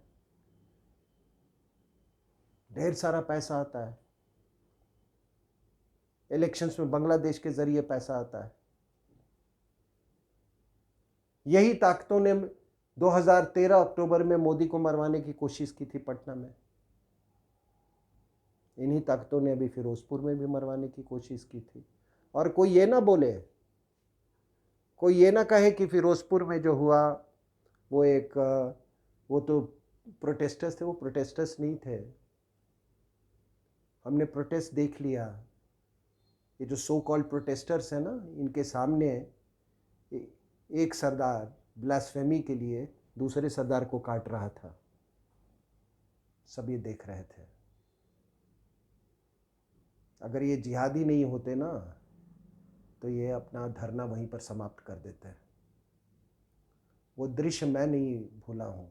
ढेर सारा पैसा आता है इलेक्शंस में, बांग्लादेश के जरिए पैसा आता है। यही ताकतों ने 2013 अक्टूबर में मोदी को मरवाने की कोशिश की थी पटना में। इन्हीं ताकतों ने अभी फिरोजपुर में भी मरवाने की कोशिश की थी। और कोई ये ना बोले, कोई ये ना कहे कि फिरोजपुर में जो हुआ वो तो प्रोटेस्टर्स थे। वो प्रोटेस्टर्स नहीं थे। हमने प्रोटेस्ट देख लिया। ये जो सो कॉल्ड प्रोटेस्टर्स हैं ना, इनके सामने एक सरदार ब्लास्फेमी के लिए दूसरे सरदार को काट रहा था। सब ये देख रहे थे। अगर ये जिहादी नहीं होते ना, तो ये अपना धरना वहीं पर समाप्त कर देते हैं। वो दृश्य मैं नहीं भूला हूँ।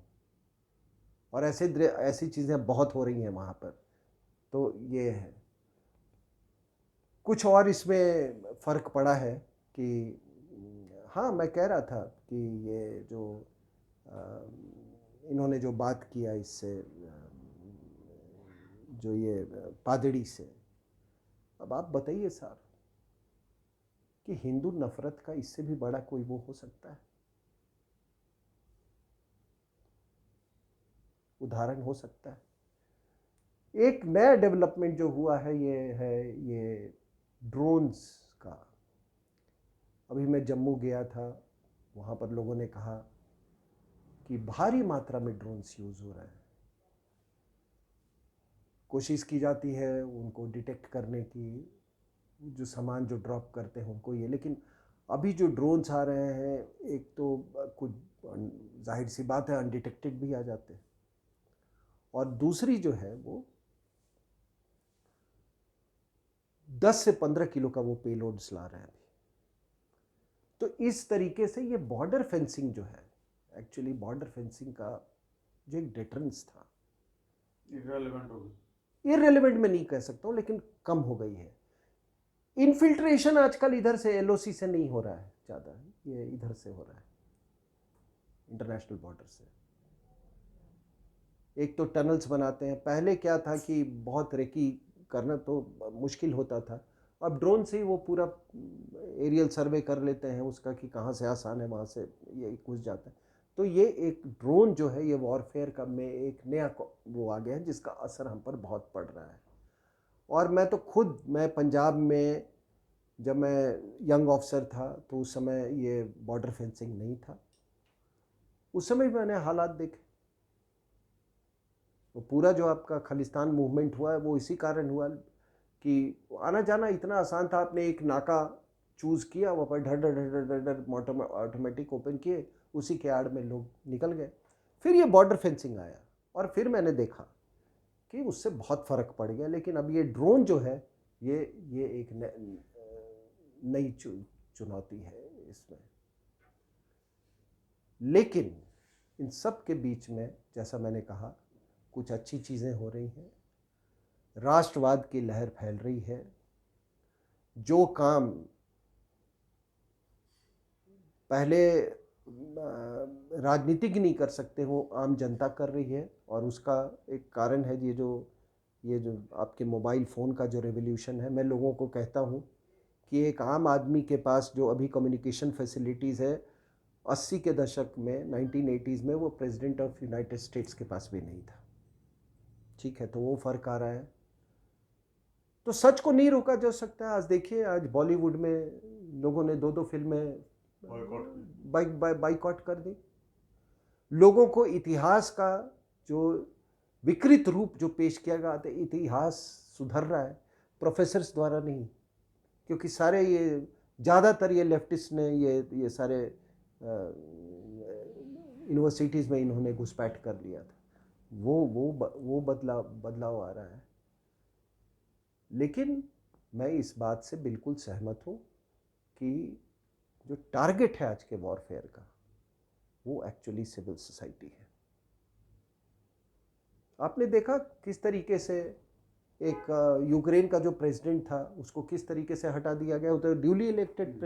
और ऐसी चीज़ें बहुत हो रही हैं वहाँ पर। तो ये है। कुछ और इसमें फ़र्क पड़ा है कि, हाँ, मैं कह रहा था कि ये जो इन्होंने जो बात किया इससे, जो ये पादड़ी से, अब आप बताइए साहब कि हिंदू नफरत का इससे भी बड़ा कोई वो हो सकता है? उदाहरण हो सकता है? एक नया डेवलपमेंट जो हुआ है ये ड्रोन्स का। अभी मैं जम्मू गया था, वहाँ पर लोगों ने कहा कि भारी मात्रा में ड्रोन्स यूज़ हो रहे हैं। कोशिश की जाती है उनको डिटेक्ट करने की, जो सामान जो ड्रॉप करते हैं उनको ये। लेकिन अभी जो ड्रोन्स आ रहे हैं, एक तो कुछ जाहिर सी बात है अनडिटेक्टेड भी आ जाते हैं, और दूसरी जो है वो 10 से 15 किलो का वो पेलोड्स ला रहे हैं अभी। तो इस तरीके से ये बॉर्डर फेंसिंग जो है, एक्चुअली बॉर्डर फेंसिंग का जो एक डिटरेंस था, इररेलेवेंट हो गई। इररेलेवेंट मैं नहीं कह सकता हूँ, लेकिन कम हो गई है। इन्फिल्ट्रेशन आजकल इधर से एलओसी से नहीं हो रहा है ज़्यादा, ये इधर से हो रहा है, इंटरनेशनल बॉर्डर से। एक तो टनल्स बनाते हैं, पहले क्या था कि बहुत रेकी करना तो मुश्किल होता था, अब ड्रोन से ही वो पूरा एरियल सर्वे कर लेते हैं उसका कि कहाँ से आसान है, वहाँ से ये घुस जाता है। तो ये एक ड्रोन जो है, ये वॉरफेयर का में एक नया वो आ गया है जिसका असर हम पर बहुत पड़ रहा है। और मैं पंजाब में जब मैं यंग ऑफिसर था तो उस समय ये बॉर्डर फेंसिंग नहीं था, उस समय भी मैंने हालात देखे। वो पूरा जो आपका खालिस्तान मूवमेंट हुआ है वो इसी कारण हुआ कि आना जाना इतना आसान था। आपने एक नाका चूज़ किया, वहाँ पर ढर ढर ढर ढर ढर ऑटोमेटिक ओपन किए, उसी के आड़ में लोग निकल गए। फिर ये बॉर्डर फेंसिंग आया और फिर मैंने देखा कि उससे बहुत फ़र्क पड़ गया। लेकिन अब ये ड्रोन जो है ये एक नई चुनौती है इसमें। लेकिन इन सब के बीच में जैसा मैंने कहा, कुछ अच्छी चीज़ें हो रही हैं, राष्ट्रवाद की लहर फैल रही है। जो काम पहले राजनीतिक नहीं कर सकते वो आम जनता कर रही है, और उसका एक कारण है ये जो आपके मोबाइल फ़ोन का जो रेवोल्यूशन है। मैं लोगों को कहता हूँ कि एक आम आदमी के पास जो अभी कम्युनिकेशन फैसिलिटीज़ है, 80 के दशक में 1980s में वो प्रेसिडेंट ऑफ यूनाइटेड स्टेट्स के पास भी नहीं था। ठीक है, तो वो फ़र्क आ रहा है। तो सच को नहीं रोका जा सकता। आज देखिए, आज बॉलीवुड में लोगों ने 2-2 फिल्में बाइकआउट कर दी। लोगों को इतिहास का जो विकृत रूप जो पेश किया गया था, इतिहास सुधर रहा है प्रोफेसर्स द्वारा नहीं, क्योंकि सारे ये ज़्यादातर ये लेफ्टिस्ट ने ये सारे यूनिवर्सिटीज़ में इन्होंने घुसपैठ कर लिया था। वो बदलाव आ रहा है। लेकिन मैं इस बात से बिल्कुल सहमत हूँ कि जो टारगेट है आज के वॉरफेयर का, वो एक्चुअली सिविल सोसाइटी है। आपने देखा किस तरीके से एक यूक्रेन का जो प्रेसिडेंट था उसको किस तरीके से हटा दिया गया। वो तो ड्यूली इलेक्टेड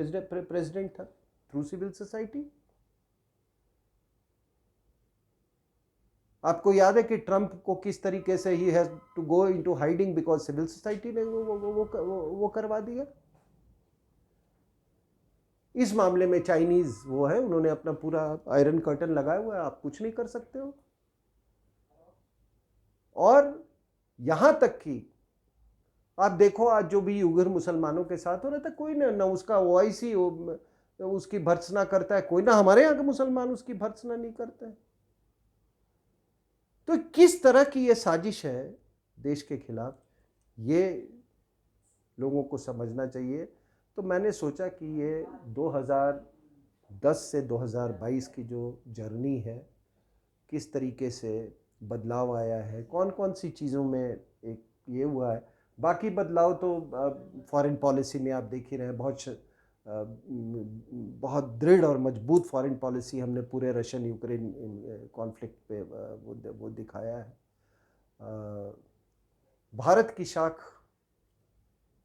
प्रेसिडेंट था थ्रू सिविल सोसाइटी। आपको याद है कि ट्रंप को किस तरीके से ही has to go into hiding because civil society ने वो करवा दिया। इस मामले में चाइनीज वो है, उन्होंने अपना पूरा आयरन कर्टन लगाया हुआ है, आप कुछ नहीं कर सकते हो। और यहां तक कि आप देखो आज जो भी उइगर मुसलमानों के साथ हो रहा था, कोई ना उसका ओआईसी उसकी भर्त्सना करता है, कोई ना हमारे यहाँ के मुसलमान उसकी भर्त्सना नहीं करते हैं। तो किस तरह की ये साजिश है देश के खिलाफ, ये लोगों को समझना चाहिए। तो मैंने सोचा कि ये 2010 से 2022 की जो जर्नी है, किस तरीके से बदलाव आया है, कौन कौन सी चीज़ों में एक ये हुआ है। बाकी बदलाव तो फॉरेन पॉलिसी में आप देख ही रहे हैं, बहुत दृढ़ और मजबूत फॉरेन पॉलिसी हमने पूरे रशियन यूक्रेन कॉन्फ्लिक्ट पे वो दिखाया है। भारत की शाख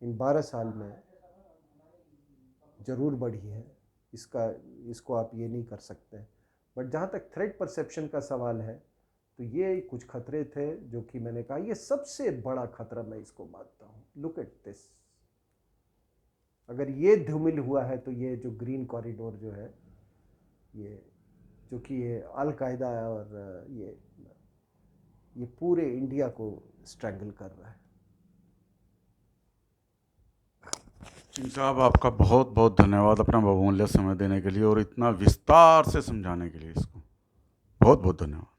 इन 12 साल में ज़रूर बढ़ी है, इसको आप ये नहीं कर सकते। बट जहाँ तक थ्रेट परसेप्शन का सवाल है, तो ये कुछ खतरे थे जो कि मैंने कहा ये सबसे बड़ा खतरा मैं इसको मानता हूँ। लुक एट दिस, अगर ये धूमिल हुआ है तो ये जो ग्रीन कॉरिडोर जो है, ये जो कि ये अल-कायदा और ये पूरे इंडिया को स्ट्रैंगल कर रहा है। सिंह साहब, आपका बहुत बहुत धन्यवाद अपना बहुमूल्य समय देने के लिए और इतना विस्तार से समझाने के लिए। इसको बहुत बहुत धन्यवाद।